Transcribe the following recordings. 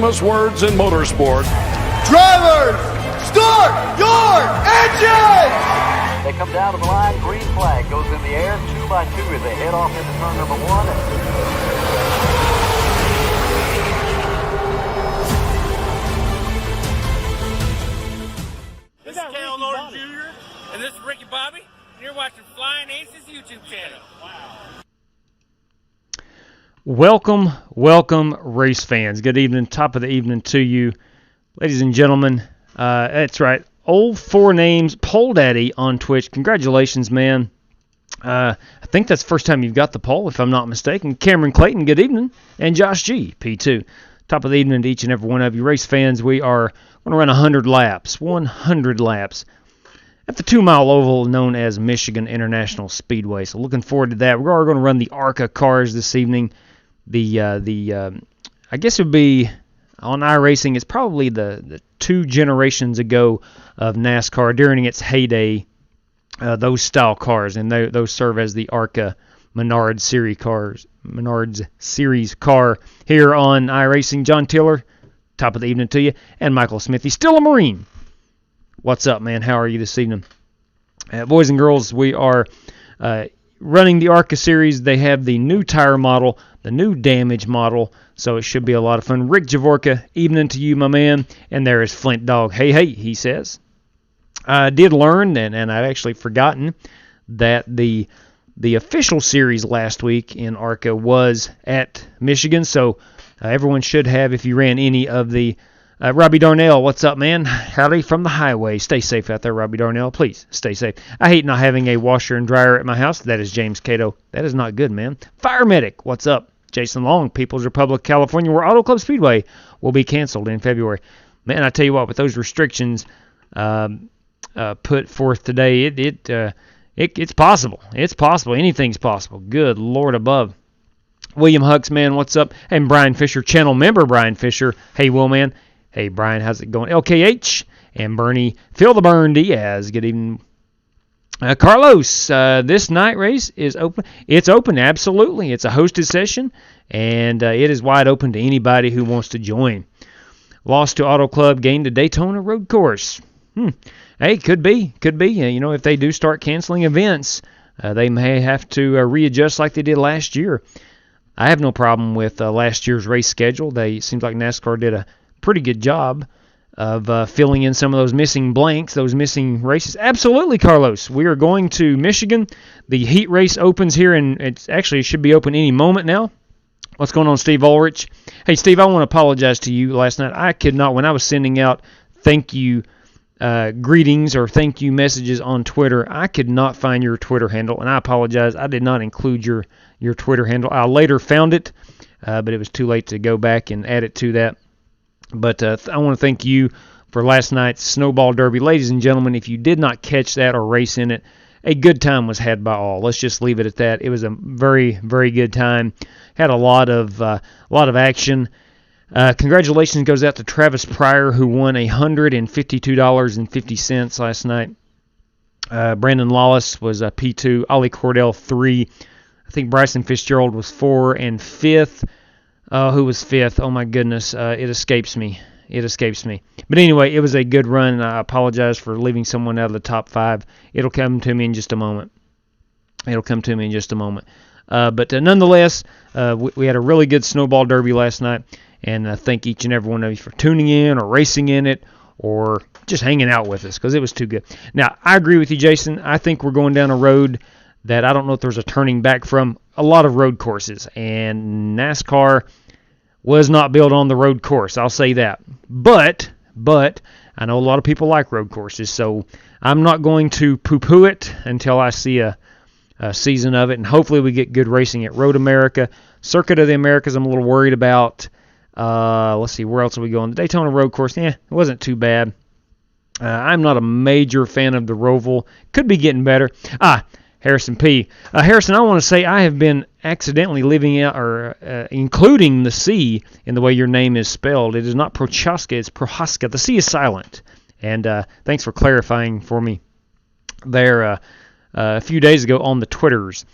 famous words in motorsport. Drivers, start your engines! They come down to the line, green flag goes in the air, 2 by 2 as they head off into turn number 1. This is Cal Norton Jr. and this is Ricky Bobby, and you're watching Flying Aces YouTube channel. Wow. Welcome, race fans. Good evening, top of the evening to you. Ladies and gentlemen, that's right, Old Four Names, Poll Daddy on Twitch. Congratulations, man. I think that's the first time you've got the poll, if I'm not mistaken. Cameron Clayton, good evening. And Josh G, P2. Top of the evening to each and every one of you. Race fans, we are going to run 100 laps. 100 laps at the 2-mile oval known as Michigan International Speedway. So looking forward to that. We're going to run the ARCA cars this evening. I guess it would be on iRacing. It's probably the 2 generations ago of NASCAR during its heyday. Those style cars, and those serve as the ARCA Menards Series car here on iRacing. John Tiller, top of the evening to you, and Michael Smith. He's still a Marine. What's up, man? How are you this evening? Boys and girls, we are running the ARCA series. They have the new tire model, the new damage model, so it should be a lot of fun. Rick Javorka, evening to you, my man. And there is Flint Dog. Hey, he says. I did learn, and I'd actually forgotten, that the official series last week in ARCA was at Michigan, so everyone should have, if you ran any of the Robbie Darnell, what's up, man? Howdy from the highway. Stay safe out there, Robbie Darnell. Please, stay safe. I hate not having a washer and dryer at my house. That is James Cato. That is not good, man. Fire Medic, what's up? Jason Long, People's Republic, California, where Auto Club Speedway will be canceled in February. Man, I tell you what, with those restrictions put forth today, it's possible. It's possible. Anything's possible. Good Lord above. William Hux, man, what's up? And Brian Fisher, channel member Brian Fisher. Hey, Will, man. Hey, Brian, how's it going? LKH and Bernie, Phil the Burn Diaz. Good evening. Carlos, this night race is open. It's open, absolutely. It's a hosted session, and it is wide open to anybody who wants to join. Lost to Auto Club, gained to Daytona Road Course. Hey, could be. If they do start canceling events, they may have to readjust like they did last year. I have no problem with last year's race schedule. It seems like NASCAR did a pretty good job of filling in some of those missing blanks, those missing races. Absolutely, Carlos. We are going to Michigan. The heat race opens here, and it should be open any moment now. What's going on, Steve Ulrich? Hey, Steve, I want to apologize to you. Last night, I could not, when I was sending out thank you greetings or thank you messages on Twitter, I could not find your Twitter handle, and I apologize. I did not include your Twitter handle. I later found it, but it was too late to go back and add it to that. But I want to thank you for last night's Snowball Derby. Ladies and gentlemen, if you did not catch that or race in it, a good time was had by all. Let's just leave it at that. It was a very, very good time. Had a lot of action. Congratulations goes out to Travis Pryor, who won $152.50 last night. Brandon Lawless was P2. Ollie Cordell 3. I think Bryson Fitzgerald was 4 and 5th. Who was 5th? Oh my goodness, it escapes me. But anyway, it was a good run. I apologize for leaving someone out of the top 5. It'll come to me in just a moment. But nonetheless, we had a really good Snowball Derby last night, and I thank each and every one of you for tuning in or racing in it or just hanging out with us because it was too good. Now, I agree with you, Jason. I think we're going down a road that I don't know if there's a turning back from. A lot of road courses, and NASCAR was not built on the road course. I'll say that. But I know a lot of people like road courses, so I'm not going to poo-poo it until I see a season of it, and hopefully we get good racing at Road America. Circuit of the Americas I'm a little worried about. Let's see, where else are we going? The Daytona Road Course, it wasn't too bad. I'm not a major fan of the Roval. Could be getting better. Harrison P. Harrison, I want to say I have been accidentally leaving out or including the C in the way your name is spelled. It is not Prochaska, it's Prohaska. The C is silent. And thanks for clarifying for me there a few days ago on the Twitters.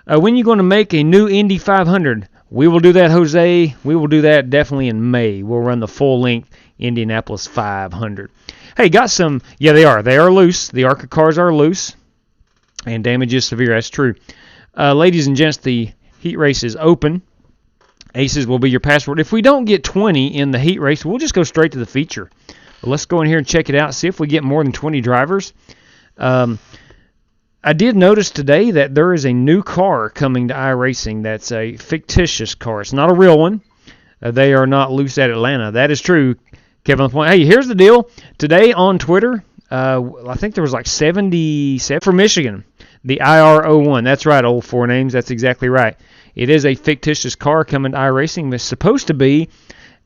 When are you going to make a new Indy 500? we will do that, Jose. We will do that definitely in May. We'll run the full-length Indianapolis 500. Hey, got some, yeah, they are. They are loose. The ARCA cars are loose, and damage is severe. That's true. Ladies and gents, the heat race is open. Aces will be your password. If we don't get 20 in the heat race, we'll just go straight to the feature. But let's go in here and check it out, see if we get more than 20 drivers. I did notice today that there is a new car coming to iRacing that's a fictitious car. It's not a real one. They are not loose at Atlanta. That is true, Kevin on the point. Hey, here's the deal. Today on Twitter, I think there was like 77 for Michigan. The IR01. That's right, old four names. That's exactly right. It is a fictitious car coming to iRacing. It's supposed to be,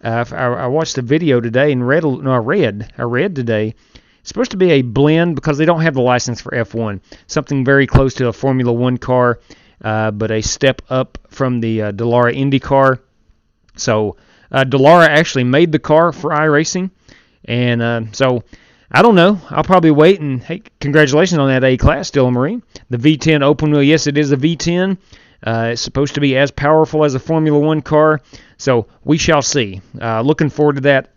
I watched the video today and I read today, it's supposed to be a blend because they don't have the license for F1. Something very close to a Formula 1 car, but a step up from the Dallara Indy car. So Dallara actually made the car for iRacing, and so I don't know. I'll probably wait, and hey, congratulations on that A-Class, still a Marine. The V10 open wheel, yes, it is a V10. It's supposed to be as powerful as a Formula 1 car, so we shall see. Looking forward to that.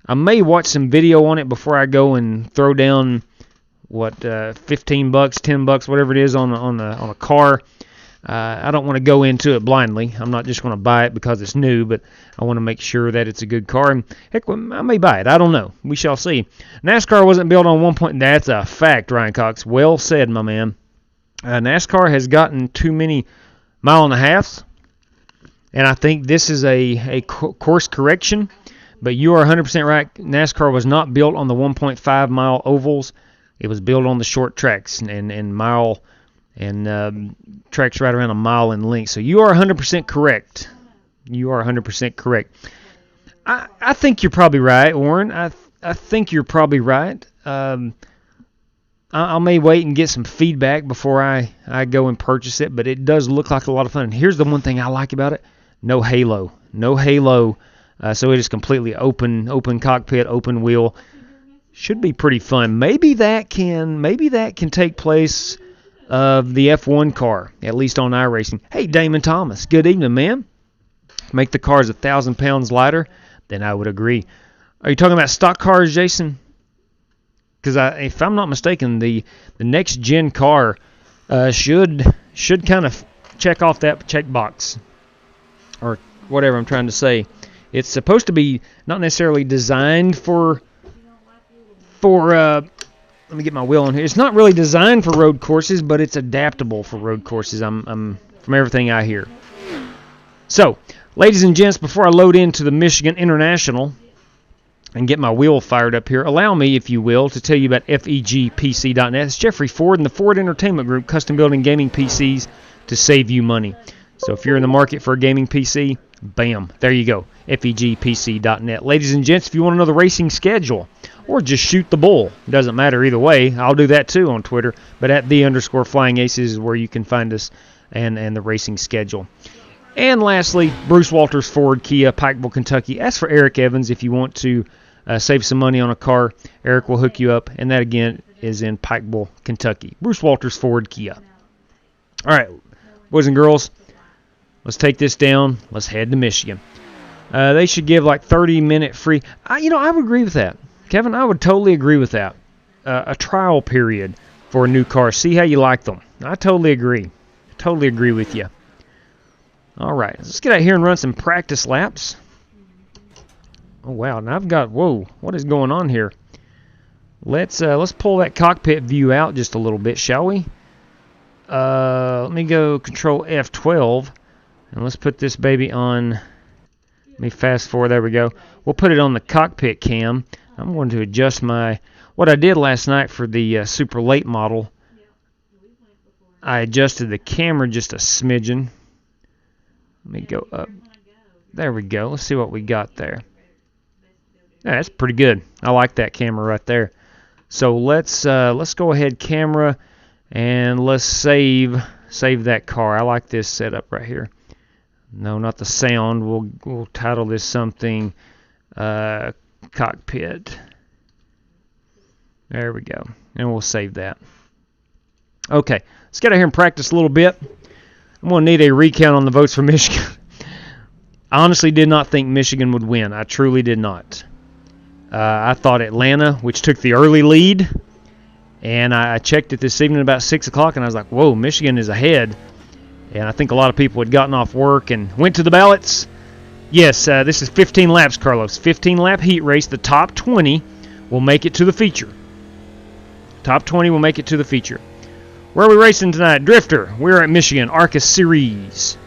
I may watch some video on it before I go and throw down, $15, $10, whatever it is on a car. I don't want to go into it blindly. I'm not just going to buy it because it's new, but I want to make sure that it's a good car. And heck, I may buy it. I don't know. We shall see. NASCAR wasn't built on 1 point. That's a fact, Ryan Cox. Well said, my man. NASCAR has gotten too many mile and a halves, and I think this is a course correction. But you are 100% right. NASCAR was not built on the 1.5 mile ovals. It was built on the short tracks and mile and tracks right around a mile in length. So you are 100% correct. You are 100% correct. I think you're probably right, Warren. I think you're probably right. I may wait and get some feedback before I go and purchase it, but it does look like a lot of fun. And here's the one thing I like about it: no halo, no halo. So it is completely open cockpit, open wheel. Should be pretty fun. Maybe that can take place of the F1 car, at least on iRacing. Hey, Damon Thomas, good evening, man. Make the cars 1,000 pounds lighter, then I would agree. Are you talking about stock cars, Jason? Because if I'm not mistaken, the next gen car should kind of check off that check box, or whatever I'm trying to say. It's supposed to be not necessarily designed for let me get my wheel on here. It's not really designed for road courses, but it's adaptable for road courses. I'm from everything I hear. So, ladies and gents, before I load into the Michigan International and get my wheel fired up here, allow me, if you will, to tell you about FEGPC.net. It's Jeffrey Ford and the Ford Entertainment Group, custom building gaming PCs to save you money. So if you're in the market for a gaming PC, bam, there you go, FEGPC.net. Ladies and gents, if you want to know the racing schedule or just shoot the bull, it doesn't matter either way. I'll do that too on Twitter, but at @the_Flying Aces is where you can find us and the racing schedule. And lastly, Bruce Walters Ford Kia, Pikeville, Kentucky. Ask for Eric Evans if you want to save some money on a car. Eric will hook you up, and that again is in Pikeville, Kentucky. Bruce Walters Ford Kia. All right, boys and girls, let's take this down. Let's head to Michigan. They should give like 30-minute free. I would agree with that. Kevin, I would totally agree with that. A trial period for a new car. See how you like them. I totally agree. Totally agree with you. All right, let's get out here and run some practice laps. Oh, wow. Now I've got, whoa, what is going on here? Let's pull that cockpit view out just a little bit, shall we? Let me go Control F12. And let's put this baby on. Let me fast forward. There we go. We'll put it on the cockpit cam. I'm going to adjust what I did last night for the super late model. I adjusted the camera just a smidgen. Let me go up. There we go. Let's see what we got there. Yeah, that's pretty good. I like that camera right there. So let's go ahead, camera, and let's save that car. I like this setup right here. No, not the sound. We'll title this something cockpit. There we go. And we'll save that. Okay, let's get out here and practice a little bit. I'm going to need a recount on the votes for Michigan. I honestly did not think Michigan would win. I truly did not. I thought Atlanta, which took the early lead, and I checked it this evening about 6 o'clock, and I was like, whoa, Michigan is ahead. And I think a lot of people had gotten off work and went to the ballots. Yes, this is 15 laps, Carlos. 15-lap heat race. The top 20 will make it to the feature. Top 20 will make it to the feature. Where are we racing tonight? Drifter. We're at Michigan, ARCA Series.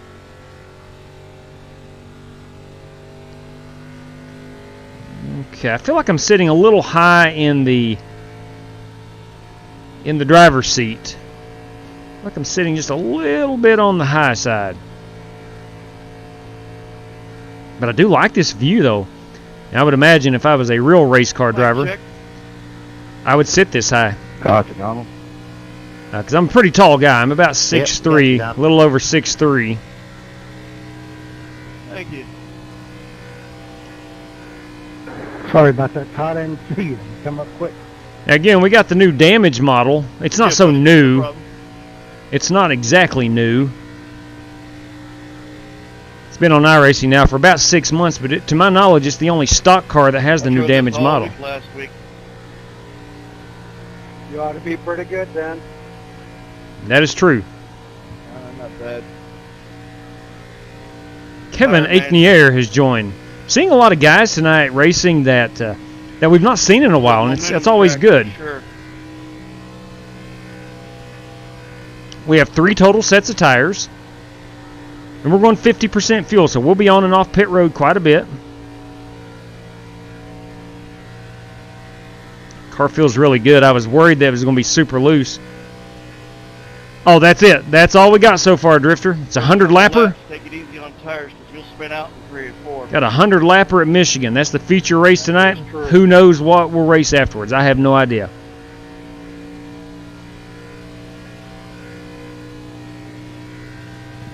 Okay, I feel like I'm sitting a little high in the driver's seat. I feel like I'm sitting just a little bit on the high side. But I do like this view, though. I would imagine if I was a real race car driver, I would sit this high. Gotcha, Donald. Because I'm a pretty tall guy. I'm about 6'3", a little over 6'3". Thank you. Sorry about that, Todd. I didn't see you. Come up quick. Now again, we got the new damage model. It's not so new. It's not exactly new. It's been on iRacing now for about 6 months, but to my knowledge, it's the only stock car that has the new damage model. Last week. You ought to be pretty good then. That is true. Not bad. Kevin Aiknier has joined. Seeing a lot of guys tonight racing that we've not seen in a while, and that's always good. Sure. We have 3 total sets of tires, and we're going 50% fuel, so we'll be on and off pit road quite a bit. Car feels really good. I was worried that it was going to be super loose. Oh, that's it. That's all we got so far, Drifter. It's a 100-lapper. Take it easy on tires because you'll spin out in 3 or 4. Got a 100-lapper at Michigan. That's the feature race tonight. Who knows what we'll race afterwards? I have no idea.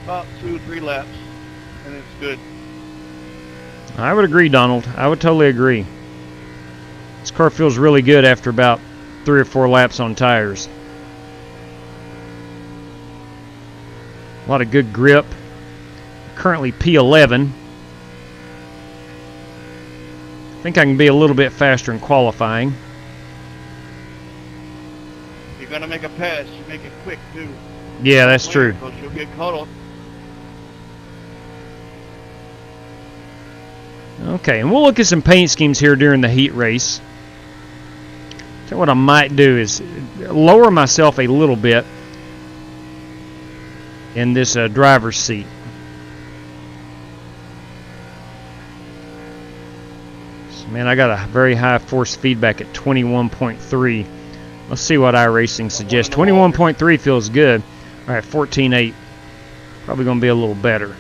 About 2 or 3 laps, and it's good. I would agree, Donald. I would totally agree. This car feels really good after about 3 or 4 laps on tires. A lot of good grip. Currently P11. I think I can be a little bit faster in qualifying. If you're going to make a pass, you make it quick, too. Yeah, that's true. Because you'll get caught up. Okay, and we'll look at some paint schemes here during the heat race. So what I might do is lower myself a little bit in this driver's seat. So, man, I got a very high force feedback at 21.3. Let's see what iRacing suggests. 21.3 feels good. All right, 14.8. Probably going to be a little better.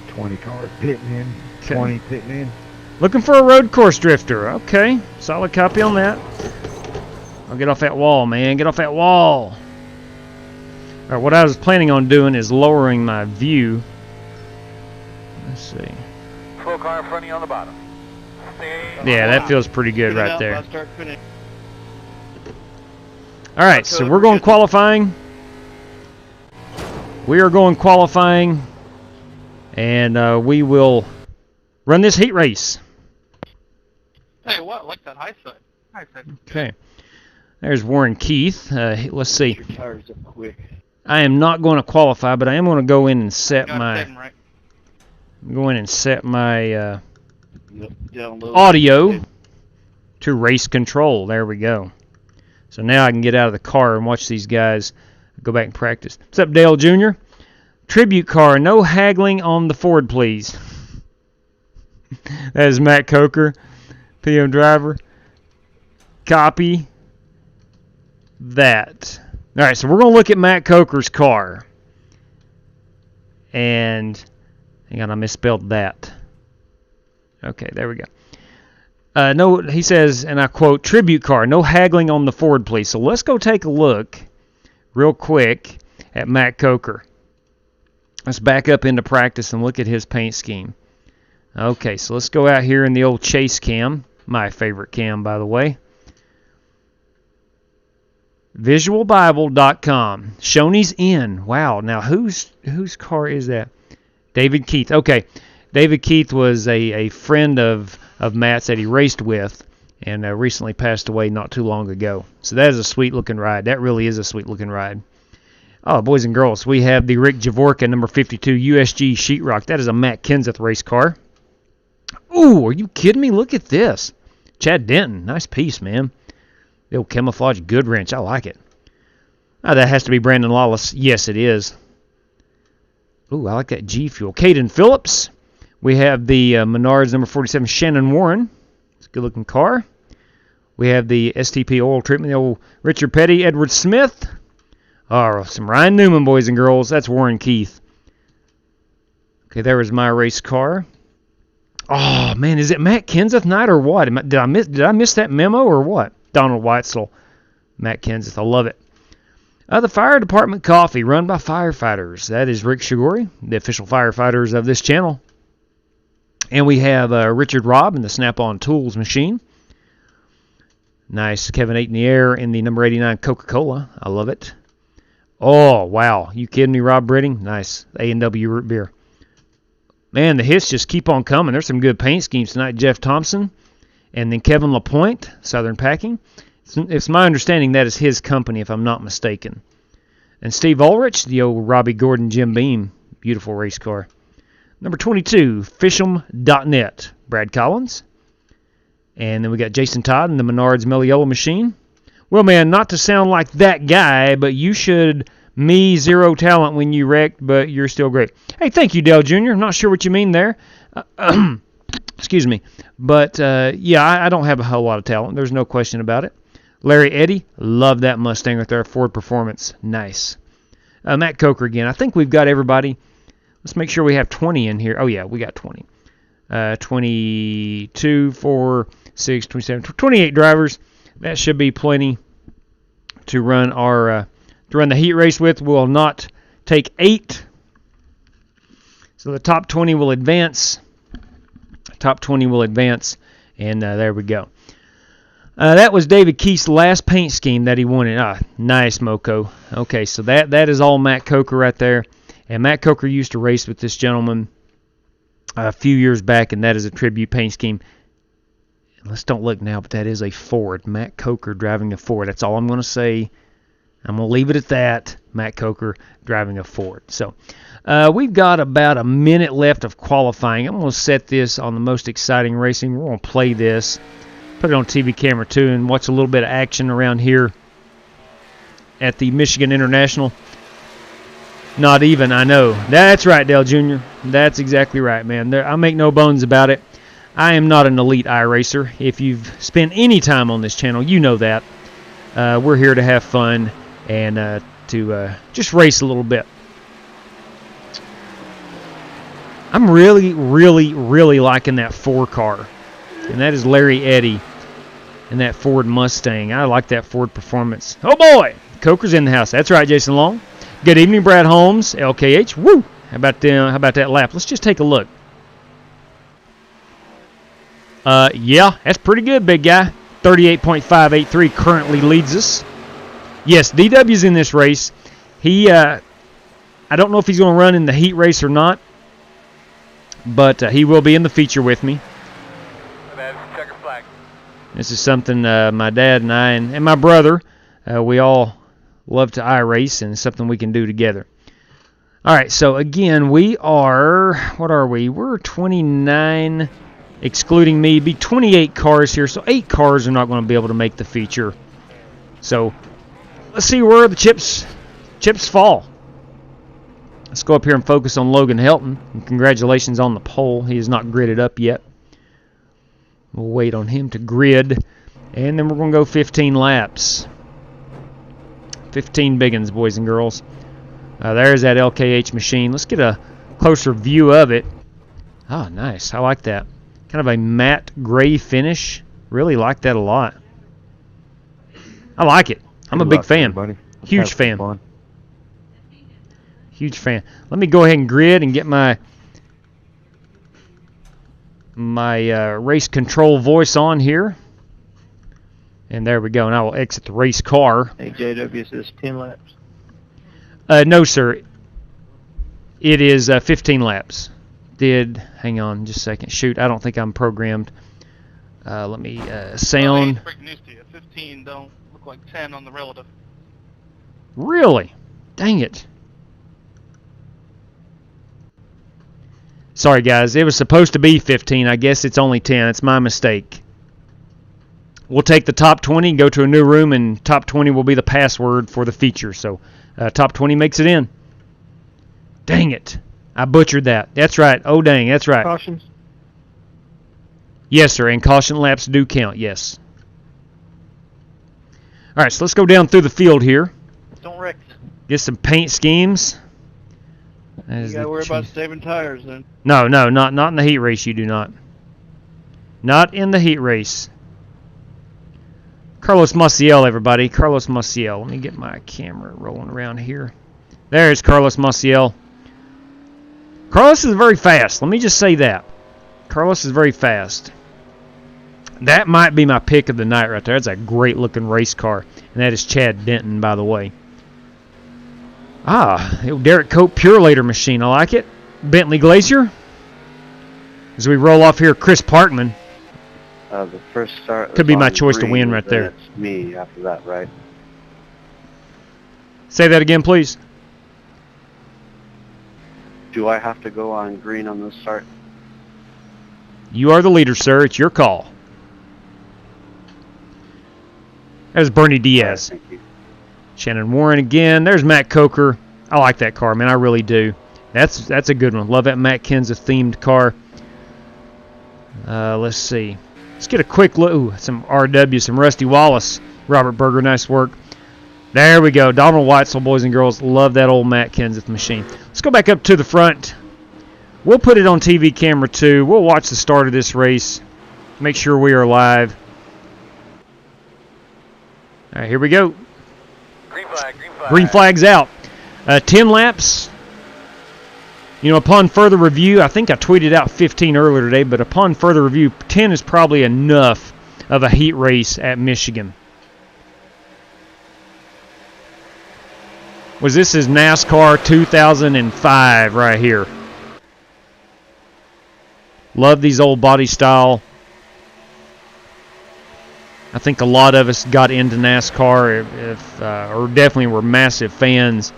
20 cars pitting in. Okay. 20 pitting in. Looking for a road course drifter. Okay, solid copy on that. I'll get off that wall, man. Get off that wall. All right, what I was planning on doing is lowering my view. Let's see. Full car in front of you on the bottom. Yeah, that feels pretty good Spin it right out, there. I'll start spinning. All right, so we're going qualifying. We are going qualifying, and we will run this heat race. Hey, what? I like that high side. High side. Okay. There's Warren Keith. Let's see. Your tires up quick. I am not going to qualify, but I am going to go in and set my. Right. Go in and set my Download. audio to race control. There we go. So now I can get out of the car and watch these guys go back and practice. What's up, Dale Jr.? Tribute car. No haggling on the Ford, please. That is Matt Coker, PM driver. Copy that. All right, so we're going to look at Matt Coker's car. And, hang on, I misspelled that. Okay, there we go. No, he says, and I quote, tribute car, no haggling on the Ford, please. So let's go take a look real quick at Matt Coker. Let's back up into practice and look at his paint scheme. Okay, so let's go out here in the old chase cam. My favorite cam, by the way. Visualbible.com. Shoney's Inn. Wow. Now, whose car is that? David Keith. Okay. David Keith was a friend of Matt's that he raced with and recently passed away not too long ago. So that is a sweet-looking ride. That really is a sweet-looking ride. Oh, boys and girls, we have the Rick Javorka number 52 USG Sheetrock. That is a Matt Kenseth race car. Ooh, are you kidding me? Look at this. Chad Denton. Nice piece, man. The old camouflage good wrench. I like it. Oh, that has to be Brandon Lawless. Yes, it is. Ooh, I like that G Fuel. Caden Phillips. We have the Menards number 47 Shannon Warren. It's a good-looking car. We have the STP oil treatment, the old Richard Petty, Edward Smith. Oh, some Ryan Newman, boys and girls. That's Warren Keith. Okay, there was my race car. Oh, man, is it Matt Kenseth night or what? Did I miss that memo or what? Donald Weitzel, Matt Kenseth. I love it. The Fire Department Coffee, run by firefighters. That is Rick Shigori, the official firefighters of this channel. And we have Richard Robb and the Snap-on Tools machine. Nice Kevin 8 in the air in the number 89 Coca-Cola. I love it. Oh, wow. You kidding me, Rob Britting? Nice. A&W root beer. Man, the hits just keep on coming. There's some good paint schemes tonight. Jeff Thompson and then Kevin LaPointe, Southern Packing. It's my understanding that is his company, if I'm not mistaken. And Steve Ulrich, the old Robbie Gordon Jim Beam. Beautiful race car. Number 22, Fisham.net, Brad Collins. And then we got Jason Todd and the Menards Meliolo machine. Well, man, not to sound like that guy, but you should zero talent when you wrecked, but you're still great. Hey, thank you, Dale Jr. I'm not sure what you mean there. Excuse me. But, yeah, I don't have a whole lot of talent. There's no question about it. Larry Eddy, love that Mustang with their Ford Performance. Nice. Matt Coker again. I think we've got everybody. Let's make sure we have 20 in here. Oh, yeah, we got 20. 22, 4, 6, 27, 28 drivers. That should be plenty to run the heat race with. We'll not take 8. So the top 20 will advance. And there we go. That was David Keith's last paint scheme that he wanted. Nice, Moco. Okay, so that is all Matt Coker right there. And Matt Coker used to race with this gentleman a few years back, and that is a tribute paint scheme. Let's don't look now, but that is a Ford. Matt Coker driving a Ford. That's all I'm going to say. I'm going to leave it at that. Matt Coker driving a Ford. So we've got about a minute left of qualifying. I'm going to set this on the most exciting racing. We're going to play this, put it on TV camera too, and watch a little bit of action around here at the Michigan International. Not even, I know. That's right, Dale Jr. That's exactly right, man. I make no bones about it. I am not an elite iRacer. If you've spent any time on this channel, you know that. We're here to have fun and to just race a little bit. I'm really, really, really liking that 4 car. And that is Larry Eddy and that Ford Mustang. I like that Ford Performance. Oh, boy! Coker's in the house. That's right, Jason Long. Good evening, Brad Holmes, LKH. Woo! How about that lap? Let's just take a look. Yeah, that's pretty good, big guy. 38.583 currently leads us. Yes, DW's in this race. I don't know if he's going to run in the heat race or not, but he will be in the feature with me. Checker flag. This is something my dad and I and my brother, we all love to iRace, and it's something we can do together. All right, so again, we are, what are we? We're 29, excluding me. Be 28 cars here, so 8 cars are not going to be able to make the feature. So let's see where the chips fall. Let's go up here and focus on Logan Helton. And congratulations on the pole. He is not gridded up yet. We'll wait on him to grid, and then we're going to go 15 laps. 15 biggins, boys and girls. There's that LKH machine. Let's get a closer view of it. Oh, nice. I like that. Kind of a matte gray finish. Really like that a lot. I like it. I'm a big fan. Huge fan. Huge fan. Let me go ahead and grid and get my race control voice on here. And there we go. And I will exit the race car. Hey, JW says 10 laps. No, sir. It is 15 laps. Hang on just a second. Shoot, I don't think I'm programmed. Let me sound. Breaking news to you. 15 don't look like 10 on the relative. Really? Dang it. Sorry, guys. It was supposed to be 15. I guess it's only 10. It's my mistake. We'll take the top 20, go to a new room, and top 20 will be the password for the feature. So top 20 makes it in. Dang it. I butchered that. That's right. Oh, dang. That's right. Cautions. Yes, sir. And caution laps do count. Yes. All right, so let's go down through the field here. Don't wreck. Get some paint schemes. You gotta worry about saving tires then. No, not in the heat race. You do not. Not in the heat race. Carlos Maciel, everybody. Carlos Maciel. Let me get my camera rolling around here. There's Carlos Maciel. Carlos is very fast. Let me just say that. Carlos is very fast. That might be my pick of the night right there. That's a great-looking race car. And that is Chad Denton, by the way. Derek Cope Purelator machine. I like it. Bentley Glacier. As we roll off here, Chris Parkman. The first start could be my choice to win right there. It's me after that, right? Say that again, please. Do I have to go on green on this start? You are the leader, sir. It's your call. There's Bernie Diaz. Thank you. Shannon Warren again. There's Matt Coker. I like that car, man. I really do. That's a good one. Love that Matt Kenza themed car. Let's see. Let's get a quick look. Ooh, some RW, some Rusty Wallace. Robert Berger, nice work. There we go. Donald Weitzel, boys and girls. Love that old Matt Kenseth machine. Let's go back up to the front. We'll put it on TV camera too. We'll watch the start of this race. Make sure we are live. All right, here we go. Green flag, green flag. Green flag's out. 10 laps. You know, upon further review, I think I tweeted out 15 earlier today, but upon further review, 10 is probably enough of a heat race at Michigan. This is NASCAR 2005 right here. Love these old body style. I think a lot of us got into NASCAR or definitely were massive fans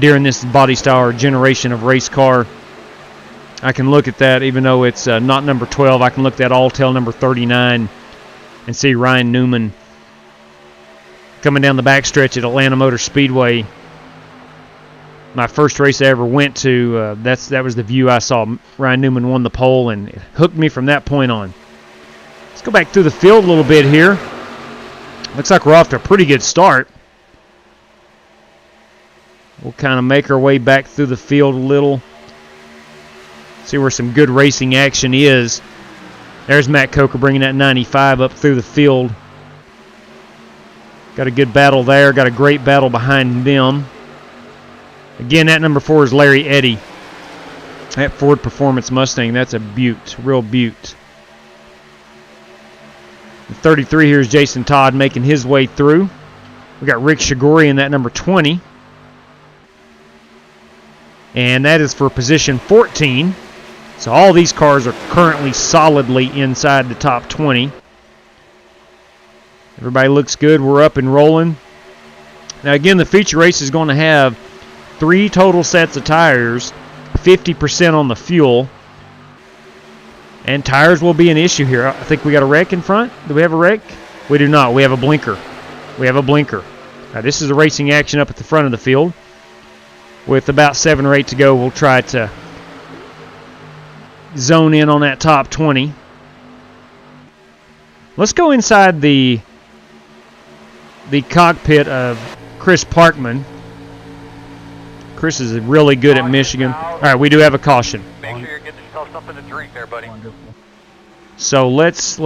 during this body style or generation of race car. I can look at that, even though it's not number 12, I can look at Alltel number 39 and see Ryan Newman coming down the backstretch at Atlanta Motor Speedway. My first race I ever went to, that was the view I saw. Ryan Newman won the pole, and it hooked me from that point on. Let's go back through the field a little bit here. Looks like we're off to a pretty good start. We'll kind of make our way back through the field a little. See where some good racing action is. There's Matt Coker bringing that 95 up through the field. Got a good battle there. Got a great battle behind them. Again, that number 4 is Larry Eddy. That Ford Performance Mustang, that's a beaut, real beaut. The 33 here is Jason Todd making his way through. We got Rick Shigori in that number 20. And that is for position 14. So all these cars are currently solidly inside the top 20. Everybody looks good. We're up and rolling. Now again, the feature race is going to have 3 total sets of tires, 50% on the fuel. And tires will be an issue here. I think we got a wreck in front. Do we have a wreck? We do not. We have a blinker. We have a blinker. Now, this is the racing action up at the front of the field. With about 7 or 8 to go, we'll try to zone in on that top 20. Let's go inside the cockpit of Chris Parkman. Chris is really good at Michigan. All right, we do have a caution. Make sure you're getting yourself something to drink there, buddy. So let's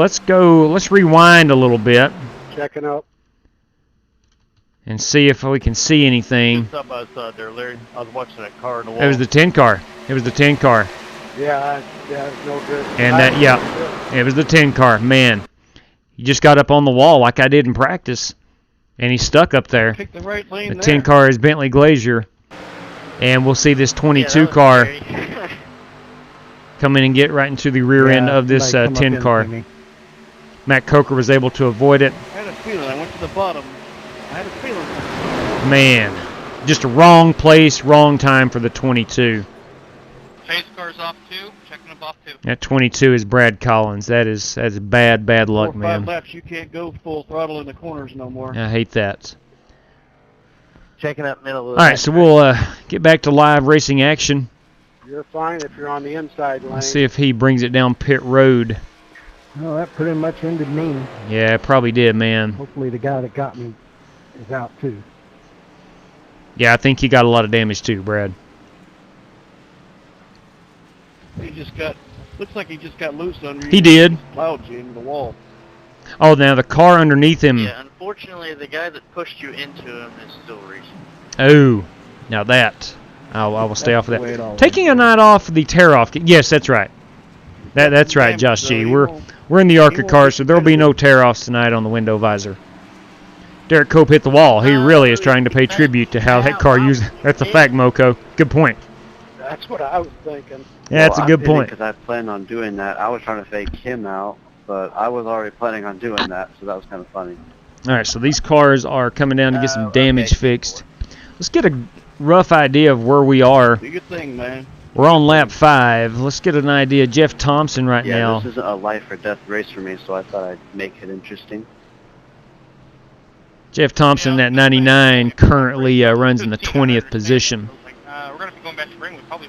rewind a little bit Checking up. and see if we can see anything. Something outside there, Larry. I was watching that car in the wall. It was the 10 car. It was the 10 car. Yeah, it's no good. And it was the 10 car. Man, He just got up on the wall like I did in practice, and he's stuck up there. Pick the right lane The there. 10 car is Bentley Glazier, and we'll see this 22 car come in and get right into the rear end of this 10 car. Matt Coker was able to avoid it. I had a feeling. I went to the bottom. I had a feeling. Man, just a wrong place, wrong time for the 22. Pace car's off too. Checking him off too. That 22 is Brad Collins. That's bad luck, 4 or 5 man. laps, you can't go full throttle in the corners no more. I hate that. Checking up middle of All right, so we'll get back to live racing action. You're fine if you're on the inside lane. Let's see if he brings it down pit road. Oh, that pretty much ended me. Yeah, it probably did, man. Hopefully the guy that got me is out too. Yeah, I think he got a lot of damage too, Brad. He just got. Looks like he just got loose under you. He did. Plowed you into the wall. Oh, now the car underneath him. Yeah, unfortunately, the guy that pushed you into him is still racing. Oh, now that. I will stay off of the way it that. always Taking a night off the tear-off. Yes, that's right. That's right, Josh G. We're in the ARCA car, so there will be no tear-offs tonight on the window visor. Derek Cope hit the wall. He really is trying to pay tribute to how that car used. That's a fact, Moco. Good point. That's what I was thinking. Yeah, that's a good point. Because I planned on doing that. I was trying to fake him out, but I was already planning on doing that, so that was kind of funny. All right, so these cars are coming down to get some damage fixed. Let's get a rough idea of where we are. Do your thing, man. We're on lap 5. Let's get an idea. Jeff Thompson right Yeah, now. this isn't a life or death race for me, so I thought I'd make it interesting. Jeff Thompson at 99 currently runs in the 20th position. We're gonna be going back to Ringwood probably.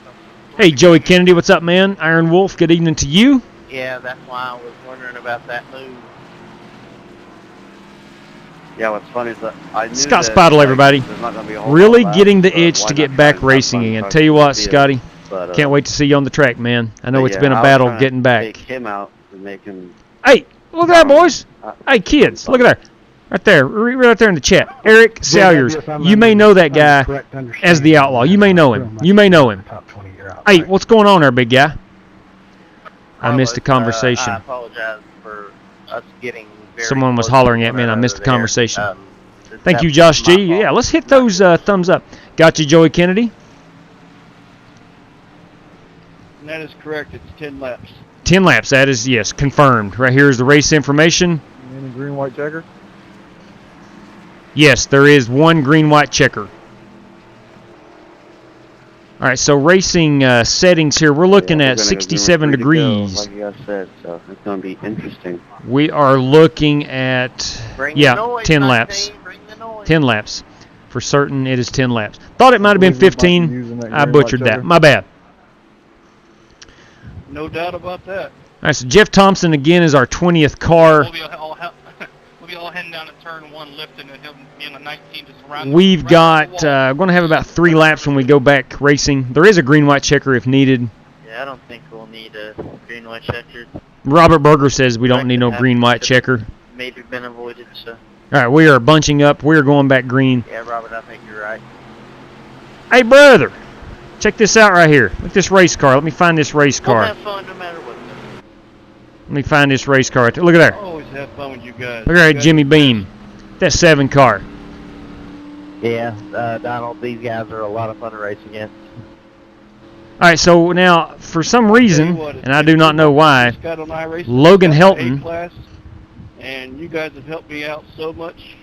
Hey, Joey Kennedy, what's up, man? Iron Wolf, good evening to you. Yeah, that's why I was wondering about that move. Yeah, what's funny is that I knew Scott that, Spottle, everybody. there's not gonna be a whole Really lot of getting the laps, so itch why to not get try back and have racing fun again. talking Tell you what, to you? Scotty, But, can't wait to see you on the track, man. I know but it's yeah, been a I was battle trying to getting back. Take him out and make him. Hey, look at that, boys. Hey, kids, look at that. Right there, right there in the chat. Eric Salyers. You may know that guy as the Outlaw. You may know him. You may know him. Hey, what's going on there, big guy? I missed the conversation. I apologize for us getting very Someone was close hollering to at me and I one missed the another conversation. there. Thank That you, was Josh my G. fault. Yeah, let's hit those thumbs up. Got you, Joey Kennedy. And that is correct. It's 10 laps. 10 laps, that is, yes, confirmed. Right here is the race information. Any green, white checker? Yes, there is one green-white checker. All right, so racing settings here, we're looking Yeah, at we're gonna 67 be free to degrees. go, like you guys said, so it's going to be interesting. We are looking at, Bring the yeah, noise, 10 I laps. say, bring the noise. 10 laps. For certain, it is 10 laps. Thought it might have been 15. I butchered that. My bad. No doubt about that. All right, so Jeff Thompson again is our 20th car. We'll be all heading down to turn 1 lifting, and he'll be in a 19 just around. We've got, we're going to have about 3 laps when we go back racing. There is a green-white checker if needed. Yeah, I don't think we'll need a green white checker. Robert Berger says we don't need no green-white checker. Maybe been avoided, so. All right, we are bunching up. We are going back green. Yeah, Robert, I think you're right. Hey, brother, check this out right here. Look at this race car. Let me find this race We'll car. have fun no matter what. Let me find this race car right there. Look at there. Always have fun with you guys. Look at that Jimmy Beam. That 7 car. Yeah, Donald, these guys are a lot of fun to race against. All right, so now, for some reason, and I do not know why, Scott on iRacing, Logan Scott in Helton. A-class, and you guys have helped me out so much.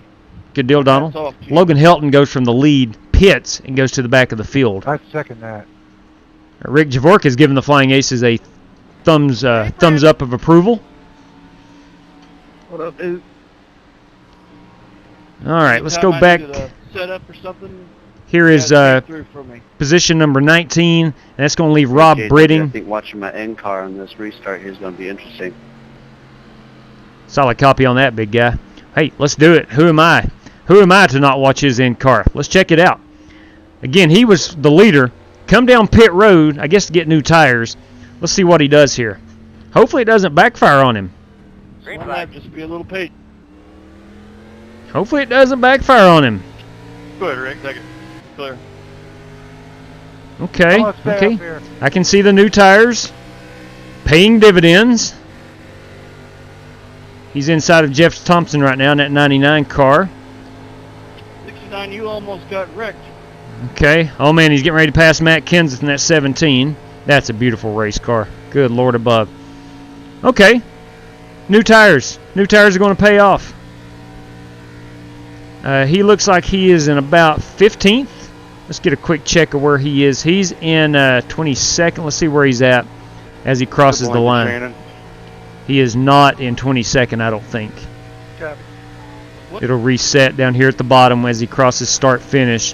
Good deal, Donald. Hats off to you. Logan Helton goes from the lead, pits, and goes to the back of the field. I second that. Rick Javork has given the Flying Aces a thumbs up of approval. What up, dude? All right, let's go Anytime I back. needed a setup or something, Here you is guys came through for me. position number 19, and that's going to leave Rob Okay, I Britting. think watching my end car on this restart here is going to be interesting. Solid copy on that, big guy. Hey, let's do it. Who am I? Who am I to not watch his end car? Let's check it out. Again, he was the leader. Come down pit road, I guess, to get new tires. Let's see what he does here. Hopefully it doesn't backfire on him. One lap, just be a little patient. Hopefully it doesn't backfire on him. Go ahead, Rick. Take it. Clear. Okay, Let's stay okay. up here. I can see the new tires paying dividends. He's inside of Jeff Thompson right now in that 99 car. 69, you almost got wrecked. Okay. Oh, man, he's getting ready to pass Matt Kenseth in that 17. That's a beautiful race car. Good Lord above. Okay. New tires. New tires are going to pay off. He looks like he is in about 15th. Let's get a quick check of where he is. He's in 22nd. Let's see where he's at as he crosses the line. Shannon. He is not in 22nd, I don't think. It'll reset down here at the bottom as he crosses start-finish.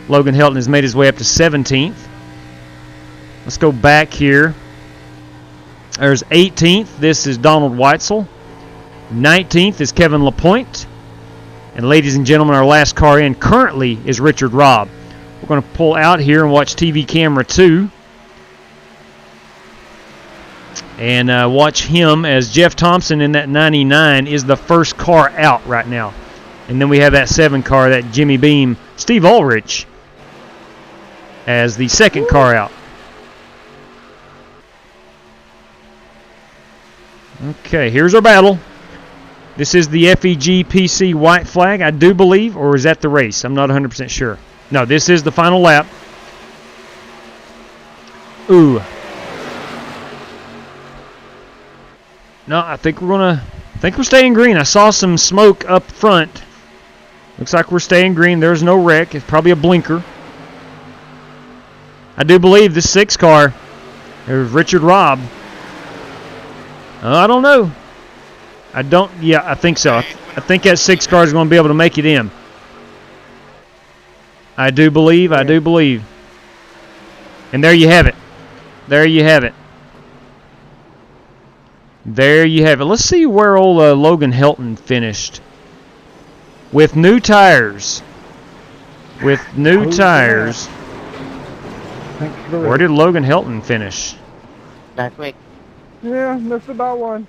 Logan Helton has made his way up to 17th. Let's go back here. There's 18th. This is Donald Weitzel. 19th is Kevin LaPointe. And ladies and gentlemen, our last car in currently is Richard Robb. We're going to pull out here and watch TV camera 2. And watch him as Jeff Thompson in that 99 is the first car out right now. And then we have that 7 car, that Jimmy Beam, Steve Ulrich, as the second car out. Okay, here's our battle. This is the FEG PC white flag, I do believe, or is that the race? I'm not 100% sure. No, this is the final lap. Ooh. No, I think we're staying green. I saw some smoke up front. Looks like we're staying green. There's no wreck. It's probably a blinker. I do believe this 6 car. There's Richard Robb. I don't know. Yeah, I think so. I think that 6 car is going to be able to make it in. I do believe. And there you have it. There you have it. Let's see where old Logan Helton finished. With new tires. Where did Logan Helton finish? That's me. Yeah, that's about one.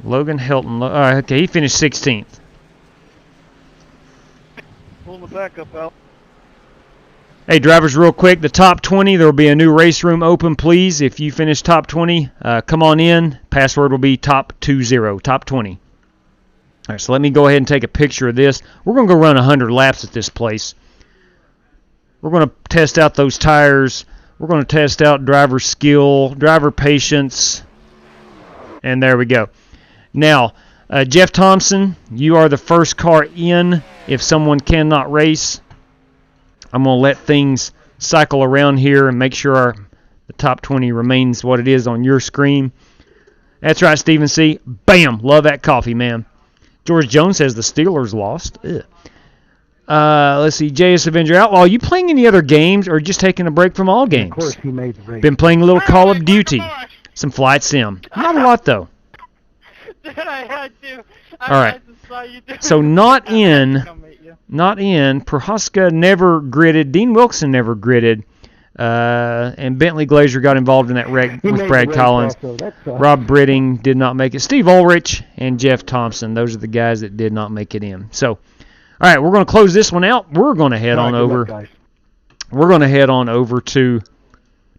Logan Helton. Okay, he finished 16th. Pull the back up, Al. Hey, drivers, real quick, the top 20, there will be a new race room open, please. If you finish top 20, come on in. Password will be top 20, top 20. All right, so let me go ahead and take a picture of this. We're going to go run 100 laps at this place. We're going to test out those tires. We're going to test out driver skill, driver patience, and there we go. Now, Jeff Thompson, you are the first car in if someone cannot race. I'm going to let things cycle around here and make sure the top 20 remains what it is on your screen. That's right, Stephen C. Bam! Love that coffee, man. George Jones says the Steelers lost. Ugh. Let's see. JS Avenger Outlaw, you playing any other games or just taking a break from all games? Of course, he made the race. Been playing a little Call of Duty. Some Flight Sim. Not a lot, though. Dude, I had to. All right. So not in. Prohaska never gridded. Dean Wilson never gridded. And Bentley Glazier got involved in that wreck with Brad Collins. Rob Britting did not make it. Steve Ulrich and Jeff Thompson. Those are the guys that did not make it in. So, all right, we're going to close this one out. We're going to head on over. We're going to head on over to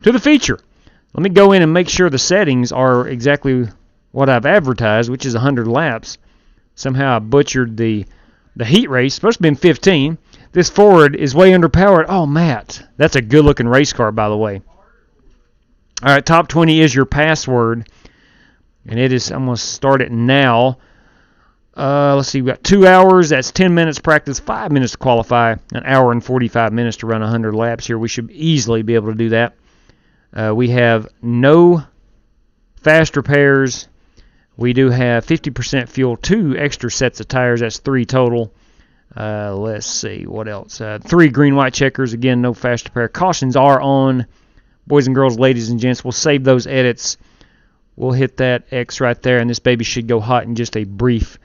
the feature. Let me go in and make sure the settings are exactly what I've advertised, which is 100 laps. Somehow I butchered the heat race. Supposed to be in 15. This Ford is way underpowered. Oh, Matt. That's a good-looking race car, by the way. All right, top 20 is your password. And it is, I'm going to start it now. Let's see, we've got 2 hours. That's 10 minutes practice, 5 minutes to qualify, an hour and 45 minutes to run 100 laps here. We should easily be able to do that. We have no fast repairs. We do have 50% fuel, 2 extra sets of tires. That's 3 total. Let's see, what else? 3 green-white checkers. Again, no fast repair. Cautions are on. Boys and girls, ladies and gents, we'll save those edits. We'll hit that X right there, and this baby should go hot in just a brief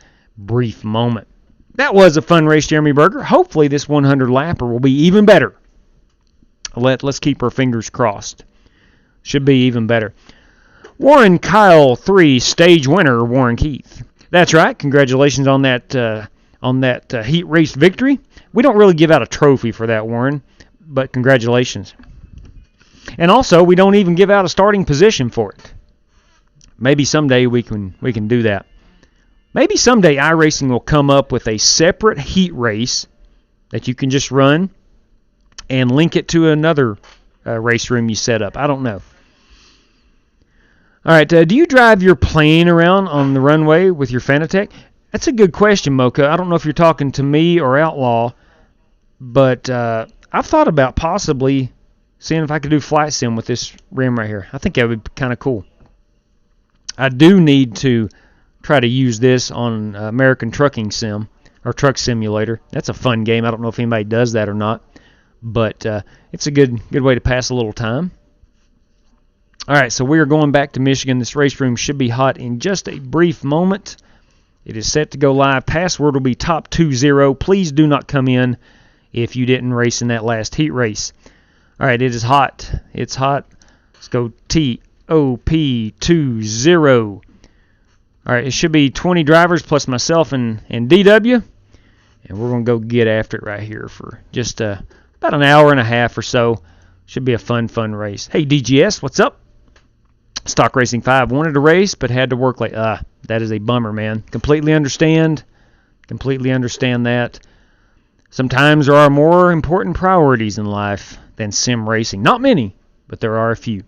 moment. That was a fun race, Jeremy Berger. Hopefully this 100-lapper will be even better. Let's keep our fingers crossed. Should be even better. Warren Kyle 3, stage winner, Warren Keith. That's right. Congratulations on that heat race victory. We don't really give out a trophy for that, Warren, but congratulations. And also, we don't even give out a starting position for it. Maybe someday we can do that. Maybe someday iRacing will come up with a separate heat race that you can just run and link it to another race room you set up. I don't know. All right, do you drive your plane around on the runway with your Fanatec? That's a good question, Mocha. I don't know if you're talking to me or Outlaw, but I've thought about possibly seeing if I could do flight sim with this rim right here. I think that would be kind of cool. I do need to try to use this on American Trucking Sim, or Truck Simulator. That's a fun game. I don't know if anybody does that or not, but it's a good way to pass a little time. All right, so we are going back to Michigan. This race room should be hot in just a brief moment. It is set to go live. Password will be top20. Please do not come in if you didn't race in that last heat race. All right, it is hot. It's hot. Let's go TOP20. All right, it should be 20 drivers plus myself and DW. And we're going to go get after it right here for just about an hour and a half or so. Should be a fun race. Hey, DGS, what's up? Stock Racing 5 wanted to race, but had to work late. That is a bummer, man. Completely understand that. Sometimes there are more important priorities in life than sim racing. Not many, but there are a few.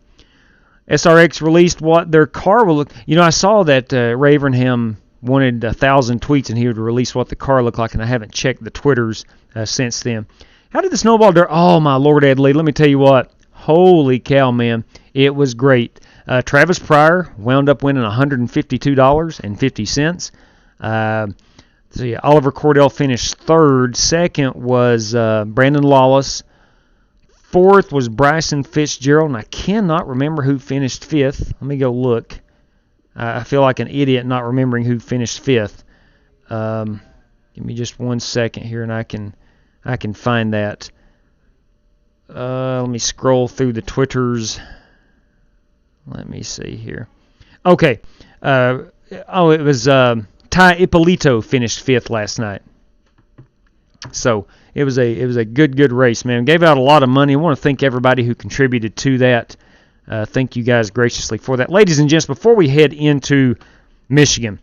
SRX released what their car will look. You know, I saw that Ravenham wanted 1,000 tweets and he would release what the car looked like, and I haven't checked the Twitters since then. How did the Snowball Derby? Oh, my Lord, Ed Lee, let me tell you what. Holy cow, man. It was great. Travis Pryor wound up winning $152.50. So, yeah, Oliver Cordell finished third. Second was Brandon Lawless. Fourth was Bryson Fitzgerald, and I cannot remember who finished fifth. Let me go look. I feel like an idiot not remembering who finished fifth. Give me just 1 second here, and I can find that. Let me scroll through the Twitters. Let me see here. Okay. It was Ty Ippolito finished fifth last night. So it was a good race, man. Gave out a lot of money. I want to thank everybody who contributed to that. Thank you guys graciously for that. Ladies and gents, before we head into Michigan,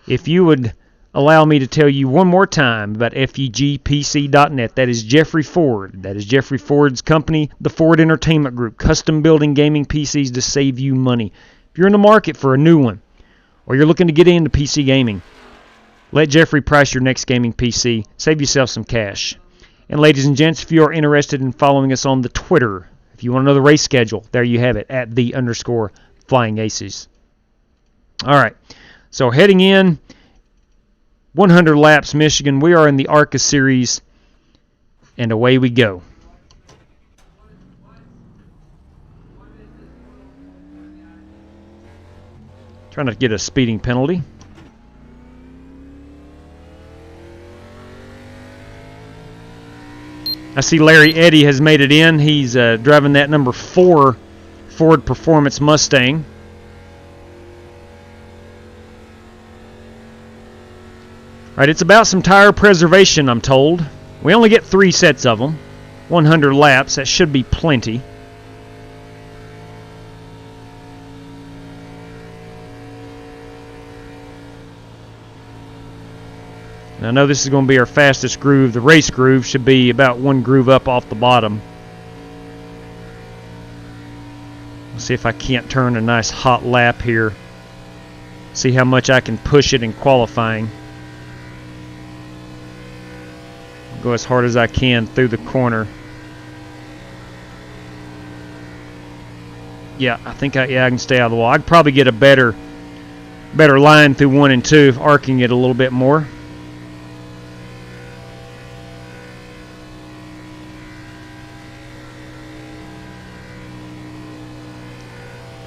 if you would allow me to tell you one more time about FEGPC.net. That is Jeffrey Ford. That is Jeffrey Ford's company, the Ford Entertainment Group, custom building gaming PCs to save you money. If you're in the market for a new one, or you're looking to get into PC gaming, let Jeffrey price your next gaming PC. Save yourself some cash. And ladies and gents, if you are interested in following us on the Twitter, if you want to know the race schedule, there you have it, at @the_Flying Aces. All right, so heading in, 100 laps, Michigan. We are in the ARCA series, and away we go. Trying to get a speeding penalty. I see Larry Eddy has made it in. He's driving that number 4 Ford Performance Mustang. All right, it's about some tire preservation, I'm told. We only get 3 sets of them. 100 laps, that should be plenty. And I know this is going to be our fastest groove. The race groove should be about 1 groove up off the bottom. Let's see if I can't turn a nice hot lap here. See how much I can push it in qualifying. Go as hard as I can through the corner. Yeah, I think I can stay out of the wall. I'd probably get a better line through 1 and 2, arcing it a little bit more.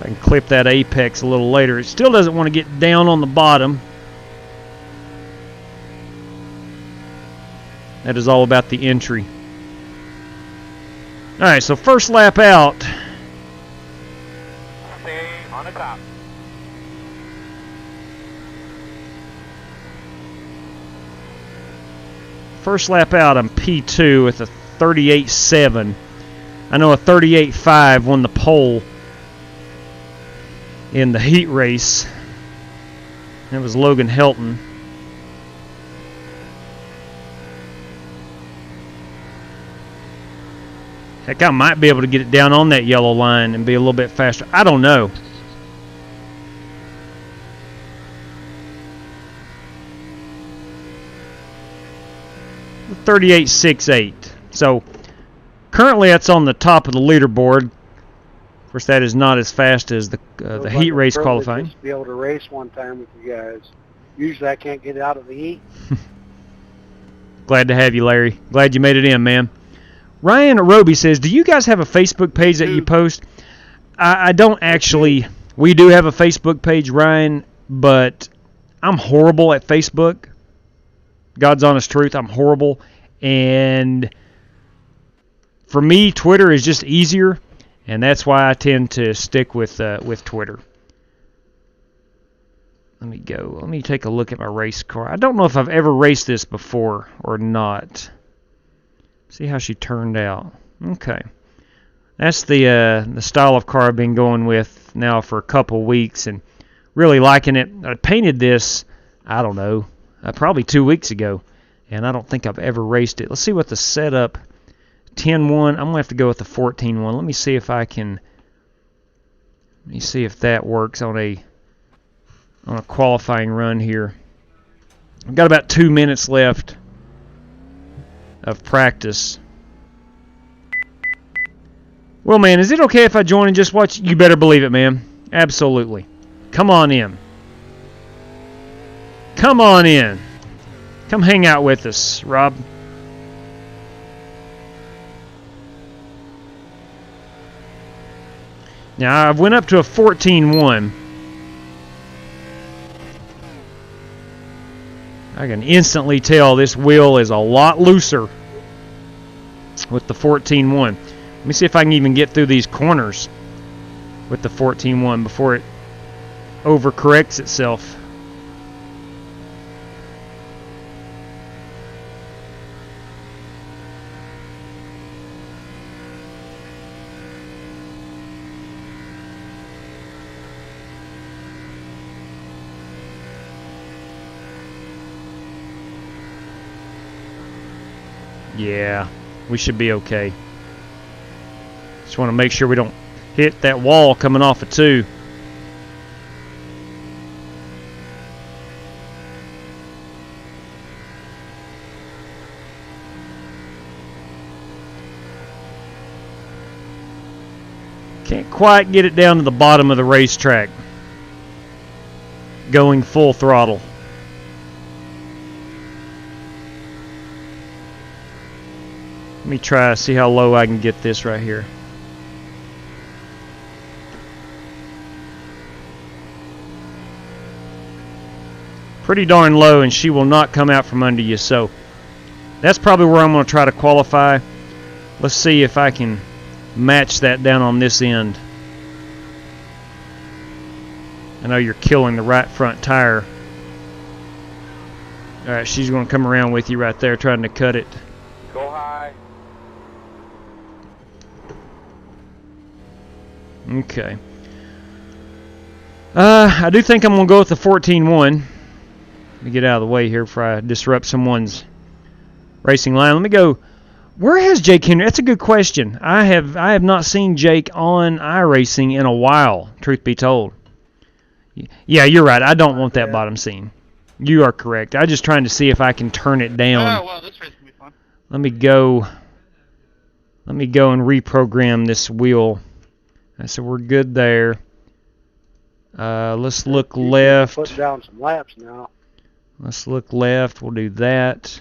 I can clip that apex a little later. It still doesn't want to get down on the bottom. That is all about the entry. Alright, so first lap out. Stay on the top. First lap out, I'm P2 with a 38.7. I know a 38.5 won the pole in the heat race. It was Logan Helton. Heck, I might be able to get it down on that yellow line and be a little bit faster. I don't know. .38.68. So currently that's on the top of the leaderboard. Of course, that is not as fast as the heat race qualifying. Just be able to race one time with you guys. Usually I can't get out of the heat. Glad to have you, Larry. Glad you made it in, man. Ryan Roby says, do you guys have a Facebook page that you post? I don't actually. We do have a Facebook page, Ryan, but I'm horrible at Facebook. God's honest truth, I'm horrible. And for me, Twitter is just easier, and that's why I tend to stick with Twitter. Let me go. Let me take a look at my race car. I don't know if I've ever raced this before or not. See how she turned out. Okay. That's the style of car I've been going with now for a couple weeks and really liking it. I painted this, I don't know, probably 2 weeks ago, and I don't think I've ever raced it. Let's see what the setup. 10-1. I'm going to have to go with the 14-1. Let me see if I can. Let me see if that works on a qualifying run here. I've got about 2 minutes left of practice. Well, man, is it okay if I join and just watch? You better believe it, man. Absolutely. Come on in. Come on in. Come hang out with us, Rob. Now, I've went up to a 14-1. I can instantly tell this wheel is a lot looser with the 14-1. Let me see if I can even get through these corners with the 14-1 before it overcorrects itself. Yeah, we should be okay. Just want to make sure we don't hit that wall coming off of 2. Can't quite get it down to the bottom of the racetrack. Going full throttle. Let me try to see how low I can get this right here. Pretty darn low, and she will not come out from under you. So that's probably where I'm going to try to qualify. Let's see if I can match that down on this end. I know you're killing the right front tire. All right, she's going to come around with you right there, trying to cut it. Go high. Okay. I do think I'm going to go with the 14-1. Let me get out of the way here before I disrupt someone's racing line. Let me go. Where has Jake Henry? That's a good question. I have not seen Jake on iRacing in a while, truth be told. Yeah, you're right. I don't want that bottom scene. You are correct. I'm just trying to see if I can turn it down. Oh, well, this race will be fun. Let me go and reprogram this wheel. So we're good there. Let's look left. Put down some laps now. Let's look left. We'll do that.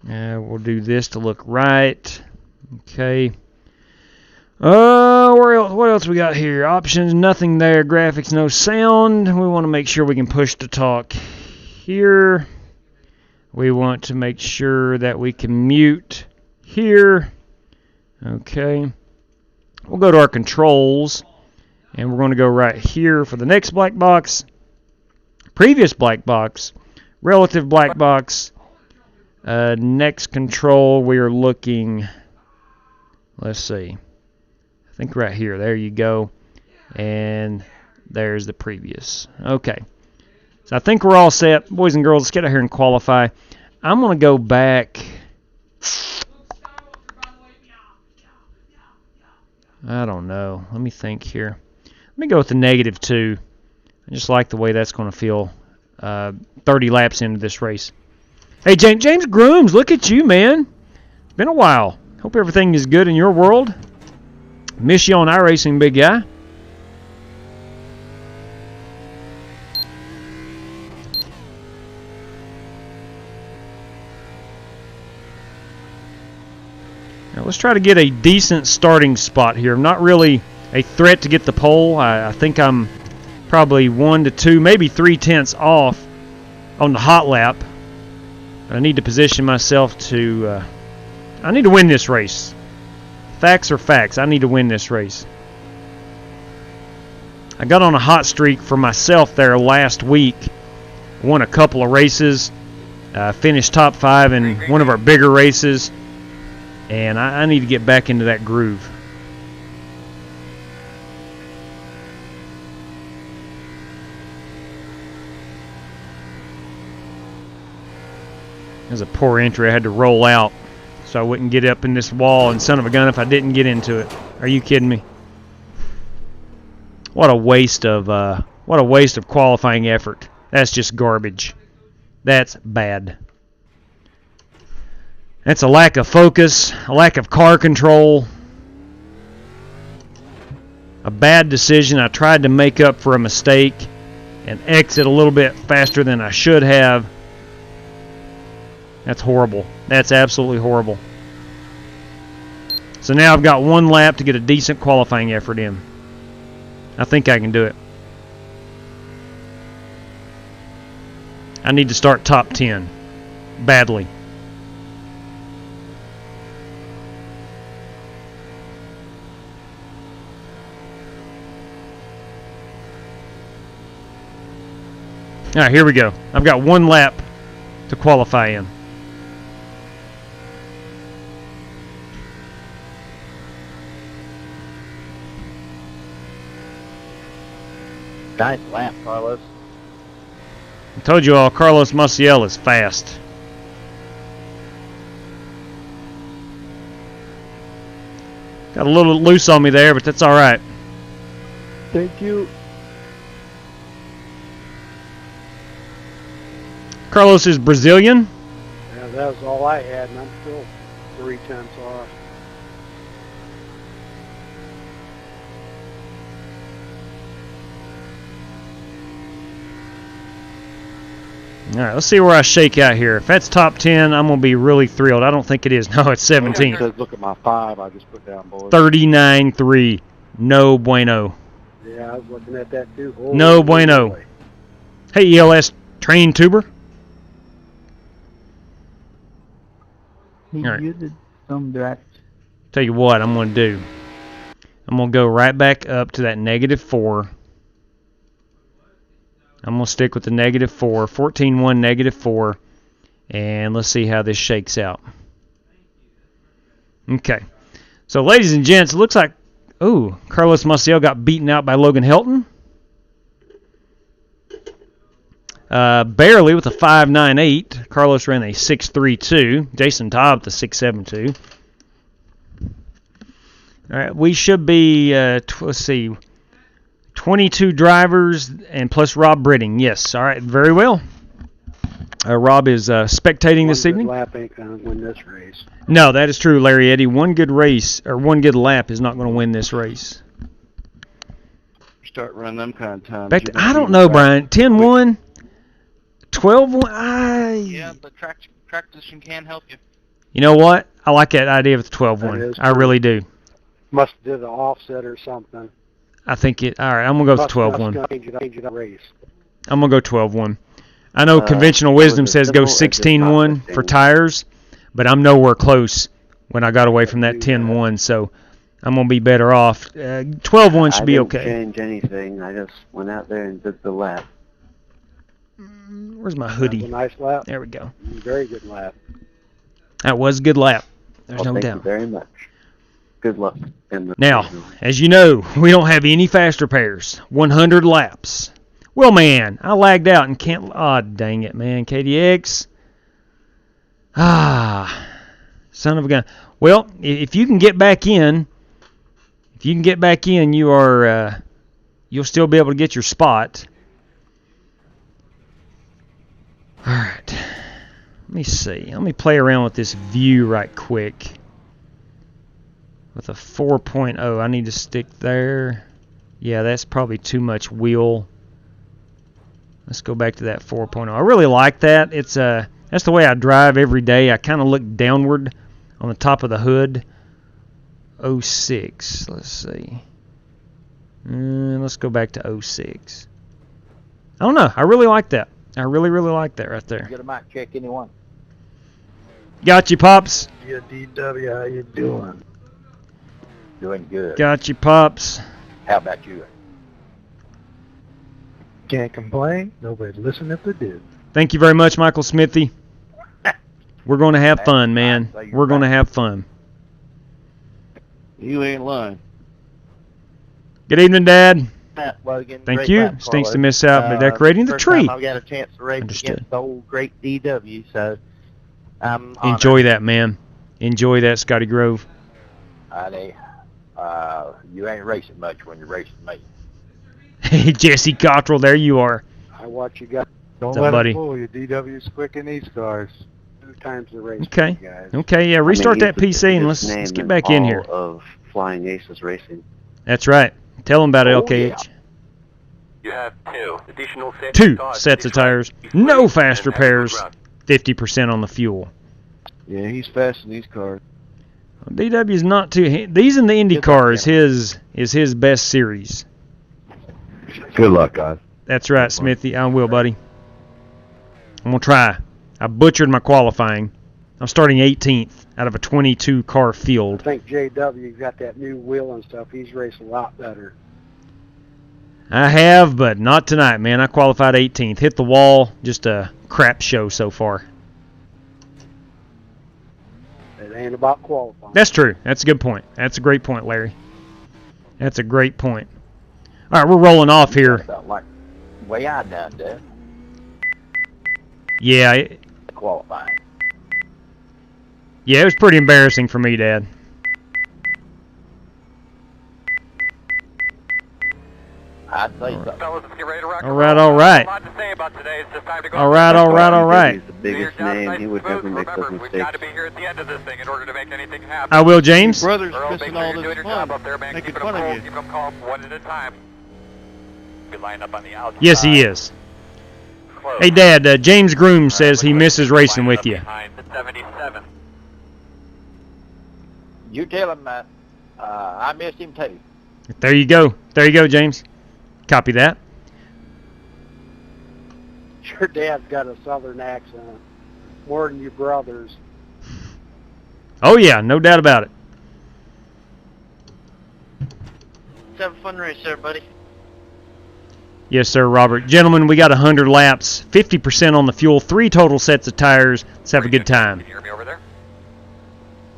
We'll do this to look right. Okay. Where else? What else we got here? Options, nothing there. Graphics, no sound. We want to make sure we can push to talk here. We want to make sure that we can mute here. Okay. We'll go to our controls, and we're going to go right here for the next black box, previous black box, relative black box, next control. We are looking, let's see, I think right here. There you go, and there's the previous. Okay, so I think we're all set. Boys and girls, let's get out here and qualify. I'm going to go back. I don't know. Let me think here. Let me go with the -2. I just like the way that's going to feel 30 laps into this race. Hey, James Grooms, look at you, man. It's been a while. Hope everything is good in your world. Miss you on iRacing, big guy. Now let's try to get a decent starting spot here. I'm not really a threat to get the pole. I think I'm probably 1 to 2, maybe 3/10 off on the hot lap. I need to position myself to... I need to win this race. Facts are facts. I need to win this race. I got on a hot streak for myself there last week. Won a couple of races. Finished top 5 in one of our bigger races. And I need to get back into that groove. That was a poor entry. I had to roll out so I wouldn't get up in this wall, and son of a gun if I didn't get into it. Are you kidding me? What a waste of qualifying effort. That's just garbage. That's bad. That's a lack of focus, a lack of car control, a bad decision. I tried to make up for a mistake and exit a little bit faster than I should have. That's horrible. That's absolutely horrible. So now I've got 1 lap to get a decent qualifying effort in. I think I can do it. I need to start top 10. Badly. All right, here we go. I've got 1 lap to qualify in. Nice lap, Carlos. I told you all, Carlos Maciel is fast. Got a little loose on me there, but that's all right. Thank you. Carlos is Brazilian. Yeah, that was all I had, and I'm still 3/10 off. All right, let's see where I shake out here. If that's top 10, I'm going to be really thrilled. I don't think it is. No, it's 17. It says, look at my 5 I just put down, boys. 39.3. No bueno. Yeah, I was looking at that too. Oh, No bueno. boy. Hey, ELS train tuber. He All right. uses some direct. Tell you what I'm going to do. I'm going to go right back up to that -4. I'm going to stick with the -4. 14.1 -4. And let's see how this shakes out. Okay. So, ladies and gents, it looks like, Carlos Maciel got beaten out by Logan Helton. Barely with a 5.98. Carlos ran a 6.32. Jason Todd with a 6.72. All right, we should be, let's see, 22 drivers and plus Rob Britting. Yes, all right, very well. Rob is spectating this evening. One good lap ain't going to win this race. No, that is true, Larry Eddy. One good race or one good lap is not going to win this race. Start running them kind of times. I don't know, Brian. 10-1, 12-1. Yeah, but track position can help you. You know what? I like that idea of the That 12-1. is I true. really do. Must have did an offset or something. I think it. All right, I'm gonna go with 12-1. Change it up race. I'm gonna go 12-1. I know conventional wisdom says go 16-1 for tires, but I'm nowhere close when I got away from that 10-1, so I'm gonna be better off. 12-1 should be okay. I didn't change anything. I just went out there and did the lap. Where's my That was hoodie? a nice lap. There we go. Very good lap. That was a good lap. There's Well, no thank you doubt. very much. Good luck. In the Now, as you know, we don't have any fast repairs. 100 laps. Well, man, I lagged out and can't... Ah, dang it, man. KDX. Son of a gun. Well, if you can get back in, If you can get back in, you'll still be able to get your spot. All right. Let me see. Let me play around with this view right quick. With a 4.0, I need to stick there. Yeah, that's probably too much wheel. Let's go back to that 4.0. I really like that. That's the way I drive every day. I kind of look downward on the top of the hood. 06. Let's see. Let's go back to 06. I don't know. I really like that. I really, really like that right there. Get a mic check, anyone? Got you, Pops. Yeah, DW, how you doing? Doing good. Got you, Pops. How about you? Can't complain. Nobody listen if they do. Thank you very much, Michael Smithy. We're going to have fun, man. We're going to have fun. You ain't lying. Good evening, Dad. Logan, Thank great you. lap, Stinks to Carlos. miss out by decorating the first tree. time I've got a chance to race Understood. against the old great DW, so I'm honored. Enjoy that, man. Enjoy that, Scotty Grove. Honey, you ain't racing much when you're racing me. Hey, Jesse Cottrell, there you are. I watch you guys. Don't What's up, let buddy? it fool you. DW's quick in these cars. 2 times the race. Okay. for you guys. Okay, yeah, restart that he's PC and the let's biggest get name back in all here. Of Flying Aces Racing. That's right. Tell them about it, Oh, LKH. You have 2 additional sets 2 sets of tires, no fast repairs, 50% on the fuel. Yeah, he's fast in these cars. DW is not too. These in the Indy car is his best series. Good luck, guys. That's right, Smithy. I will, buddy. I'm gonna try. I butchered my qualifying. I'm starting 18th out of a 22 car I field. think JW got that new wheel and stuff. He's racing a lot better. I have, but not tonight, man. I qualified 18th. Hit the wall. Just a crap show so far. It ain't about qualifying. That's true. That's a good point. That's a great point, Larry. That's a great point. All right, we're rolling off here. About like the way I done that. Yeah, Qualifying. yeah, it was pretty embarrassing for me, Dad. I'd say so. Fellas, let's get ready to rock and All right, roll. all right. A lot to say about today. It's just time to go. All right, all right, all right. He's the biggest name. He would never make those We've got mistakes. to be here at the end of this thing in order to make anything happen. I will, James. Brothers Earl, make missing sure all you're doing this your job fun. up there, man. Making Keep fun them of cool, you. keep them calm, one at a time. Good line up on the outside. Yes, he is. Close. Hey, Dad, James Groom says he misses racing Line with up you. behind the 77. You tell him that I miss him too. There you go. There you go, James. Copy that. Your dad's got a southern accent. More than your brothers. Oh, yeah, no doubt about it. Let's have a fun race, everybody. Yes, sir, Robert. Gentlemen, we got 100 laps, 50% on the fuel, 3 total sets of tires. Let's have a good time. Can you hear me over there?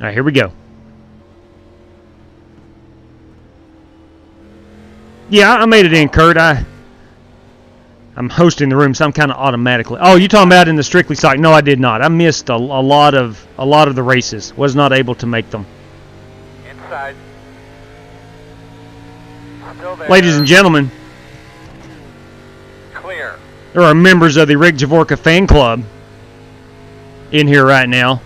All right, here we go. Yeah, I made it in, Kurt. I'm hosting the room, so I'm kind of automatically. Oh, you talking about in the Strictly site? No, I did not. I missed a lot of the races. Was not able to make them. Inside. Still there. Ladies and gentlemen, Clear. there are members of the Rick Javorka fan club in here right now.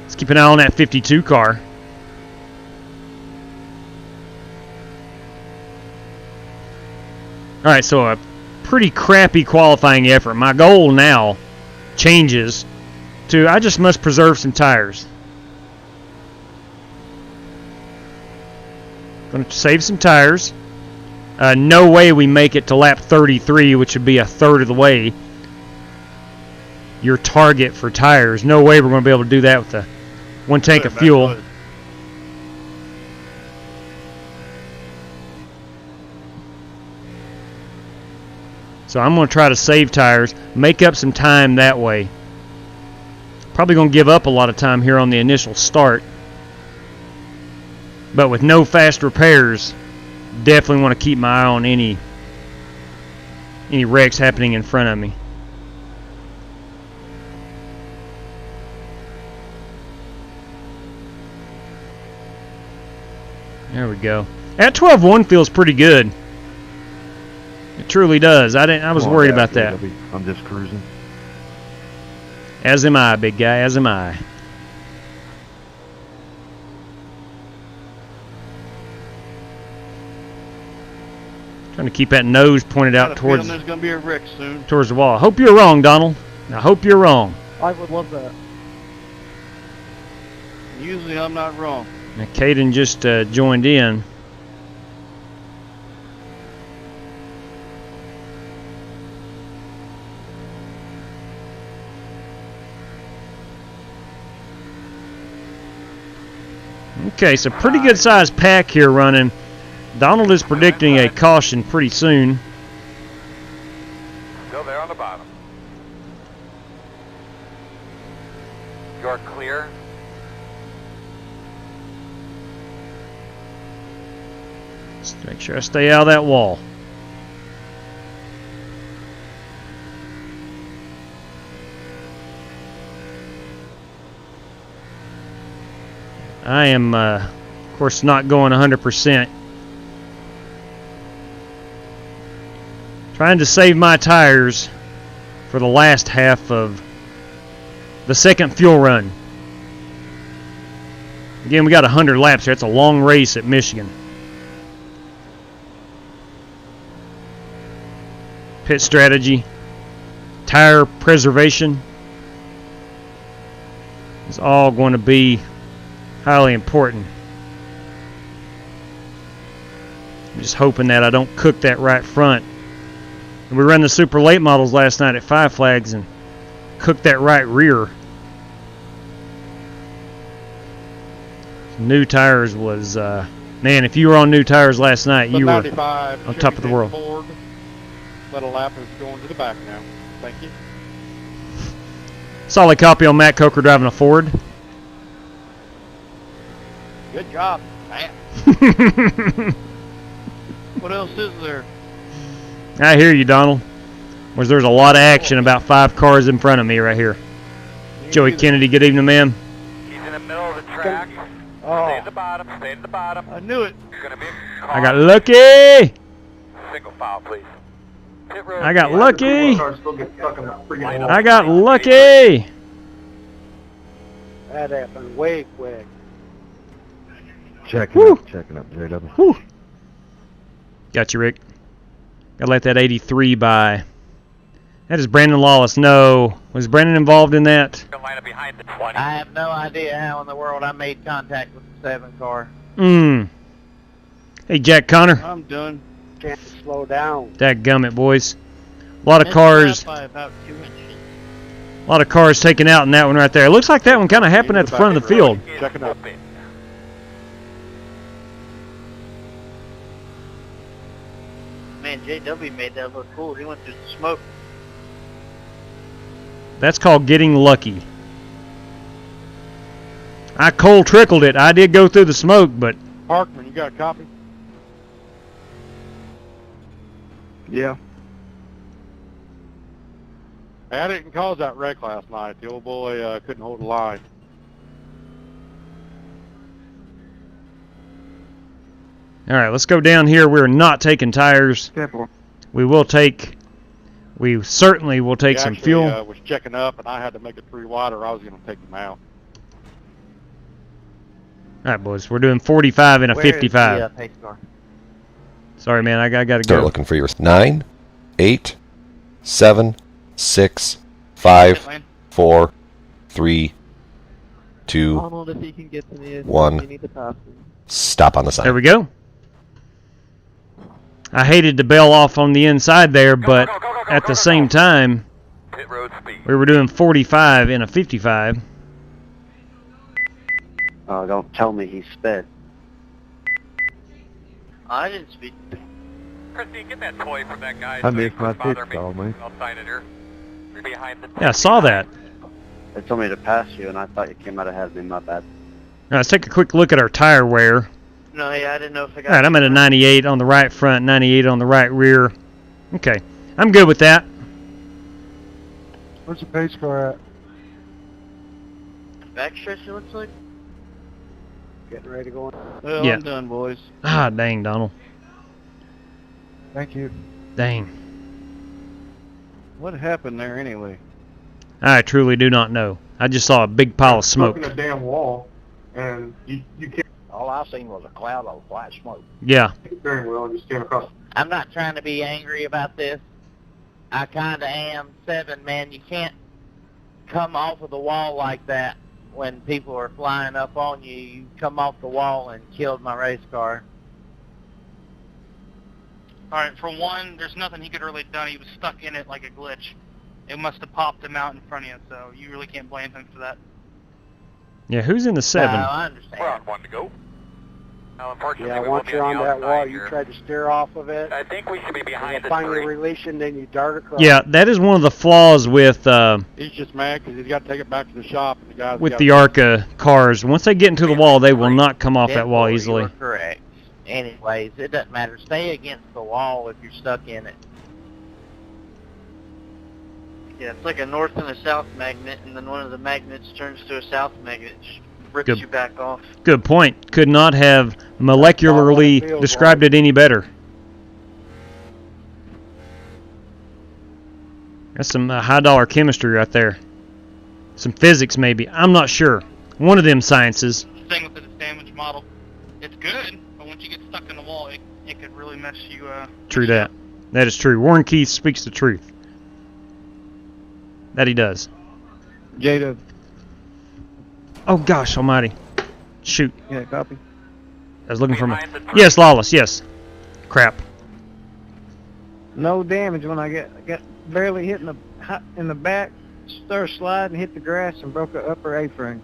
Let's keep an eye on that 52 car. All right, so a pretty crappy qualifying effort. My goal now changes to I just must preserve some tires. Going to save some tires. No way we make it to lap 33, which would be a third of the way. Your target for tires. No way we're going to be able to do that with the 1 tank of fuel. So I'm going to try to save tires, make up some time that way. Probably going to give up a lot of time here on the initial start. But with no fast repairs, definitely want to keep my eye on any wrecks happening in front of me. There we go. That 12-1 feels pretty good. It truly does. I was worried about that. I'm just cruising. As am I, big guy. As am I. Trying to keep that nose pointed out towards. There's going to be a wreck soon. Towards the wall. I hope you're wrong, Donald. I hope you're wrong. I would love that. Usually I'm not wrong. Now, Caden just joined in. Okay, so pretty good sized pack here running. Donald is predicting a caution pretty soon. Still there on the bottom. You're clear. Just make sure I stay out of that wall. I am, of course, not going 100%. Trying to save my tires for the last half of the second fuel run. Again, we got 100 laps here. It's a long race at Michigan. Pit strategy, tire preservation is all going to be highly important. I'm just hoping that I don't cook that right front. And we ran the super late models last night at 5 Flags and cooked that right rear. New tires was, man, if you were on new tires last night, you were on top of the world. Ford. Let a lap is going to the back now. Thank you. Solid copy on Matt Coker driving a Ford. Good job, Matt. What else is there? I hear you, Donald. There's a lot of action about 5 cars in front of me right here. Joey Kennedy, good evening, man. He's in the middle of the track. Oh. Stay at the bottom. Stay at the bottom. I knew it. You're gonna be I got lucky. Single file, please. Pit road. I got lucky. Line up. I got lucky. That happened way quick. Checking up, JW. Whew. Got you, Rick. Gotta let that 83 by. That is Brandon Lawless. No. Was Brandon involved in that? Line up behind the 20. I have no idea how in the world I made contact with the 7 car. Hey, Jack Connor. I'm done. Can't slow down. Dadgummit, boys. A lot of cars. By about 2 inches. A lot of cars taken out in that one right there. It looks like that one kind of happened at the front of the field. Check it out. Man, JW made that look cool. He went through the smoke. That's called getting lucky. I cold trickled it. I did go through the smoke, but Parkman, you got a copy? Yeah. Hey, I didn't cause that wreck last night. The old boy couldn't hold the line. all right, let's go down here. We're not taking tires. Careful. We certainly will take some fuel. He was checking up, and I had to make it 3 wide, or I was going to take him out. All right, boys, we're doing 45 and a 55. Where is the pace car? Sorry, man, I got to Start go. looking for your 9, 8, 7, 6, 5, 4, 3, 2, Donald, if he can get to the 1. we need to pass him. Stop on the sign. There we go. I hated to bail off on the inside there, but at the same time, Pit road speed. we were doing 45 and a 55. Oh, don't tell me he sped. I didn't speak. Christine, get that toy from that guy. I missed he my doesn't bother pitch me. stall, man. I'll sign it here. You're behind the. Yeah, I saw that. They told me to pass you, and I thought you came out ahead of me. My bad. Now, let's take a quick look at our tire wear. No, yeah, I didn't know if I got. All right, I'm at a 98 on the right front, 98 on the right rear. Okay, I'm good with that. Where's the pace car at? Backstretch, it looks like. Getting ready to go in. Well, Yeah. I'm done, boys. Ah, dang, Donald. Thank you. Dang. What happened there anyway? I truly do not know. I just saw a big pile of smoke. A damn wall, and you can't All I seen was a cloud of white smoke. Yeah. very well and just came across. I'm not trying to be angry about this. I kind of am. 7, man, you can't come off of the wall like that when people are flying up on you. You come off the wall and killed my race car. All right, for one, there's nothing he could really done. He was stuck in it like a glitch. It must have popped him out in front of you, so you really can't blame him for that. Yeah, who's in the 7? I understand. We're on 1 to go. Now, unfortunately, Yeah, we once will be you're on the that wall, outside you here. try to steer off of it. I think we should be behind You it. finally release and then you dart across. Yeah, that is one of the flaws with He's just mad because he's got to take it back to the shop, and the guys. with the ARCA cars. Once they get into the wall, they will not come off that Therefore, wall you easily. are correct. Anyways, it doesn't matter. Stay against the wall if you're stuck in it. Yeah, it's like a north and a south magnet, and then one of the magnets turns to a south magnet, just rips Good. you back off. Good point. Could not have molecularly described it any better. That's some high-dollar chemistry right there. Some physics, maybe. I'm not sure. One of them sciences. Thing with the damage model, it's good, but once you get stuck in the wall, it could really mess you. True that. That is true. Warren Keith speaks the truth. That he does. Jada. Oh, gosh almighty. Shoot. Yeah, copy. I was looking for my... Yes, Lawless, yes. Crap. No damage when I got barely hit in the back, started sliding, hit the grass, and broke the upper A-frame.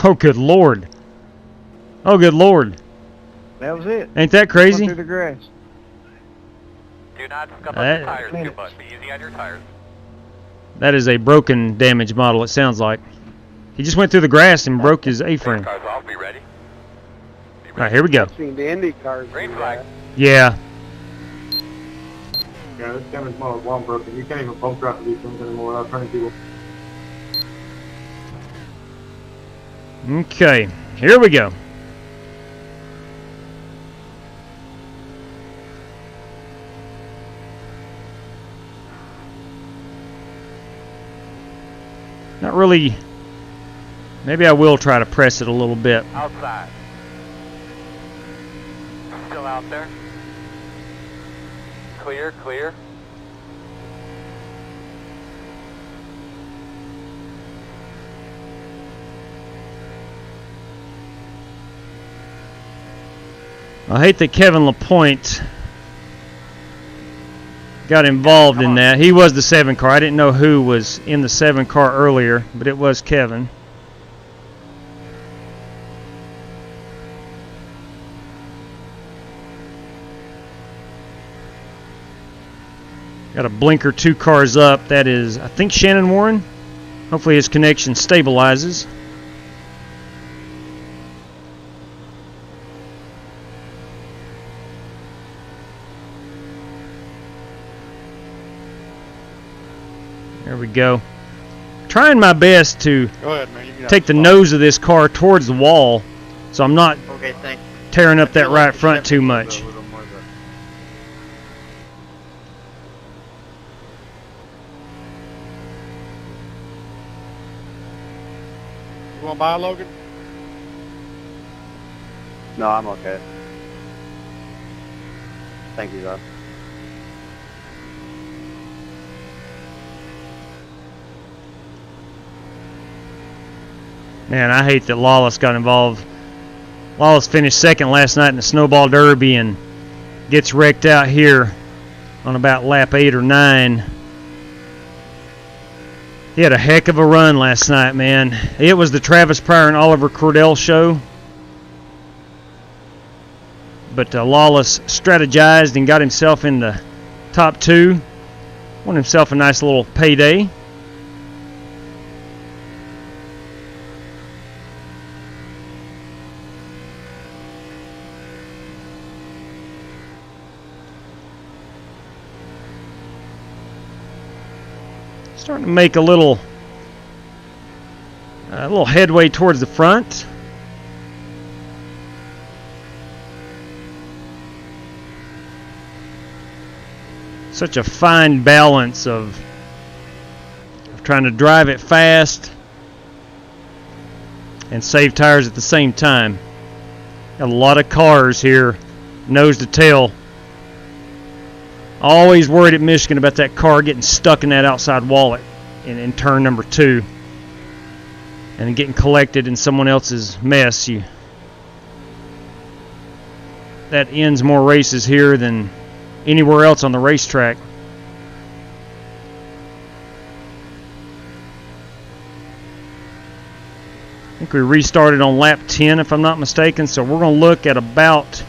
Oh, good Lord. Oh, good Lord. That was it. Ain't that crazy? Went through the grass. Do not scuff up the tires too much. Be easy on your tires. That is a broken damage model, it sounds like. He just went through the grass and broke his A-frame. Cars off. Be ready. Alright, here we go. I've seen the Indy cars do Green flag. that. Yeah. Yeah, this damage model is long broken. You can't even bump traffic these things anymore without turning people. Okay, here we go. Not really. Maybe I will try to press it a little bit. Outside. Still out there. Clear, clear. I hate that Kevin LaPointe got involved in that. He was the 7 car. I didn't know who was in the 7 car earlier, but it was Kevin. Got a blinker 2 cars up. That is, I think, Shannon Warren. Hopefully his connection stabilizes. There we go. Trying my best to Go ahead, man. You can take the nose of this car towards the wall, so I'm not Okay, thanks. tearing up that right front too much. You want to buy, Logan? No, I'm okay. Thank you, though. Man, I hate that Lawless got involved. Lawless finished second last night in the Snowball Derby and gets wrecked out here on about lap 8 or 9. He had a heck of a run last night, man. It was the Travis Pryor and Oliver Cordell show. But Lawless strategized and got himself in the top 2. Won himself a nice little payday. Starting to make a little headway towards the front. such a fine balance of trying to drive it fast and save tires at the same time. Got a lot of cars here, nose to tail. Always worried at Michigan about that car getting stuck in that outside wall in turn number 2 and getting collected in someone else's mess. That ends more races here than anywhere else on the racetrack. I think we restarted on lap 10 if I'm not mistaken, so we're going to look at about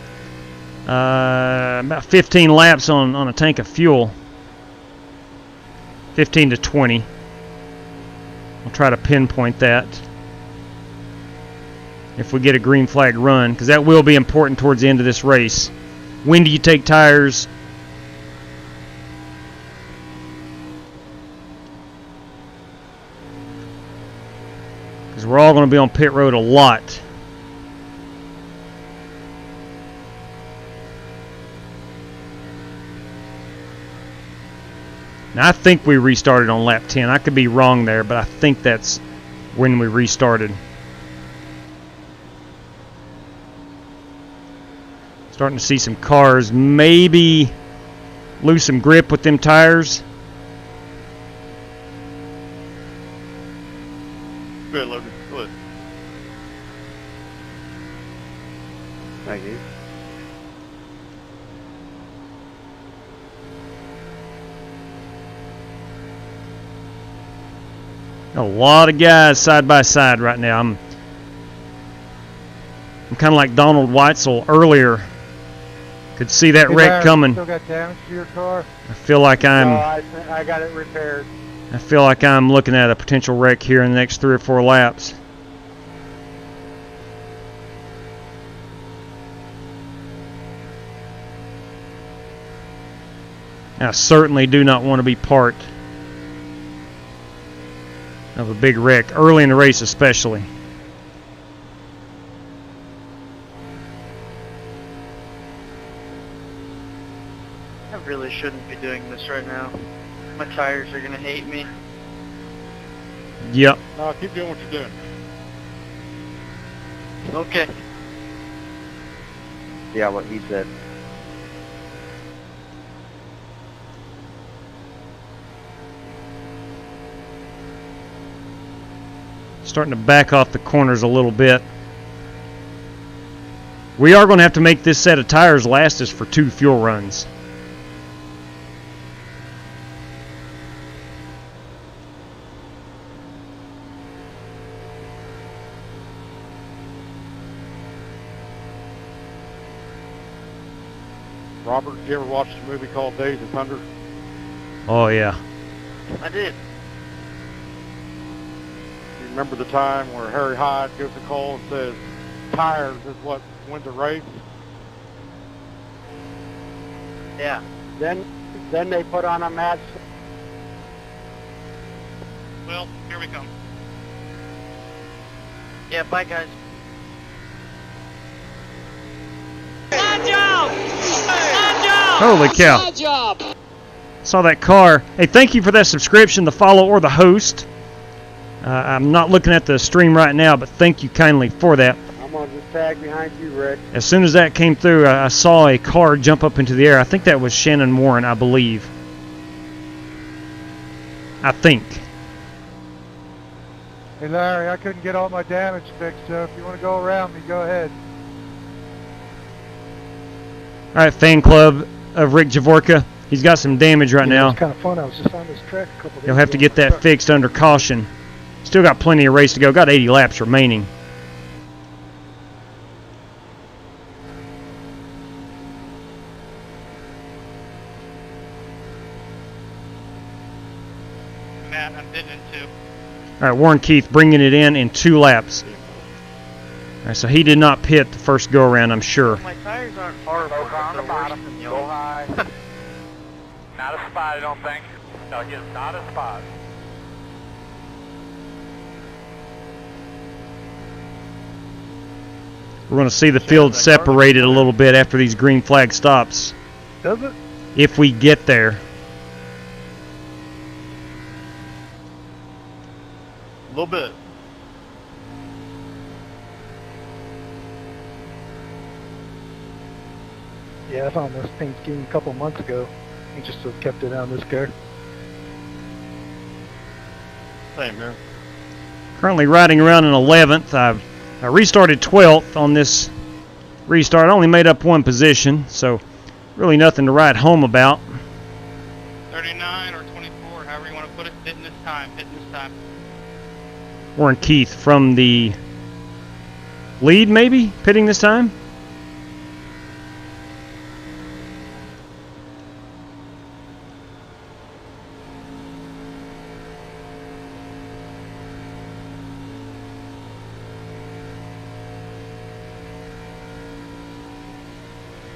15 laps on a tank of fuel. 15 to 20. I'll try to pinpoint that if we get a green flag run, because that will be important towards the end of this race. When do you take tires? Because we're all going to be on pit road a lot. Now, I think we restarted on lap 10. I could be wrong there, but I think that's when we restarted. Starting to see some cars maybe lose some grip with them tires. Good, Logan. Good. Thank you. A lot of guys side by side right now. I'm kind of like Donald Weitzel earlier. Could see that wreck coming. Still got damage to your car? I feel like I got it repaired. I feel like I'm looking at a potential wreck here in the next 3 or 4 laps. I certainly do not want to be part of a big wreck, early in the race especially. I really shouldn't be doing this right now. My tires are gonna hate me. Yep. No, keep doing what you're doing. Okay. Yeah, what he said. Starting to back off the corners a little bit. We are going to have to make this set of tires last us for 2 fuel runs. Robert, did you ever watch the movie called Days of Thunder? Oh, yeah. I did. You remember the time where Harry Hyde gives a call and says, tires is what wins a race? Yeah. Then they put on a match. Well, here we come. Yeah, bye guys. Holy cow. Saw that car. Hey, thank you for that subscription, the follow, or the host. I'm not looking at the stream right now, but thank you kindly for that. I'm going to just tag behind you, Rick. As soon as that came through, I saw a car jump up into the air. I think that was Shannon Warren, I believe. I think. Hey Larry, I couldn't get all my damage fixed, so if you want to go around me, go ahead. All right, fan club of Rick Javorka. He's got some damage right now. It's kind of fun. I was just on this track a couple days He'll have to ago. get that fixed under caution. Still got plenty of race to go. Got 80 laps remaining. Matt, I'm bidding in 2. All right, Warren Keith bringing it in 2 laps. All right, so he did not pit the first go-around, I'm sure. My tires aren't horrible, but they're worse than yours. Go high. Not a spot, I don't think. No, again, not a spot. We're going to see the field separated a little bit after these green flag stops. Does it? If we get there. little bit. Yeah, I found this paint scheme a couple months ago. He just have kept it on this car. Same here. Currently riding around in 11th. I restarted 12th on this restart. I only made up one position, so really nothing to write home about. 39 or 24, however you want to put it, hitting this time. Warren Keith from the lead, maybe, pitting this time?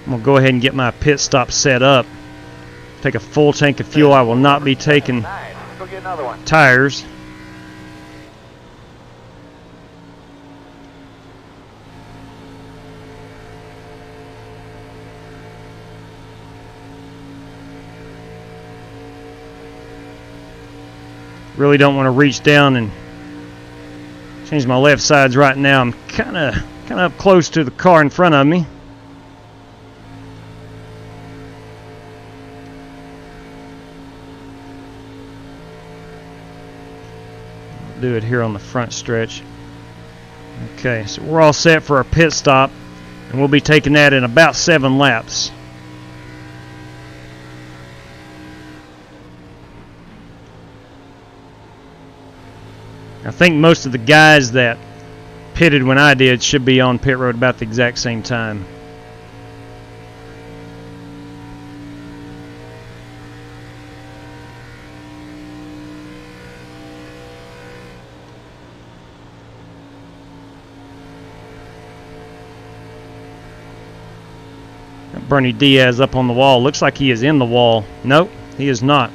I'm going to go ahead and get my pit stop set up. Take a full tank of fuel. I will not be taking Go get another one. tires. Really don't want to reach down and change my left sides right now. I'm kind of up close to the car in front of me. Do it here on the front stretch. Okay, so we're all set for our pit stop, and we'll be taking that in about 7 laps. I think most of the guys that pitted when I did should be on pit road about the exact same time. Bernie Diaz up on the wall. Looks like he is in the wall. Nope, he is not.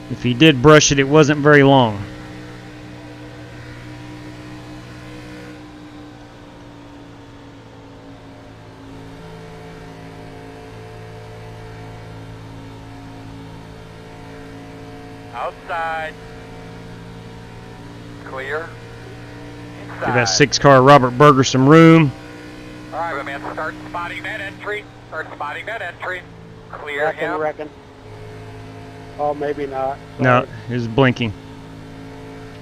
If he did brush it, it wasn't very long. Outside. Clear. Give that 6-car Robert Berger some room. All right, man, start spotting that entry. Clear him. Reckon. Oh, maybe not. No, it was blinking.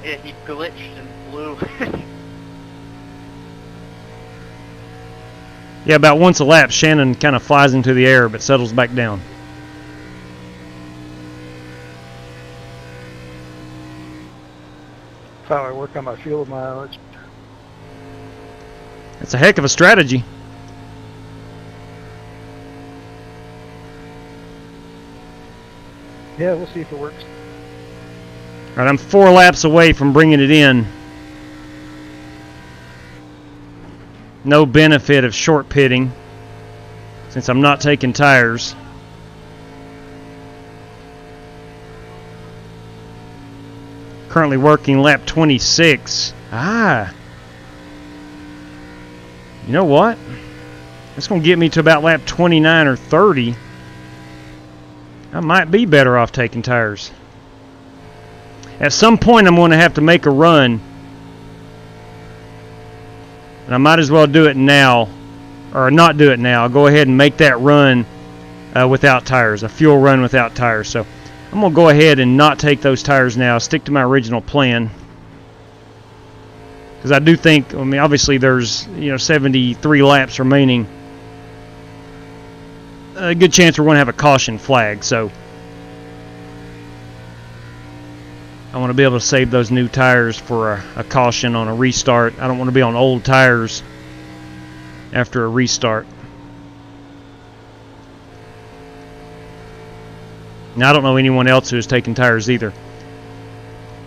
Yeah, he glitched and blew. Yeah, about once a lap, Shannon kind of flies into the air but settles back down. That's how I work on my fuel mileage. That's a heck of a strategy. Yeah, we'll see if it works. All right, I'm 4 laps away from bringing it in. No benefit of short pitting since I'm not taking tires. Currently working lap 26. You know what? That's going to get me to about lap 29 or 30. I might be better off taking tires. At some point, I'm going to have to make a run. And I might as well do it now. Or not do it now. I'll go ahead and make that run without tires. A fuel run without tires. So I'm going to go ahead and not take those tires now. Stick to my original plan. Because I do think, I mean, obviously there's 73 laps remaining. A good chance we're going to have a caution flag, so I want to be able to save those new tires for a caution on a restart. I don't want to be on old tires after a restart. Now, I don't know anyone else who has taken tires either.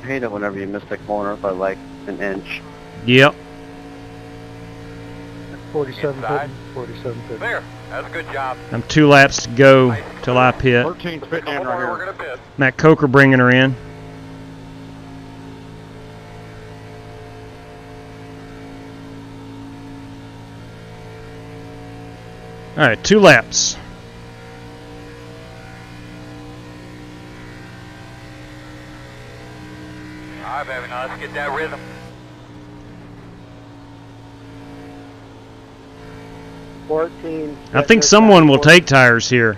I hate it whenever you miss the corner by like an inch. Yep. 47 pitting, 47 pitting. There. That's a good job. I'm 2 laps to go till I pit. 13's pitting in right We're here. going to pit. Matt Coker bringing her in. All right, 2 laps. baby. Now let's get that rhythm. I think someone will take tires here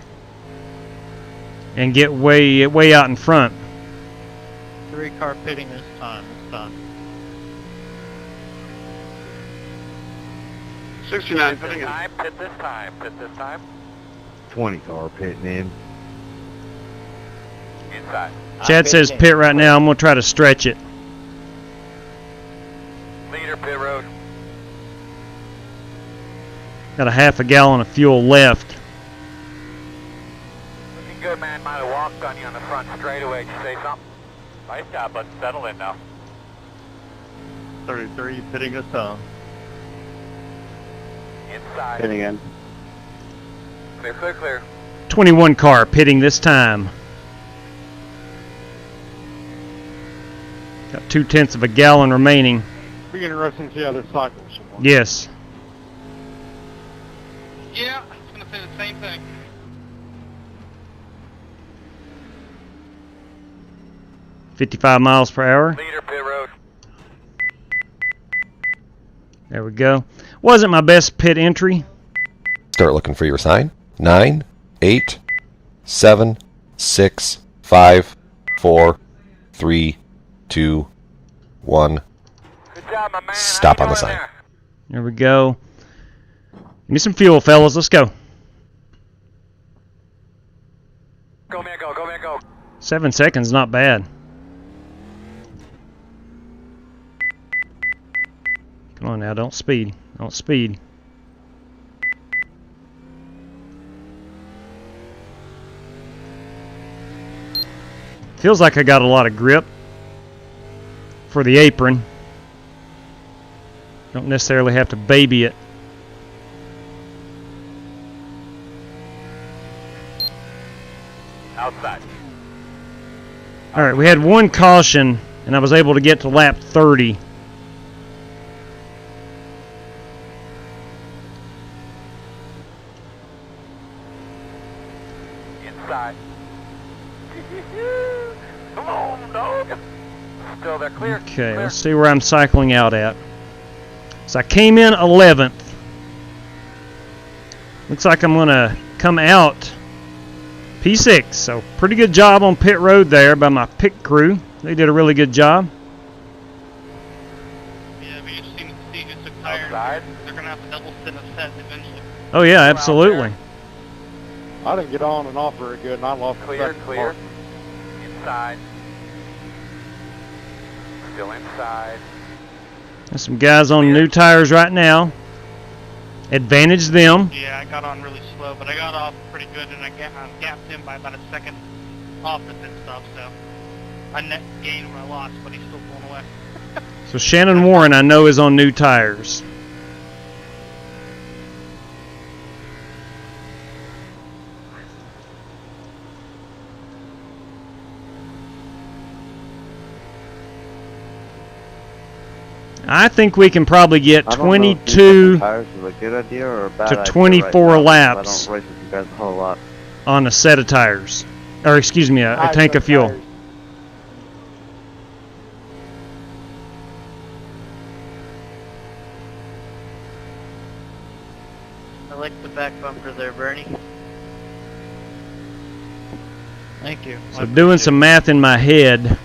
and get way out in front. 3-car pitting this time. 69 pitting in. Pit this time. 20-car pitting in. Inside. Chad says pit right now. I'm going to try to stretch it. Leader, pit road. Got a half a gallon of fuel left. Looking good, man. Might have walked on you on the front straightaway. Did you say something? Nice job, bud. Settle in now. 33 pitting us on. Inside. Pitting in. Clear. 21 car pitting this time. Got 2/10 of a gallon remaining. Be interesting to see how this cycles. Yes. Yeah, I was going to say the same thing. $55 miles per hour. Leader, pit road. There we go. Wasn't my best pit entry. Start looking for your sign. 9, 8, 7, 6, 5, 4, 3, 2, 1. Good job, my man. Stop on the sign. There we go. Give me some fuel, fellas. Let's go. Go, man, go. 7 seconds, not bad. Come on now, don't speed. Feels like I got a lot of grip for the apron. Don't necessarily have to baby it. Outside. All right, we had one caution, and I was able to get to lap 30. Inside. Come on, dog. Still there, clear. Okay, let's see where I'm cycling out at. So I came in 11th. Looks like I'm going to come out P6. So pretty good job on pit road there by my pit crew. They did a really good job. Yeah, it'll be interesting to see who's took tires. They're going to have to double sit a set eventually. Oh yeah, absolutely. I didn't get on and off very good, and I lost Clear. Inside. Still inside. There's some guys on new tires right now. Advantage them. Yeah, I got on really slow, but I got off pretty good, and I gapped him by about a second off the pit stop, so I net gained what I lost, but he's still pulling away. So Shannon Warren, I know, is on new tires. I think we can probably get 22 tires is a good idea or a bad to idea 24 right now, laps I don't race with you guys a whole lot. on a set of tires. Or excuse me, a tank of fuel. Tires. I like the back bumper there, Bernie. Thank you. So doing some math in my head.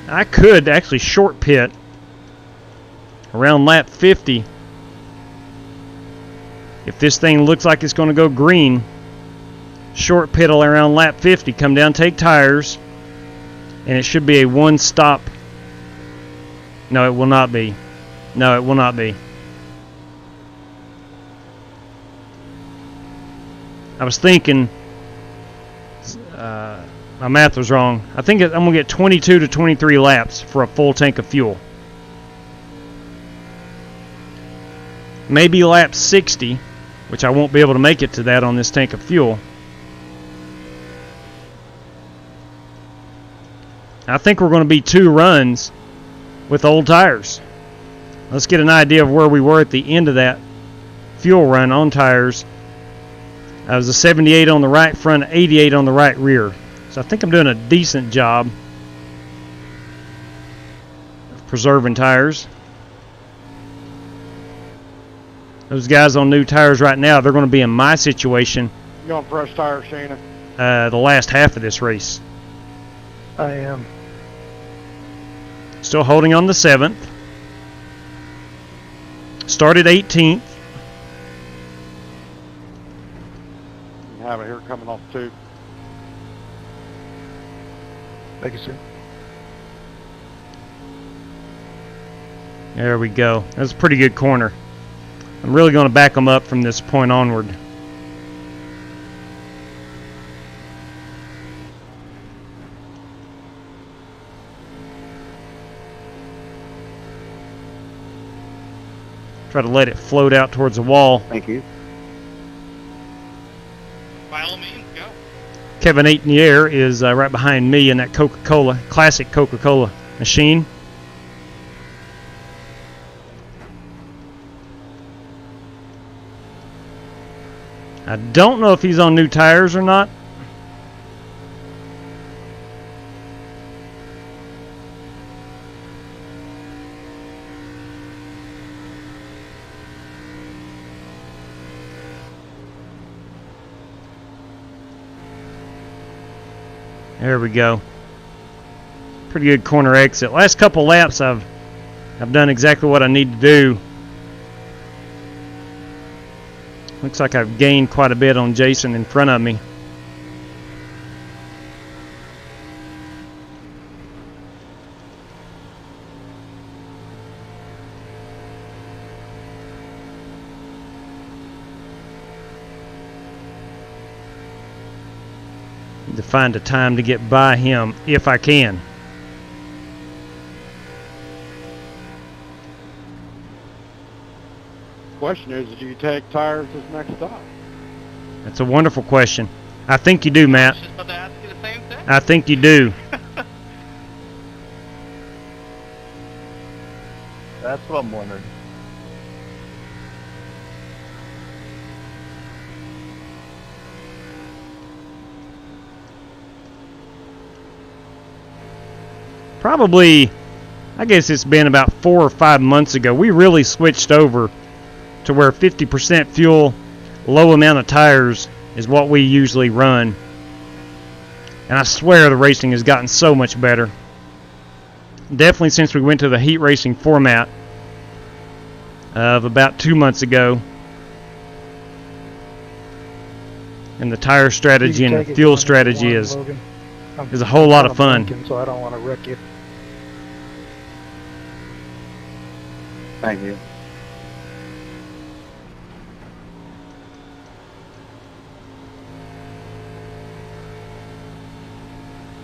I could actually short pit around lap 50. If this thing looks like it's going to go green, short pit around lap 50, come down, take tires, and it should be a one stop. No, it will not be. No, it will not be. I was thinking, my math was wrong. I think I'm going to get 22 to 23 laps for a full tank of fuel. Maybe lap 60, which I won't be able to make it to that on this tank of fuel. I think we're going to be 2 runs with old tires. Let's get an idea of where we were at the end of that fuel run on tires. I was a 78 on the right front, 88 on the right rear. So I think I'm doing a decent job of preserving tires. Those guys on new tires right now, they're going to be in my situation You on fresh tires, Shana? the last half of this race. I am. Still holding on the 7th. Started 18th. You have it here coming off the tube. Thank you, sir. There we go. That's a pretty good corner. I'm really going to back them up from this point onward. Try to let it float out towards the wall. Thank you. By all means, go. Kevin Aitnier is right behind me in that Coca-Cola, classic Coca-Cola machine. I don't know if he's on new tires or not. There we go. Pretty good corner exit. Last couple laps I've done exactly what I need to do. Looks like I've gained quite a bit on Jason in front of me. To find a time to get by him if I can. Question is, do you take tires this next stop? That's a wonderful question. I think you do, Matt. I was just about to ask you the same thing. I think you do. That's what I'm wondering. Probably, I guess it's been about 4 or 5 months ago, we really switched over to where 50% fuel, low amount of tires is what we usually run. And I swear the racing has gotten so much better. Definitely since we went to the heat racing format of about 2 months ago. And the tire strategy and the fuel strategy is a whole lot of fun. So I don't want to wreck you. Thank you.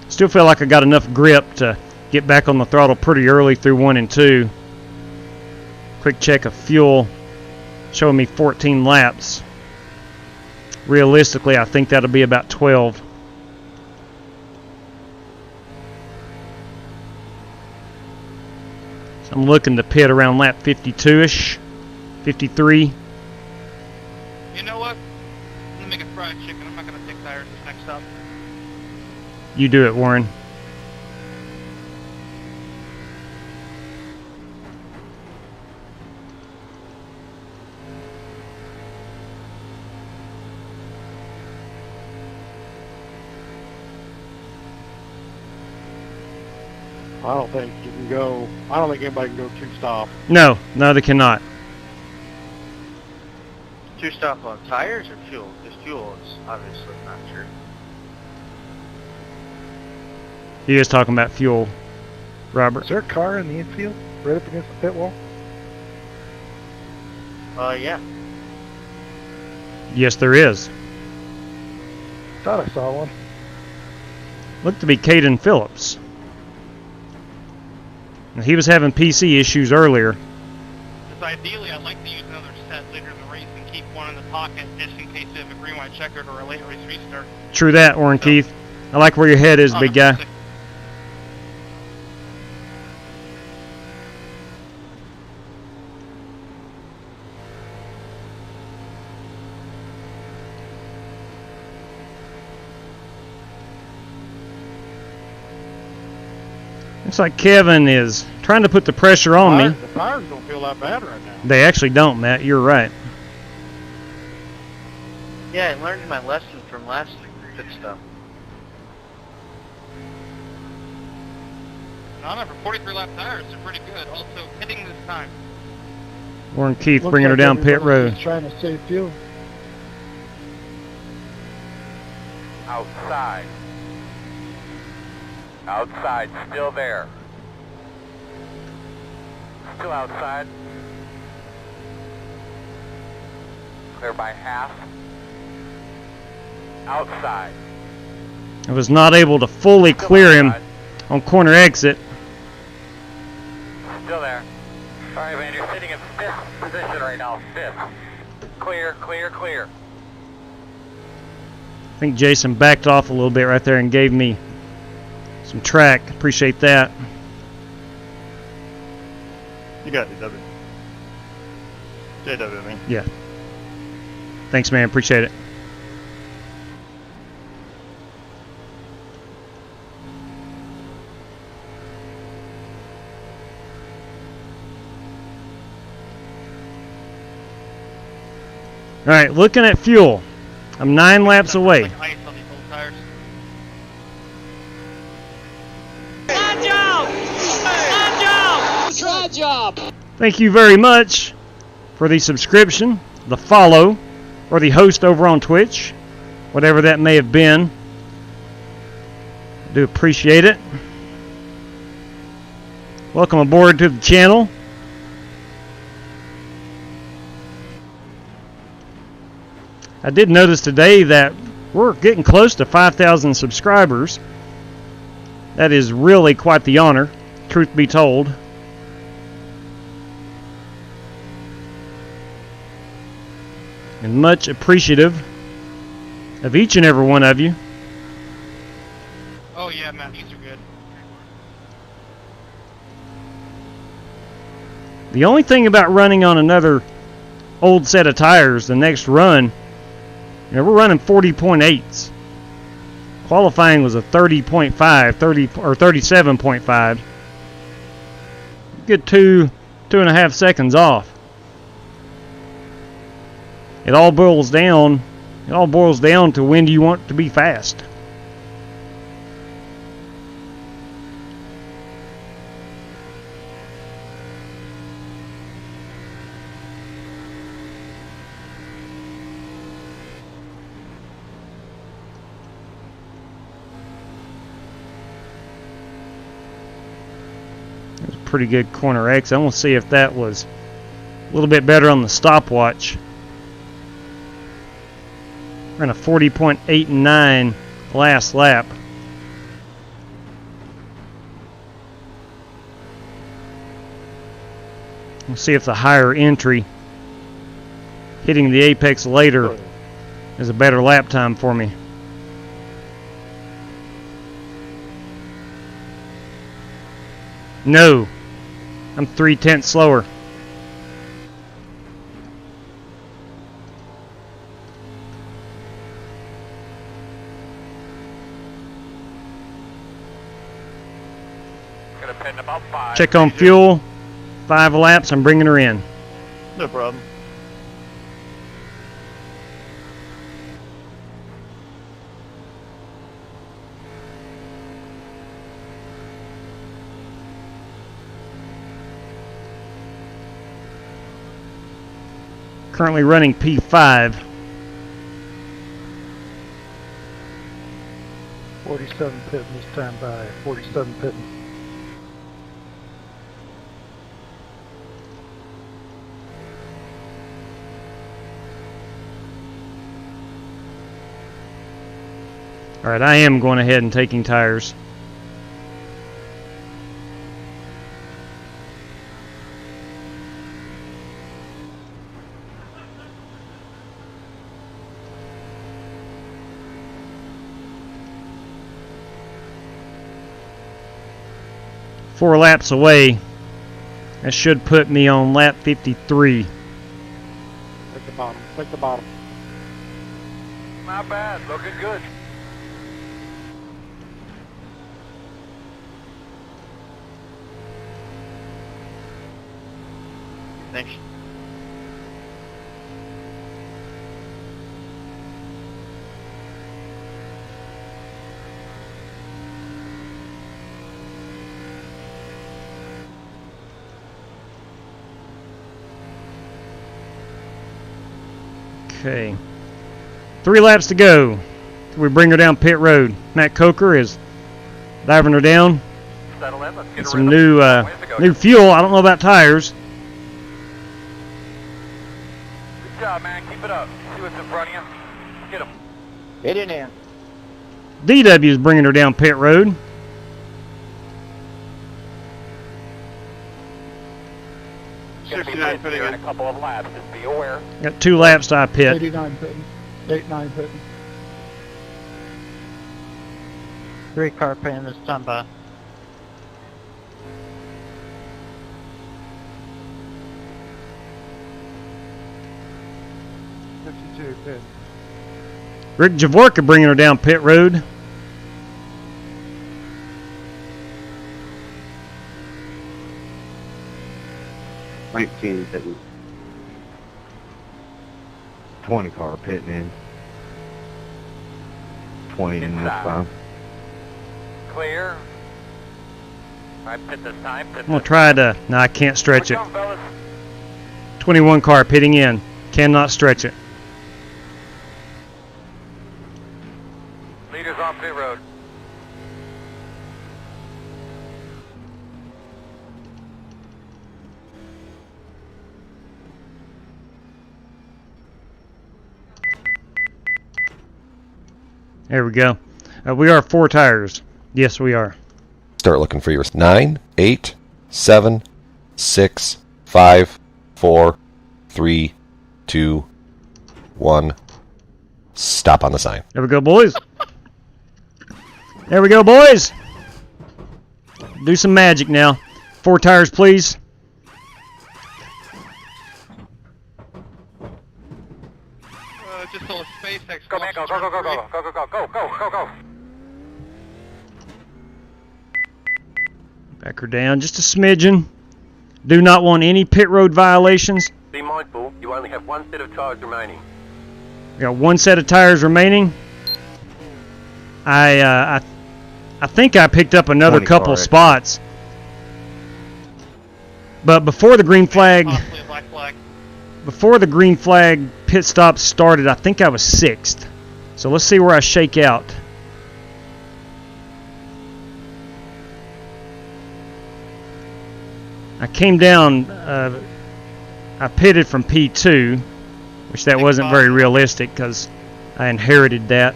Still feel like I got enough grip to get back on the throttle pretty early through 1 and 2. Quick check of fuel showing me 14 laps. Realistically, I think that'll be about 12. So I'm looking to pit around lap 52-ish, 53. You know what? I'm gonna make a fried chicken. I'm not gonna take tires this next stop. You do it, Warren. I don't think you can go. I don't think anybody can go 2 stop. No, they cannot. 2 stop on tires or fuel? Because fuel is obviously not true. He is talking about fuel, Robert. Is there a car in the infield right up against the pit wall? Yeah. Yes, there is. Thought I saw one. Looked to be Caden Phillips. Now, he was having PC issues earlier. Because ideally, I'd like to use another set later in the race and keep one in the pocket just in case of a green white checkered or a late race restart. True that, Warren Keith. I like where your head is, big guy. Looks like Kevin is trying to put the pressure on me. The tires don't feel that bad right now. They actually don't, Matt. You're right. Yeah, I learned my lesson from last pit stop. No, for 43 lap tires, they're pretty good. Also, hitting this time. Warren Keith Looks bringing her like down pit everybody's road. just trying to save fuel. Outside. Outside, still there. Still outside. Clear by half. Outside. I was not able to fully clear him on corner exit. Still there. Sorry, man, you're sitting in 5th position right now. 5th. Clear, clear, clear. I think Jason backed off a little bit right there and gave me some track. Appreciate that. You got it, W. JW, I mean. Yeah. Thanks, man. Appreciate it. All right, looking at fuel. I'm 9 laps away. Like ice on these old tires. Thank you very much for the subscription, the follow, or the host over on Twitch, whatever that may have been. I do appreciate it. Welcome aboard to the channel. I did notice today that we're getting close to 5,000 subscribers. That is really quite the honor, truth be told. And much appreciative of each and every one of you. Oh yeah, man, these are good. The only thing about running on another old set of tires the next run, you know, we're running 40.8s. Qualifying was a 30.5, 30 or 37.5. Good 2.5 seconds off. It all boils down to when do you want to be fast. That's a pretty good corner exit. I want to see if that was a little bit better on the stopwatch. Ran a 40.89 last lap. We'll see if the higher entry hitting the apex later is a better lap time for me. No, I'm 3/10 slower. About 5. Check on fuel. 5 laps. I'm bringing her in. No problem. Currently running P5. 47 pitting this time by 47 pitting. All right, I am going ahead and taking tires. Four laps away. That should put me on lap 53. Take the bottom. Take the bottom. Not bad. Looking good. Thanks. Okay. 3 laps to go. We bring her down pit road. Matt Coker is diving her down. Settle in. Let's get Some new fuel. I don't know about tires. Good job, man. Keep it up. See what's in front of you. Get him. Hit it in. DW is bringing her down pit road. Gonna be mid here in a couple of laps. Just be aware. Got 2 laps to I pit. 89 pitting. 89 pitting. 3-car pin is done by. Pit. Rick Javorka bringing her down pit road. Pitting. 20 car pitting in. 20 in this time. Clear. I pit this time. I'm going to try to... No, I can't stretch it. 21 car pitting in. Cannot stretch it. Leaders on pit road. There we go. We are 4 tires. Yes, we are. Start looking for your 9, 8, 7, 6, 5, 4, 3, 2, 1. Stop on the sign. There we go, boys. There we go, boys. Do some magic now. 4 tires, please. Just a SpaceX. Go, man, go, go, go, go, go, go, go, go, go, go, go, go. Back her down just a smidgen. Do not want any pit road violations. Be mindful, you only have 1 set of tires remaining. We got 1 set of tires remaining. I think I picked up another couple spots. But before the green flag, before the green flag pit stop started, I think I was 6th. So let's see where I shake out. I came down, I pitted from P2, which that wasn't very realistic because I inherited that.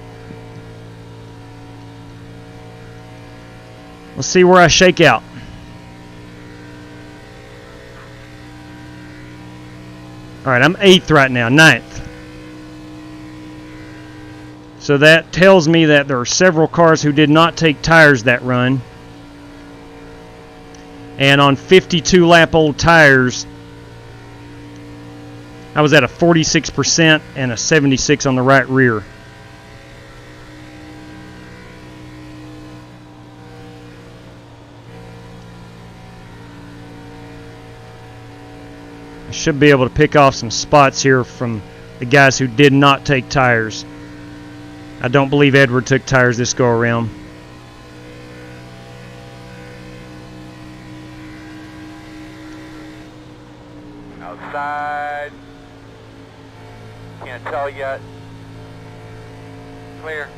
Let's see where I shake out. Alright, I'm 8th right now, 9th. So that tells me that there are several cars who did not take tires that run. And on 52 lap old tires, I was at a 46% and a 76 on the right rear. I should be able to pick off some spots here from the guys who did not take tires. I don't believe Edward took tires this go around. Outside. Can't tell yet. Clear.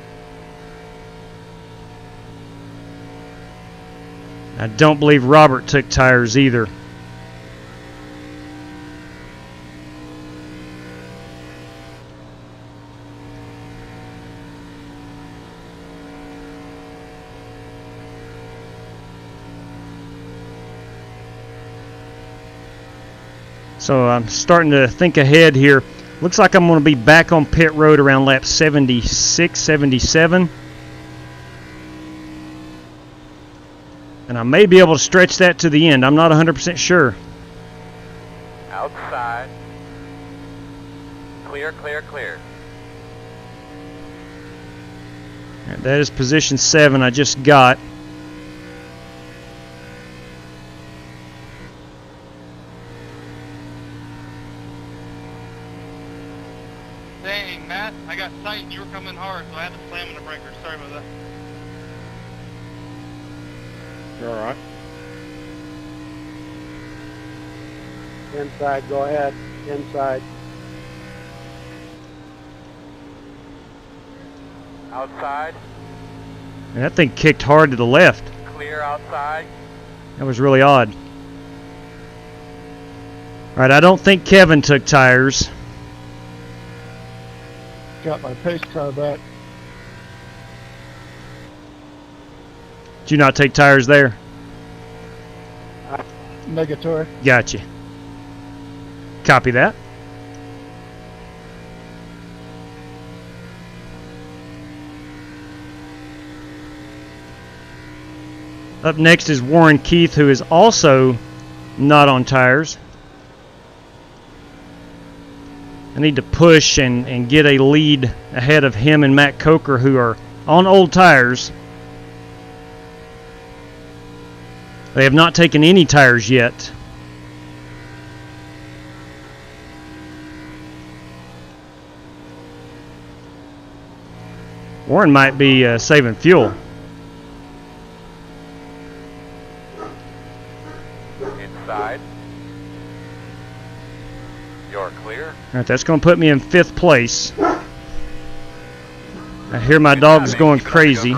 I don't believe Robert took tires either. So I'm starting to think ahead here. Looks like I'm going to be back on pit road around lap 76, 77. And I may be able to stretch that to the end. I'm not 100% sure. Outside. Clear, clear, clear. That is position 7 I just got. Dang, Matt, I got tight and you were coming hard, so I had to slam on the breaker. Sorry about that. You're all right. Inside, go ahead. Inside. Outside. And that thing kicked hard to the left. Clear outside. That was really odd. All right, I don't think Kevin took tires. Got my pace car back. Did you not take tires there? Negatory. Gotcha. Copy that. Up next is Warren Keith, who is also not on tires. I need to push and get a lead ahead of him and Matt Coker, who are on old tires. They have not taken any tires yet. Warren might be saving fuel. Inside. You're clear. All right, that's going to put me in 5th place. I hear my dog's going crazy.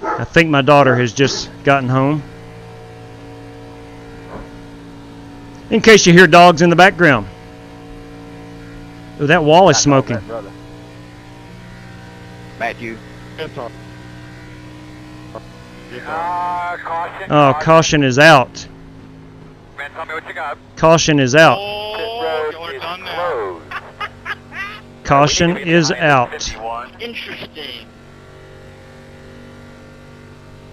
I think my daughter has just gotten home. In case you hear dogs in the background. Oh, that wall is smoking. Matthew. Caution. Oh, caution is out. Man, tell me what you got. Caution is out. Oh, y'all are done now. Caution is out. Interesting.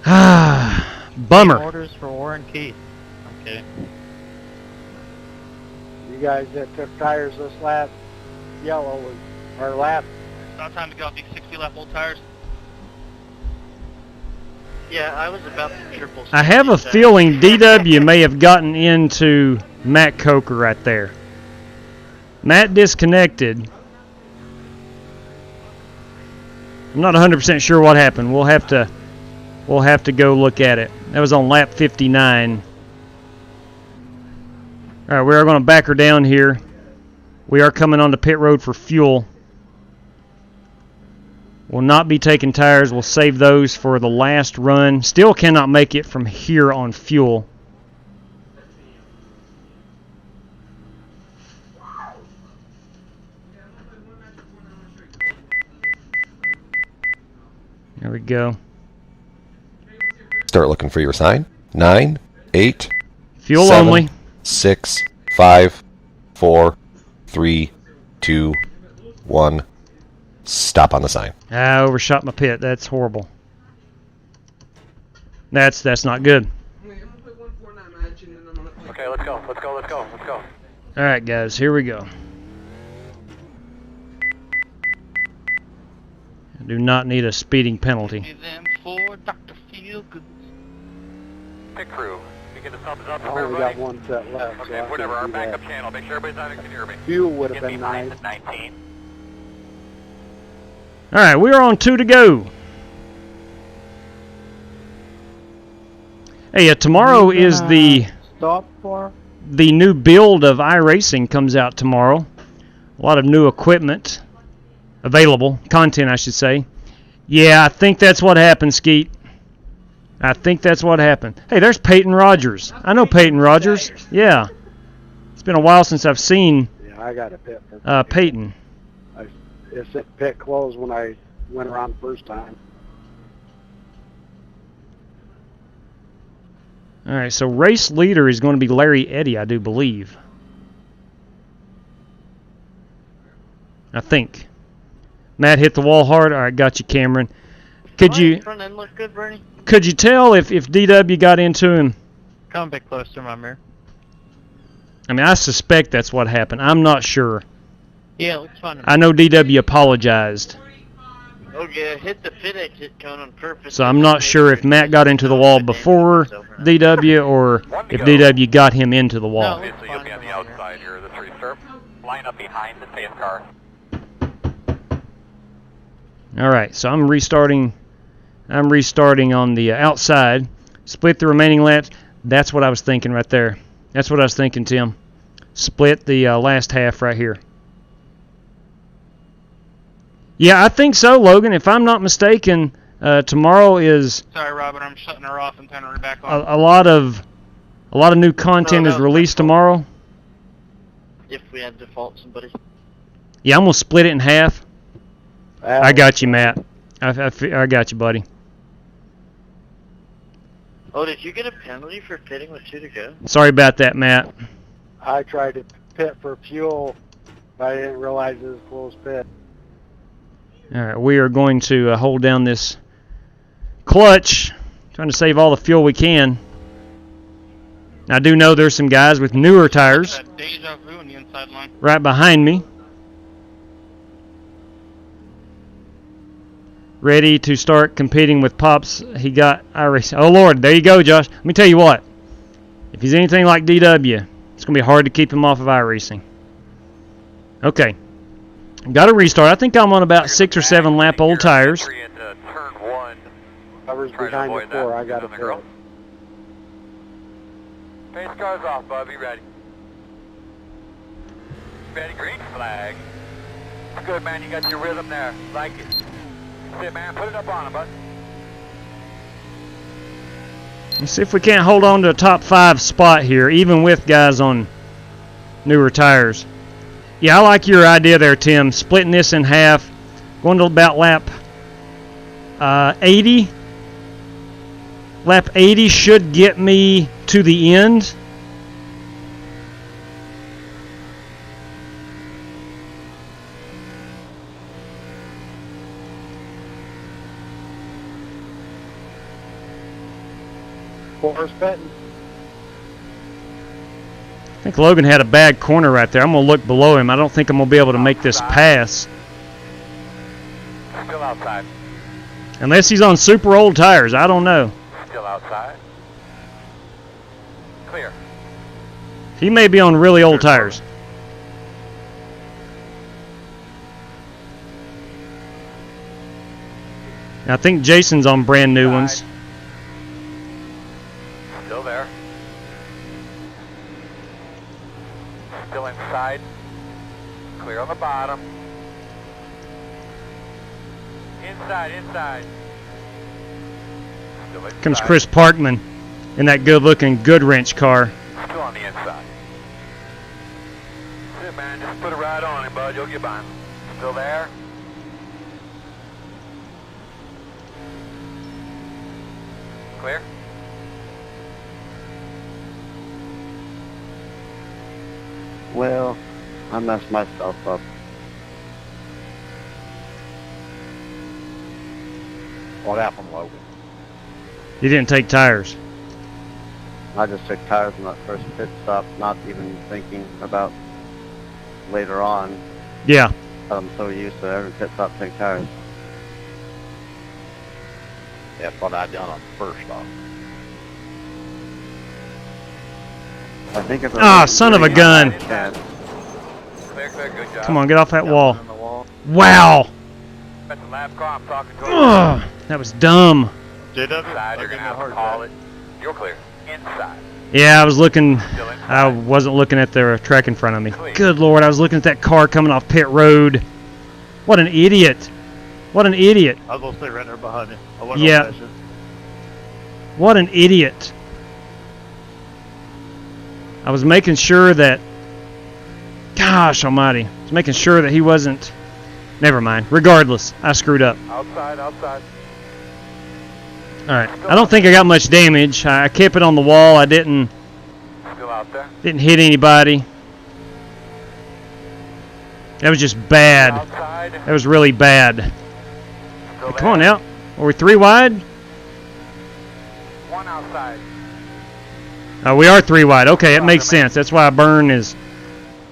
Bummer. Orders for Warren Keith. Okay. You guys that took tires this last yellow was our last. It's not time to go off these 60 lap old tires. Yeah, I was about to triple. I have a feeling DW may have gotten into Matt Coker right there. Matt disconnected. I'm not 100% sure what happened. We'll have to go look at it. That was on lap 59. All right, we are going to back her down here. We are coming onto pit road for fuel. We'll not be taking tires. We'll save those for the last run. Still cannot make it from here on fuel. There we go. Start looking for your sign. 9, 8, fuel 7, only. 6, 5, 4, 3, 2, 1. Stop on the sign. I overshot my pit. That's horrible. That's not good. Okay, let's go. All right, guys, here we go. I do not need a speeding penalty. Pit crew, you get a thumbs up from I only everybody. got one set left. Okay, so whatever. I Our can do backup that. channel. Make sure everybody's on it can hear me. Fuel would have Get me been behind nice. the 19. All right, we are on 2 to go. Hey, tomorrow is the Stop for? new build of iRacing comes out tomorrow. A lot of new equipment available, content I should say. Yeah, I think that's what happened, Skeet. I think that's what happened. Hey, there's Peyton Rogers. I know Peyton Rogers. Yeah. It's been a while since I've seen Yeah, I got a pit. For Peyton. It's at pit closed when I went around the first time. All right, so race leader is going to be Larry Eddy, I do believe. I think. Matt hit the wall hard. All right, got you, Cameron. Could you Front end look good, Bernie? could you tell if DW got into him? Come a bit closer to my mirror. I mean, I suspect that's what happened. I'm not sure. Yeah, it looks fine. I know DW apologized, Oh yeah, hit the pit exit cone on purpose. so I'm not sure if Matt got into the wall before DW or if DW got him into the wall. Obviously, you'll be on the outside here of the 3 stir. line up behind the safe car. All right, so I'm restarting on the outside. Split the remaining laps. That's what I was thinking right there. That's what I was thinking, Tim. Split the last half right here. Yeah, I think so, Logan. If I'm not mistaken, tomorrow is Sorry, Robert, I'm shutting her off and turning her back on. a lot of new content is released tomorrow. If we had to fault somebody. Yeah, I'm gonna split it in half. I got you, Matt. I got you, buddy. Oh, did you get a penalty for pitting with 2 to go? Sorry about that, Matt. I tried to pit for fuel, but I didn't realize it was a closed pit. All right, we are going to hold down this clutch, trying to save all the fuel we can. I do know there's some guys with newer tires Deja vu in the inside line. right behind me, ready to start competing with Pops. He got iRacing. Oh, Lord, there you go, Josh. Let me tell you what. If he's anything like DW, it's going to be hard to keep him off of iRacing. Okay. Got to restart. I think I'm on about 6 or 7 lap old tires. Whoever's behind the 4, I got to pit. Pace car's off, Bubby. Ready. Ready, green flag. It's good, man. You got your rhythm there. Like it. That's it, man. Put it up on him, bud. Let's see if we can't hold on to a top 5 spot here, even with guys on newer tires. Yeah, I like your idea there, Tim. Splitting this in half, going to about lap 80. Lap 80 should get me to the end. Four's pitting. I think Logan had a bad corner right there. I'm going to look below him. I don't think I'm going to be able to make this pass. Still outside. Unless he's on super old tires. I don't know. Still outside. Clear. He may be on really old tires. I think Jason's on brand new ones. Still there. Still inside. Clear on the bottom. Inside. Still inside. Comes Chris Parkman in that good-looking Goodwrench car. Still on the inside. That's it, man. Just put it right on him, bud. You'll get by him. Still there. Clear. Well, I messed myself up. What happened, Logan? He didn't take tires. I just took tires in that first pit stop, not even thinking about later on. Yeah. I'm so used to every pit stop taking tires. That's what I done on the first stop. I think if son of a gun. Clear, good job. Come on, get off that wall. Wow. That's the lap car I'm talking to. That was dumb. Inside, you're going to have to call it. You're clear. Inside. Yeah, I was looking. I wasn't looking at the track in front of me. Good Lord, I was looking at that car coming off pit road. What an idiot. What an idiot. I was going to stay right there behind you. I wasn't Yeah. gonna pass you. What an idiot. I was making sure that... Gosh almighty. I was making sure that he wasn't... Never mind. Regardless, I screwed up. Outside. Alright. I don't think I got much damage. I kept it on the wall. I didn't... Still out there. Didn't hit anybody. That was just bad. Outside. That was really bad. Still Come on there. now. Are we 3 wide? One outside. We are 3 wide. Okay, it makes sense. That's why Burn is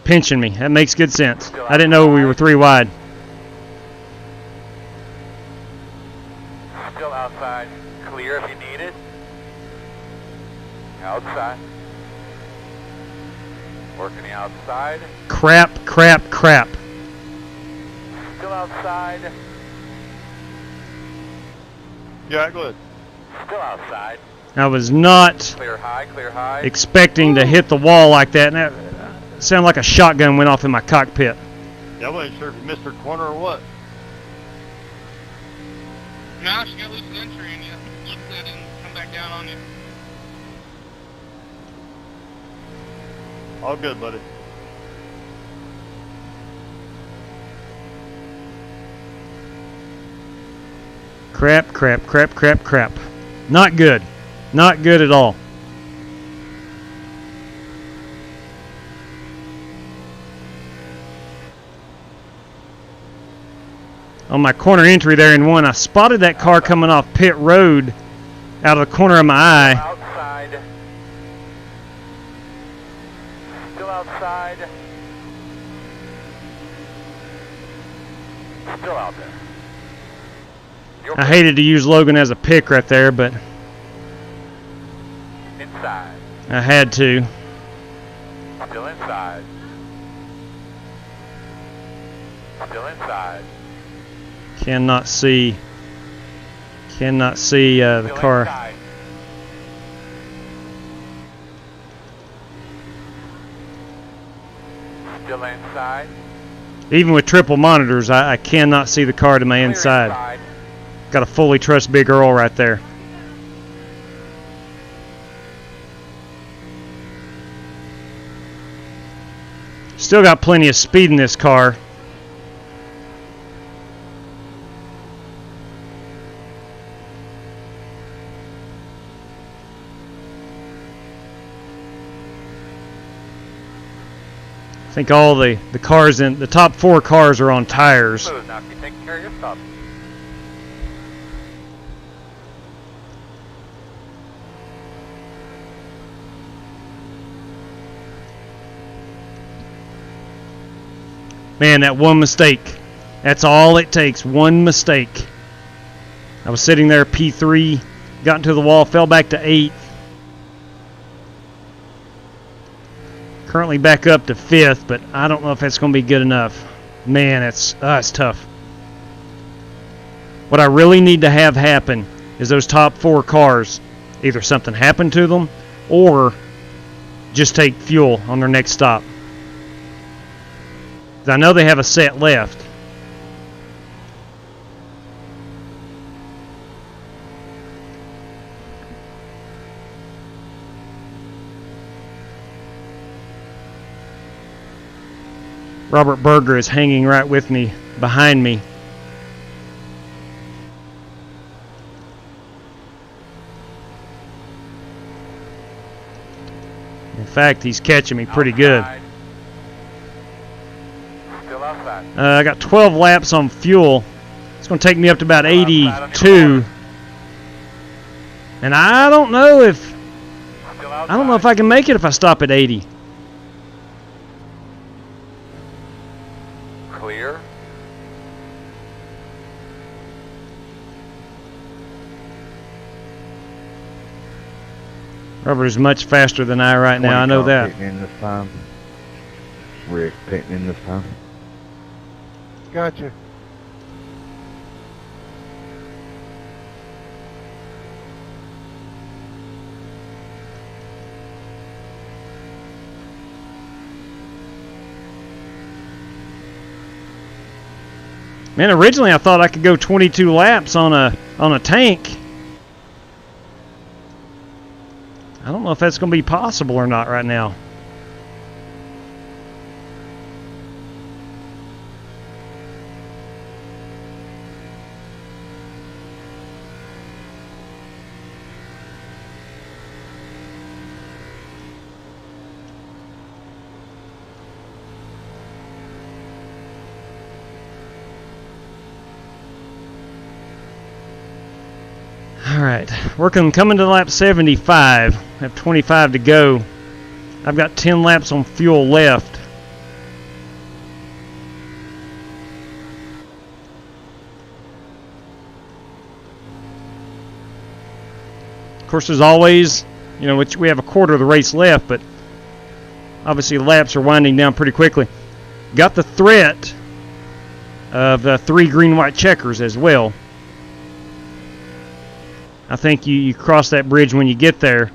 pinching me. That makes good sense. I didn't know we were 3 wide. Still outside. Clear if you need it. Outside. Working the outside. Crap, crap, crap. Still outside. Yeah, good. Still outside. I was not Clear high. expecting to hit the wall like that, and that sounded like a shotgun went off in my cockpit. Yeah, I wasn't sure if you missed her corner or what. No, she got loose in entry and you looked at it and come back down on you. All good, buddy. Crap, crap, crap, crap, crap. Not good. Not good at all. On my corner entry there in one, I spotted that car coming off pit road out of the corner of my eye. Outside. Still outside. Still out there. I hated to use Logan as a pick right there, but Inside. I had to. Still inside. Still inside. Cannot see the Still car. inside. Still inside. Even with triple monitors, I cannot see the car to my Clear inside. Got to fully trust Big Earl right there. Still got plenty of speed in this car. I think all the cars in the top 4 cars are on tires. Smooth now. Keep taking care of your stuff. Man, that one mistake. That's all it takes. One mistake. I was sitting there P3, got into the wall, fell back to 8th. Currently back up to 5th, but I don't know if that's going to be good enough. Man, it's tough. What I really need to have happen is those top 4 cars, either something happened to them or just take fuel on their next stop. I know they have a set left. Robert Berger is hanging right with me, behind me. In fact, he's catching me pretty good. I got 12 laps on fuel. It's going to take me up to about 82. And I don't know if I can make it if I stop at 80. Clear. Robert is much faster than I right now. I know that. Pitting in this time. Rick pitting in this time. Gotcha. Man, originally I thought I could go 22 laps on a tank. I don't know if that's going to be possible or not right now. Alright, coming to lap 75. I have 25 to go. I've got 10 laps on fuel left. Of course, as always, we have a quarter of the race left, but Obviously, the laps are winding down pretty quickly. Got the threat of 3 green-white checkers as well. I think you cross that bridge when you get there.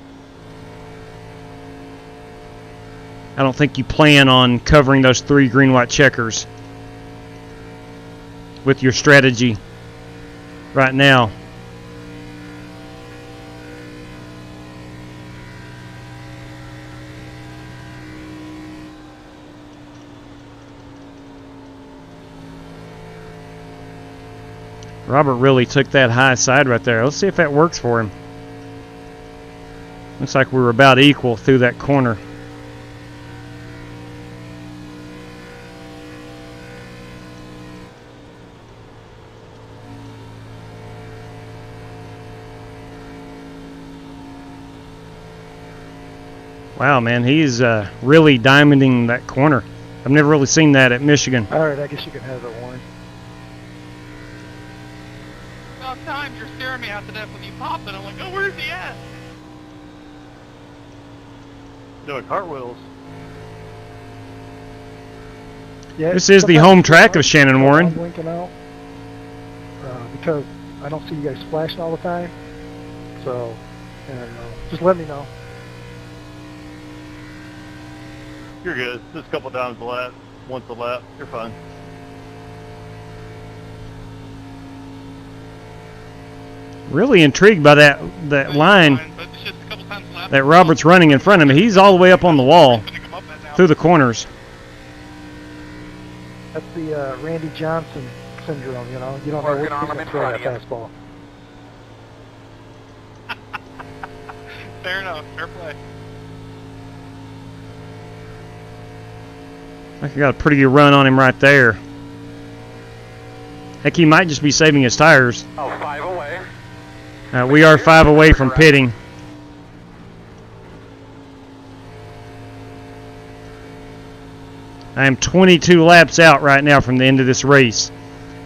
I don't think you plan on covering those 3 green-white checkers with your strategy right now. Robert really took that high side right there. Let's see if that works for him. Looks like we were about equal through that corner. Wow, man, he's really diamonding that corner. I've never really seen that at Michigan. All right, I guess you can have it, Warren. About time, you're scaring me out to death when you pop it. I'm like, oh, where's he at? Doing cartwheels. Yeah, This is the home track of Shannon Warren. I'm blinking out because I don't see you guys flashing all the time. So, just let me know. You're good. Just a couple times a lap. Once a lap. You're fine. Really intrigued by that line that Robert's running in front of him. He's all the way up on the wall through the corners. That's the Randy Johnson syndrome, you know. You don't know what to throw that fastball. Fair enough. Fair play. I think I got a pretty good run on him right there. Heck, he might just be saving his tires. Oh, 5 away. We are 5 away from pitting. I am 22 laps out right now from the end of this race.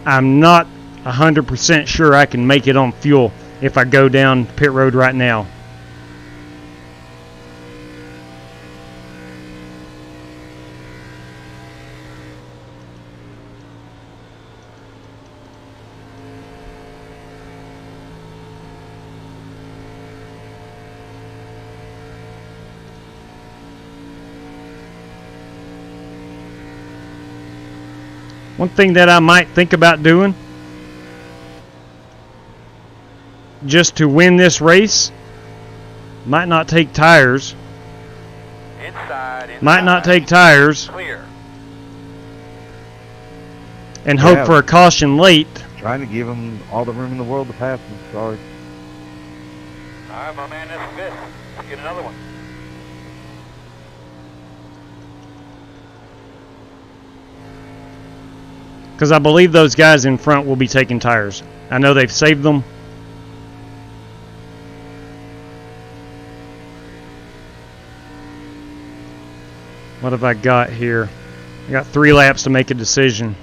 I'm not 100% sure I can make it on fuel if I go down pit road right now. One thing that I might think about doing, just to win this race, might not take tires. Might not take tires. Clear. And hope for a caution late. Trying to give him all the room in the world to pass him. Sorry. All right, my man, that's 5th. Let's get another one. Because I believe those guys in front will be taking tires. I know they've saved them. What have I got here? I got 3 laps to make a decision.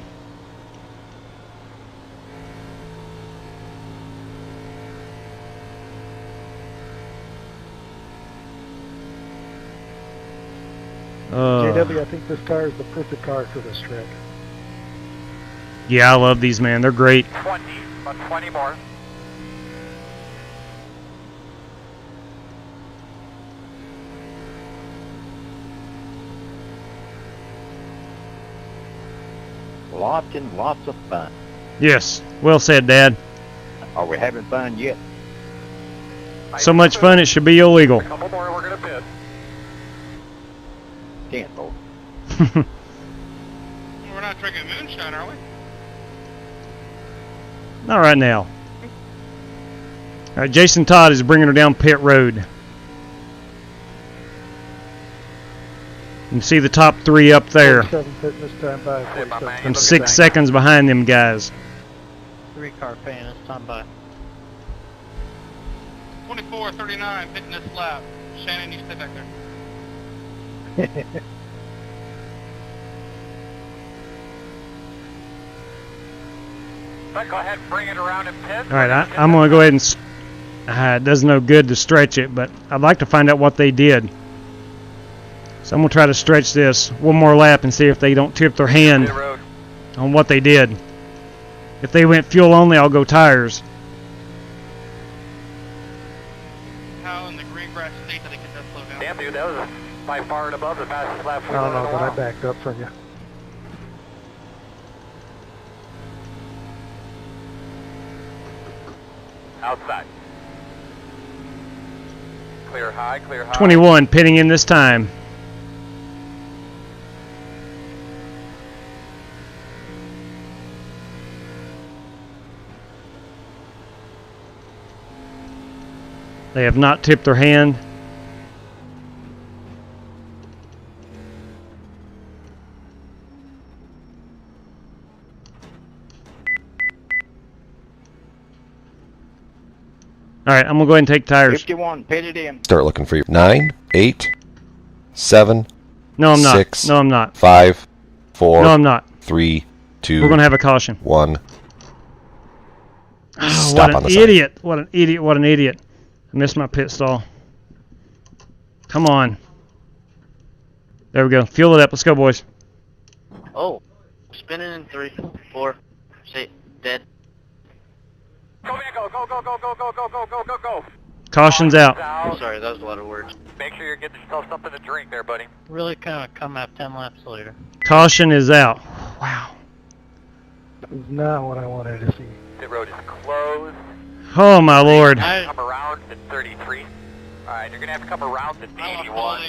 JW, I think this car is the perfect car for this track. Yeah, I love these, man. They're great. 20, about 20 more. Lots and lots of fun. Yes, well said, Dad. Are we having fun yet? So much fun it should be illegal. A couple more, we're going to pit. Can't vote. We're not drinking moonshine, are we? Not right now. All right, Jason Todd is bringing her down pit road. You can see the top 3 up there. I'm 6 seconds behind them guys. 3-car fan this time by. 24:39, hitting this lap. Shannon, you stay back there. Go ahead and bring it around and pit. All right, I'm going to go ahead and... it does no good to stretch it, but I'd like to find out what they did. So I'm going to try to stretch this one more lap and see if they don't tip their hand on what they did. If they went fuel only, I'll go tires. How in the greengrass state that they can just slow down? Damn, dude, that was by far and above the fastest lap we've I don't done know, in a but I while. backed up from you. Outside. Clear high, clear high. 21 pitting in this time. They have not tipped their hand. All right, I'm gonna go ahead and take tires. 51, pit it in. Start looking for you. 9, 8, 7. No, I'm not. 6. No, I'm not. 5, 4. No, I'm not. 3, 2. We're gonna have a caution. 1. Oh, Stop what on the an side. idiot! What an idiot! What an idiot! I missed my pit stall. Come on. There we go. Fuel it up. Let's go, boys. Oh, spinning in 3, 4, 6, dead. Go, man, go, go, go, go, go, go, go, go, go, go, go. Caution's out. Sorry, that was a lot of words. Make sure you're getting yourself something to drink there, buddy. Really kind of come out 10 laps later. Caution is out. Wow. That was not what I wanted to see. Pit road is closed. Oh my lord. Come around to 33. Alright, you're gonna have to come around to 81.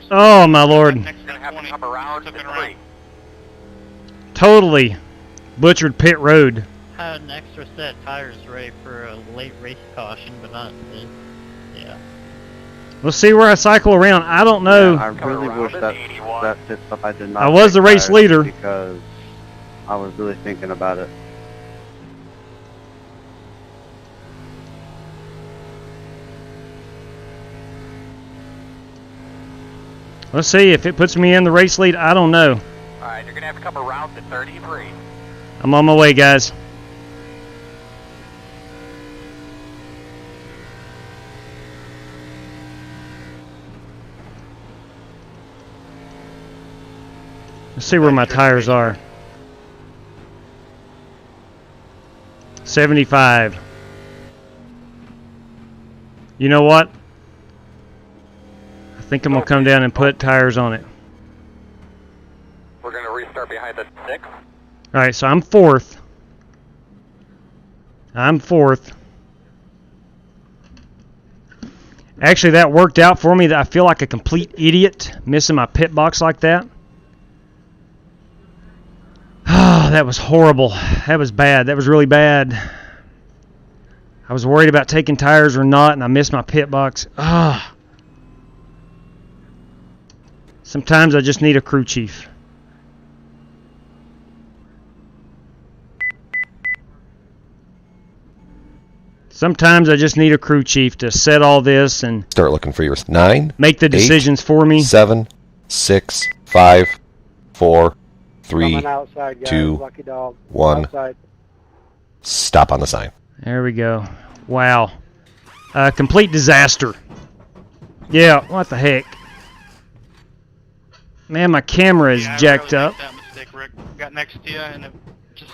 Oh my lord. You're gonna have to come around to 3. Totally butchered pit road. Had an extra set of tires ready for a late race caution, but not this. Yeah. Let's see where I cycle around. I don't know. I really wish that pit stop I did not. I was take the race tires leader. because I was really thinking about it. Let's see if it puts me in the race lead. I don't know. Alright, you're gonna have to come around to 33. I'm on my way, guys. Let's see where my tires are. 75. You know what? I think I'm going to come down and put tires on it. We're gonna restart behind the 6. Alright, so I'm fourth. I'm fourth. Actually, that worked out for me. That I feel like a complete idiot missing my pit box like that. Oh, that was horrible. That was bad. That was really bad. I was worried about taking tires or not, and I missed my pit box. Ah. Sometimes I just need a crew chief. Sometimes I just need a crew chief to set all this and Start looking for yours. 9. make the decisions 8, for me. 7, 6, 5, 4, 3, Coming outside, guys. 2, Lucky dog. 1. Outside. Stop on the sign. There we go. Wow. Complete disaster. Yeah, what the heck? Man, my camera is jacked up. That mistake, Rick. Got next to you and it just.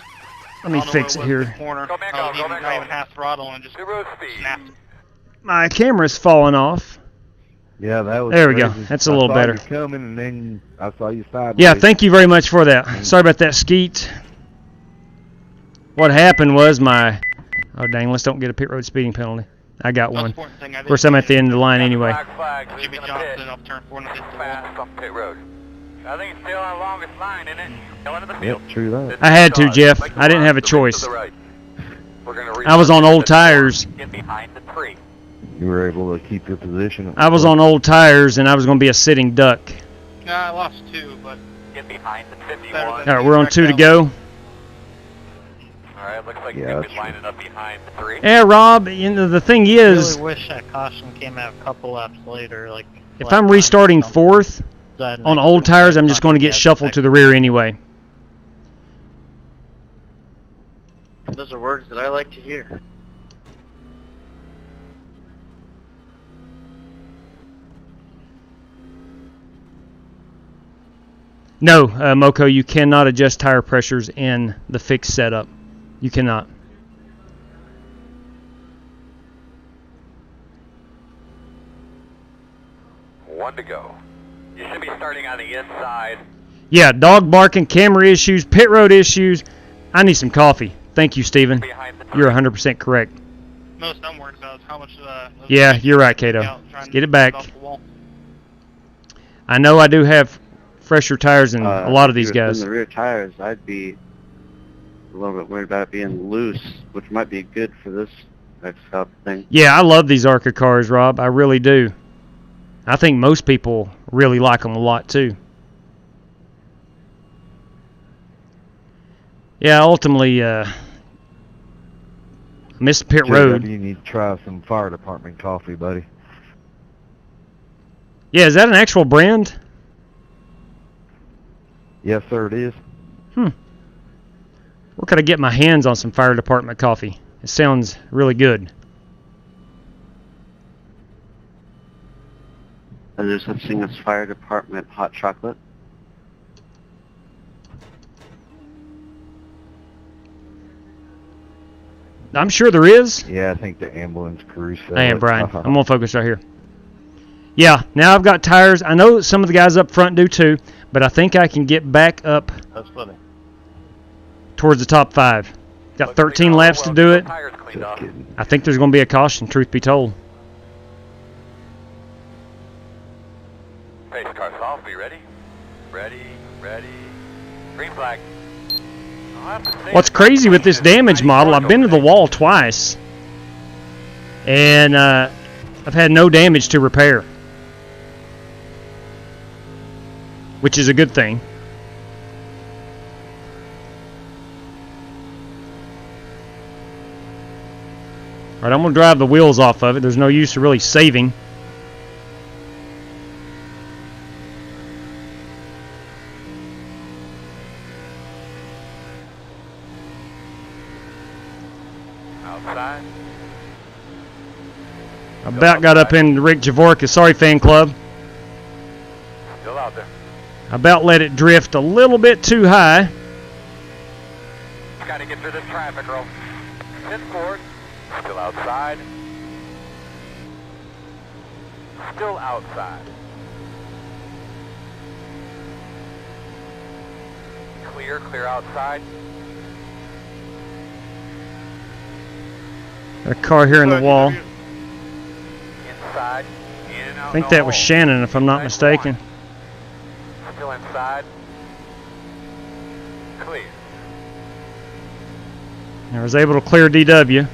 Let me fix it here. Corner. Not even half throttle and just snapped. My camera's falling off. Yeah, that was There we go. crazy. That's a little better. I saw you coming, and then I saw you sideways. Yeah, thank you very much for that. Sorry about that, Skeet. What happened was my... Oh, dang, let's don't get a pit road speeding penalty. I got one. Of course, I'm at the end of the line anyway. Jimmy Johnson off turn 4 and hit the wall. Fast on pit road. I think it's still our longest line, isn't it? Still into the Yep, field. true that. I had to, Jeff. I didn't have a choice. I was on old tires. Get behind the tree. You were able to keep your position. I was on old tires, and I was going to be a sitting duck. Nah, I lost 2, but. Get behind the 51. All right, we're on 2 to go. Alright, looks like Yeah, you're gonna be that's lining up behind the 3. Yeah, Rob, you know, the thing I is, really wish that caution came out a couple laps later. Like if I'm restarting fourth on old tires, I'm just going to get shuffled to the rear anyway. Those are words that I like to hear. No, Moko, you cannot adjust tire pressures in the fixed setup. You cannot. One to go. You should be starting on the inside. Yeah, dog barking, camera issues, pit road issues. I need some coffee. Thank you, Steven. You're 100% correct. Most I'm worried about is how much. Yeah, you're right, Kato. Let's get it back. I know I do have fresher tires than a lot of these guys. In the rear tires, I'd be a little bit worried about it being loose, which might be good for this next stop thing. Yeah, I love these ARCA cars, Rob. I really do. I think most people really like them a lot, too. Yeah, ultimately, miss pit road. You need to try some fire department coffee, buddy. Yeah, is that an actual brand? Yes, sir, it is. Where could I get my hands on some fire department coffee? It sounds really good. There's such thing as fire department hot chocolate. I'm sure there is. Yeah, I think the ambulance crew said Hey, Brian, I'm going to focus right here. Yeah, now I've got tires. I know some of the guys up front do too, but I think I can get back up That's funny. towards the top 5. Got 13 laps to do it. I think there's going to be a caution, truth be told. Pace car off. Be ready. Ready. Green flag. What's crazy with this damage model, I've been to the wall twice, and I've had no damage to repair, which is a good thing. All right, I'm going to drive the wheels off of it. There's no use of really saving. Outside. I about got up in Rick Javorka's Sorry Fan Club. Still out there. I about let it drift a little bit too high. Got to get through this traffic, girl. 10 forward. Still outside. Still outside. Clear outside. A car here in the wall. Inside. In and out. I think that was Shannon, if I'm not mistaken. Still inside. Clear. I was able to clear DW.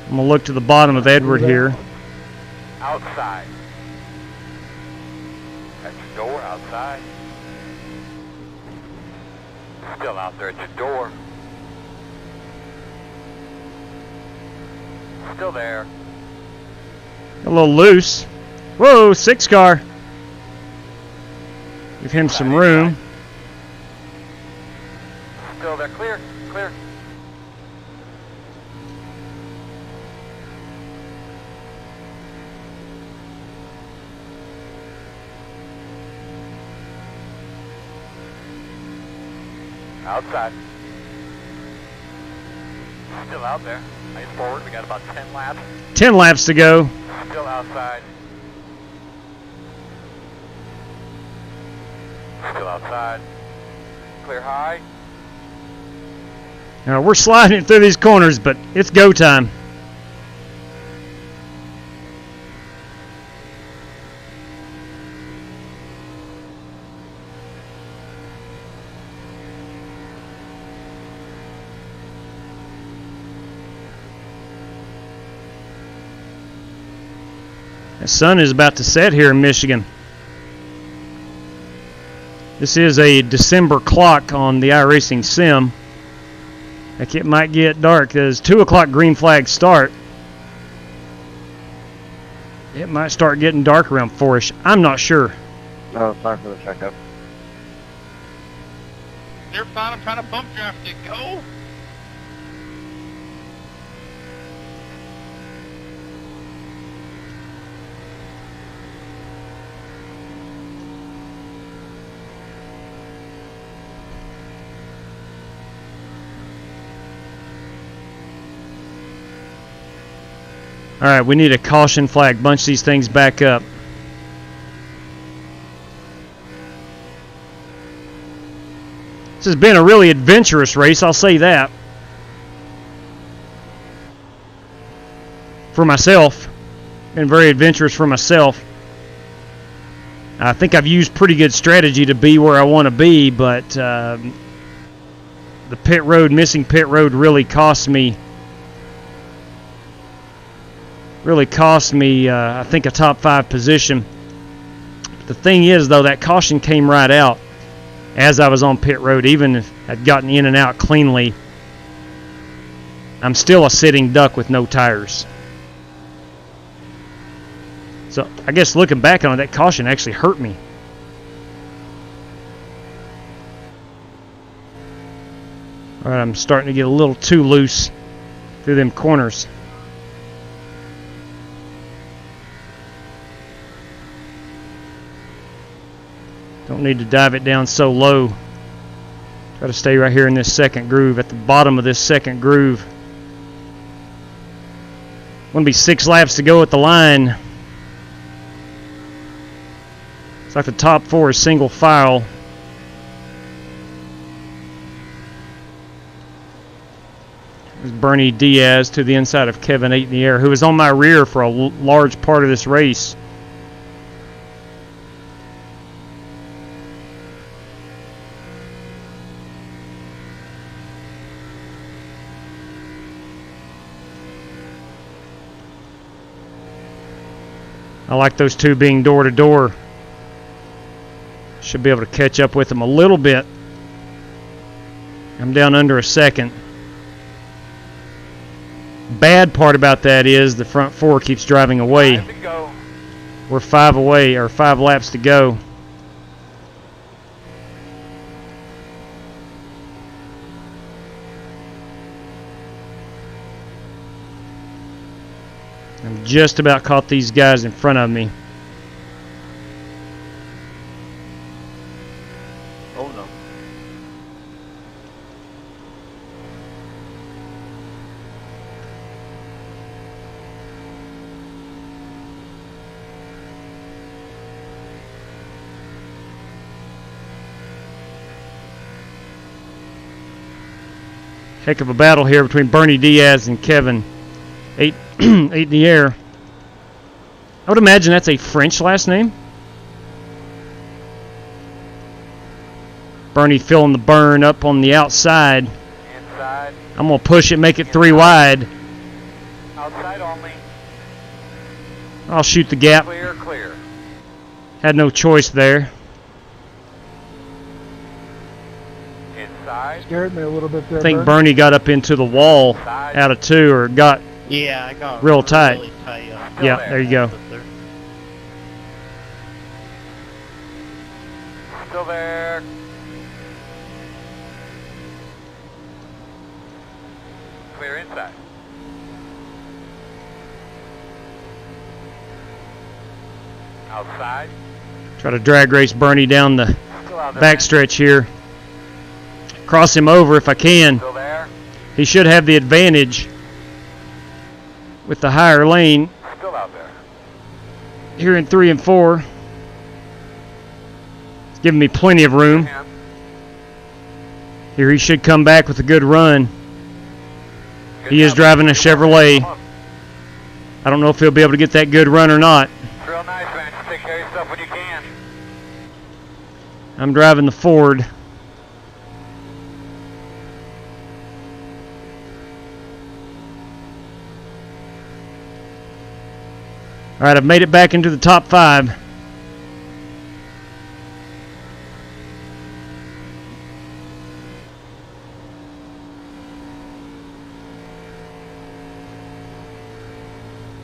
I'm going to look to the bottom of Edward here. Outside. At your door, outside. Still out there at your door. Still there. A little loose. Whoa, 6 car. Give him some room. Still there. Clear. Outside. Still out there. Nice forward. We got about 10 laps. 10 laps to go. Still outside. Still outside. Clear high. Now we're sliding through these corners, but it's go time. The sun is about to set here in Michigan. This is a December clock on the iRacing sim. Like it might get dark. There's 2 o'clock green flag start. It might start getting dark around 4-ish. I'm not sure. Oh, sorry for the checkup. They're fine. I'm trying to bump draft it. Go. All right, we need a caution flag. Bunch these things back up. This has been a really adventurous race, I'll say that. For myself. Been very adventurous for myself. I think I've used pretty good strategy to be where I want to be, but the missing pit road really cost me. I think, a top 5 position. The thing is, though, that caution came right out as I was on pit road. Even if I'd gotten in and out cleanly, I'm still a sitting duck with no tires. So I guess looking back on it, that caution actually hurt me. All right, I'm starting to get a little too loose through them corners. Don't need to dive it down so low. Try to stay right here in this second groove, at the bottom of this second groove. Going to be 6 laps to go at the line. It's like the top 4 is single file. There's Bernie Diaz to the inside of Kevin 8 in the air, who was on my rear for a large part of this race. I like those two being door to door. Should be able to catch up with them a little bit. I'm down under a second. Bad part about that is the front 4 keeps driving away. We're 5 away, or 5 laps to go. I'm just about caught these guys in front of me. Oh no. Heck of a battle here between Bernie Diaz and Kevin 8 in the air. I would imagine that's a French last name. Bernie filling the burn up on the outside. Inside. I'm going to push it, make it 3 wide. Outside only. I'll shoot the gap. Clear, clear. Had no choice there. Inside. Scared me a little bit there. I think Bernie got up into the wall out of 2, or got Yeah, I got real tight. Really tight Yeah, there you go. Still there. Clear inside. Outside. Try to drag race Bernie down the backstretch here. Cross him over if I can. Still there. He should have the advantage with the higher lane. Still out there. Here in 3 and 4. It's giving me plenty of room. Here he should come back with a good run. He is driving a Chevrolet. I don't know if he'll be able to get that good run or not. Real nice, man. Just take care of yourself when you can. I'm driving the Ford. All right, I've made it back into the top 5.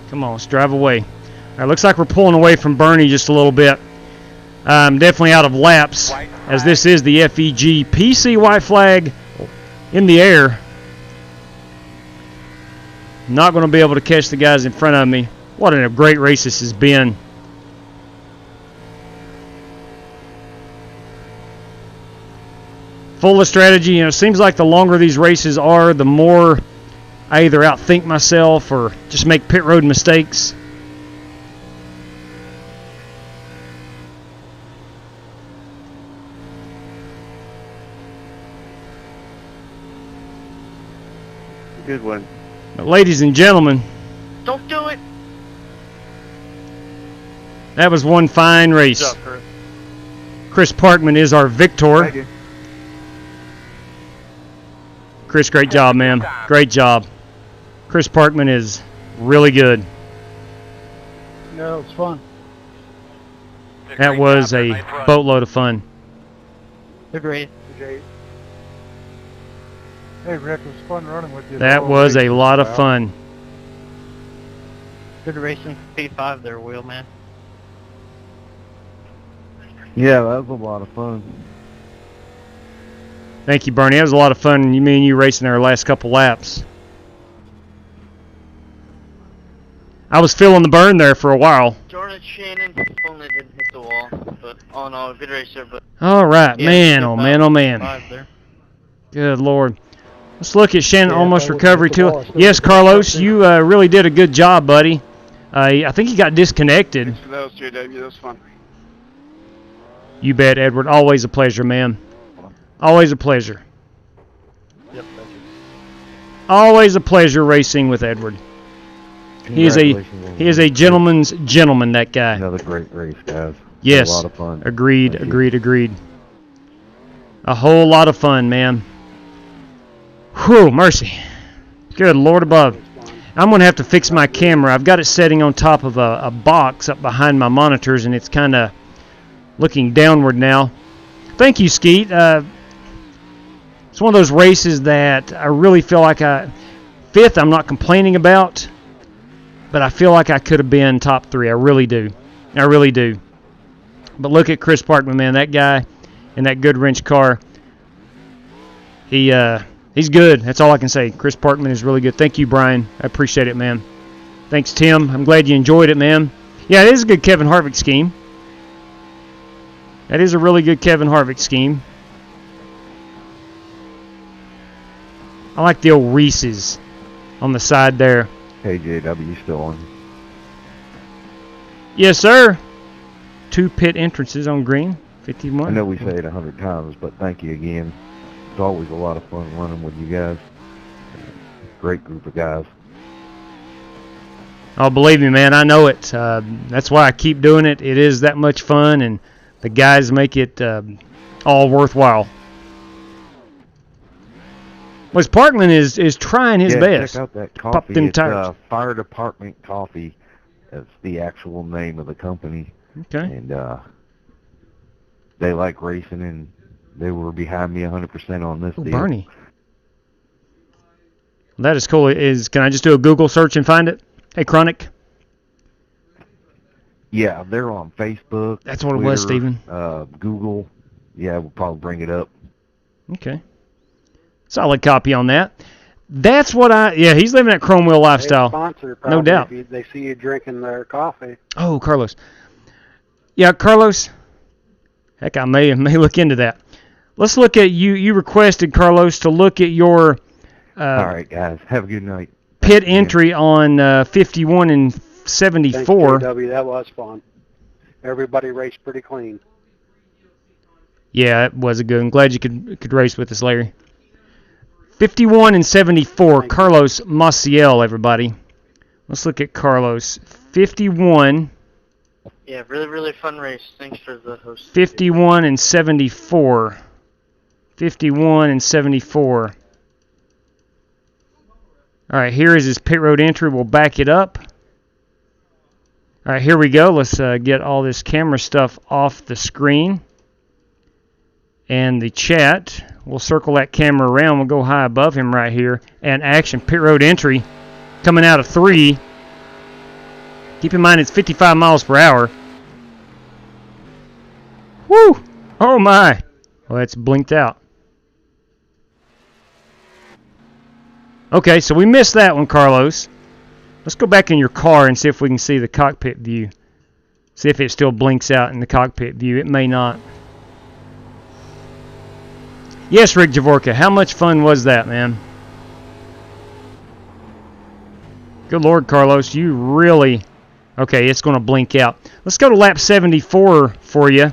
Come on, let's drive away. All right, looks like we're pulling away from Bernie just a little bit. I'm definitely out of laps, as this is the FEG PC white flag in the air. Not going to be able to catch the guys in front of me. What a great race this has been. Full of strategy. You know, it seems like the longer these races are, the more I either outthink myself or just make pit road mistakes. Good one. But ladies and gentlemen, Don't do it. that was one fine race. Good job, Chris. Chris Parkman is our victor. Thank you. Chris, great job, man. Great job. Chris Parkman is really good. No, it's fun. That was a boatload of fun. Good race. Hey, Rick, it was fun running with you. That was a lot of fun. Good racing P5 there, Wheelman. Yeah, that was a lot of fun. Thank you, Bernie. That was a lot of fun. Me and you racing our last couple laps. I was feeling the burn there for a while. Jordan Shannon only didn't hit the wall, but all in all, good racer. But All right, yeah, man, good oh five- man, oh man. five there. Good Lord. Let's look at Shannon Yeah, almost if I wouldn't recovery hit the wall, I too. still Yes, would've Carlos, been you really did a good job, buddy. I think you got disconnected. That was JW. That was fun. You bet, Edward. Always a pleasure, man. Always a pleasure. Yep, thank you. Always a pleasure racing with Edward. He is a gentleman's gentleman, that guy. Another great race, guys. Yes. A lot of fun. Agreed, Thank you. agreed. A whole lot of fun, man. Whew, mercy. Good Lord above. I'm going to have to fix my camera. I've got it setting on top of a box up behind my monitors, and it's kind of looking downward now. Thank you, Skeet. It's one of those races that I really feel like fifth I'm not complaining about, but I feel like I could have been top 3. I really do. I really do. But look at Chris Parkman, man. That guy in that good wrench car. He's good. That's all I can say. Chris Parkman is really good. Thank you, Brian. I appreciate it, man. Thanks, Tim. I'm glad you enjoyed it, man. Yeah, it is a good Kevin Harvick scheme. That is a really good Kevin Harvick scheme. I like the old Reese's on the side there. Hey, JW, you still on? Yes, sir. 2 pit entrances on green. 51. I know we say it 100 times, but thank you again. It's always a lot of fun running with you guys. Great group of guys. Oh, believe me, man, I know it. That's why I keep doing it. It is that much fun, and the guys make it all worthwhile. Well, Parkman is trying his best. Check out that Pop coffee. them It's tires. Fire Department Coffee. That's the actual name of the company. Okay. And they like racing, and they were behind me 100% on this Oh, deal. Bernie. That is cool. Can I just do a Google search and find it? Hey, Chronic. Yeah, they're on Facebook. That's what it was, Twitter, Steven. Google. Yeah, we'll probably bring it up. Okay. Solid copy on that. That's what yeah, he's living that chrome wheel lifestyle. Sponsor, probably, No doubt. If they see you drinking their coffee. Oh, Carlos. Yeah, Carlos. Heck, I may look into that. Let's look at you. You requested, Carlos, to look at your All right, guys. Have a good night. pit entry on 51 and 74. Thanks, JW. That was fun. Everybody raced pretty clean. Yeah, it was a good. I'm glad you could race with us, Larry. 51 and 74, Carlos Maciel, everybody. Let's look at Carlos. 51. Yeah, really, really fun race. Thanks for the host. 51 and 74. 51 and 74. All right, here is his pit road entry. We'll back it up. All right, here we go. Let's get all this camera stuff off the screen. And the chat. We'll circle that camera around. We'll go high above him right here. And action, pit road entry coming out of 3. Keep in mind it's 55 miles per hour. Woo! Oh my! Well, that's blinked out. Okay, so we missed that one, Carlos. Let's go back in your car and see if we can see the cockpit view. See if it still blinks out in the cockpit view. It may not. Yes, Rick Javorka, how much fun was that, man? Good Lord, Carlos, you really... Okay, it's going to blink out. Let's go to lap 74 for you.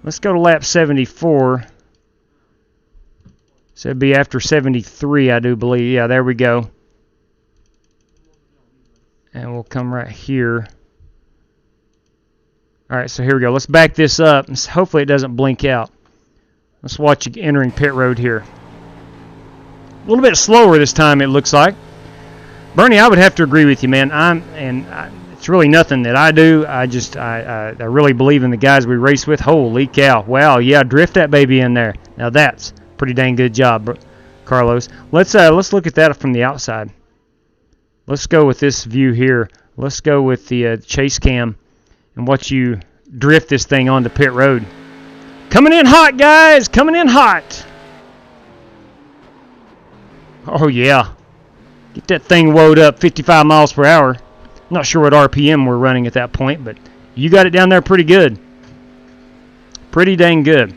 Let's go to lap 74. So it'd be after 73, I do believe. Yeah, there we go. And we'll come right here. All right, so here we go. Let's back this up. Hopefully it doesn't blink out. Let's watch you entering pit road here. A little bit slower this time, it looks like. Bernie, I would have to agree with you, man. It's really nothing that I do. I really believe in the guys we race with. Holy cow. Wow, yeah, drift that baby in there. Now that's a pretty dang good job, Carlos. Let's look at that from the outside. Let's go with this view here. Let's go with the chase cam and watch you drift this thing onto pit road. Coming in hot, guys. Coming in hot. Oh, yeah. Get that thing woed up 55 miles per hour. Not sure what RPM we're running at that point, but you got it down there pretty good. Pretty dang good.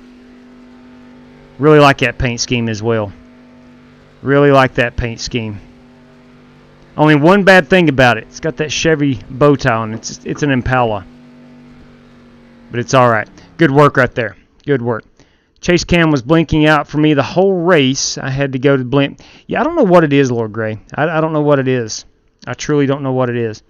Really like that paint scheme as well. Really like that paint scheme. Only one bad thing about it. It's got that Chevy bow tie on it. It's an Impala. But it's all right. Good work right there. Good work. Chase cam was blinking out for me the whole race. I had to go to blink. Yeah, I don't know what it is, Lord Gray. I don't know what it is. I truly don't know what it is.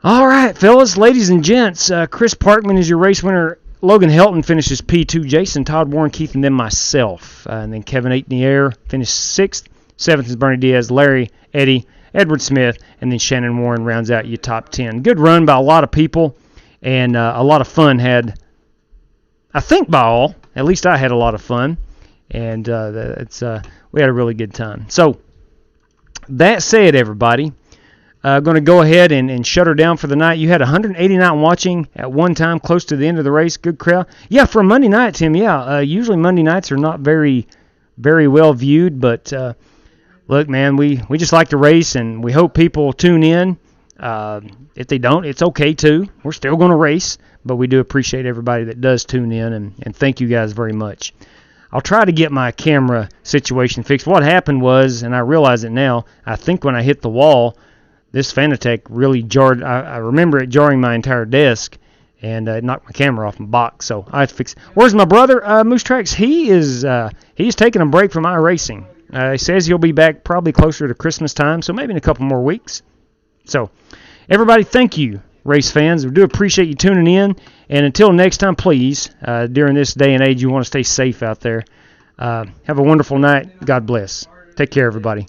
All right, fellas, ladies and gents. Chris Parkman is your race winner. Logan Helton finishes P2. Jason, Todd, Warren, Keith, and then myself. And then Kevin Aitnier finished 6th. 7th is Bernie Diaz, Larry, Eddie, Edward Smith, and then Shannon Warren rounds out your top 10. Good run by a lot of people, and a lot of fun had, I think, by all. At least I had a lot of fun, and we had a really good time. So, that said, everybody, going to go ahead and shut her down for the night. You had 189 watching at one time, close to the end of the race. Good crowd. Yeah, for a Monday night, Tim, yeah. Usually Monday nights are not very, very well viewed, but look, man, we just like to race, and we hope people tune in. If they don't, it's okay, too. We're still going to race, but we do appreciate everybody that does tune in, and thank you guys very much. I'll try to get my camera situation fixed. What happened was, and I realize it now, I think when I hit the wall, this Fanatec really jarred. I remember it jarring my entire desk, and it knocked my camera off my box, so I have to fix it. Where's my brother, Moose Tracks? He's taking a break from iRacing. He says he'll be back probably closer to Christmas time, so maybe in a couple more weeks. So, everybody, thank you, race fans. We do appreciate you tuning in. And until next time, please, during this day and age, you want to stay safe out there. Have a wonderful night. God bless. Take care, everybody.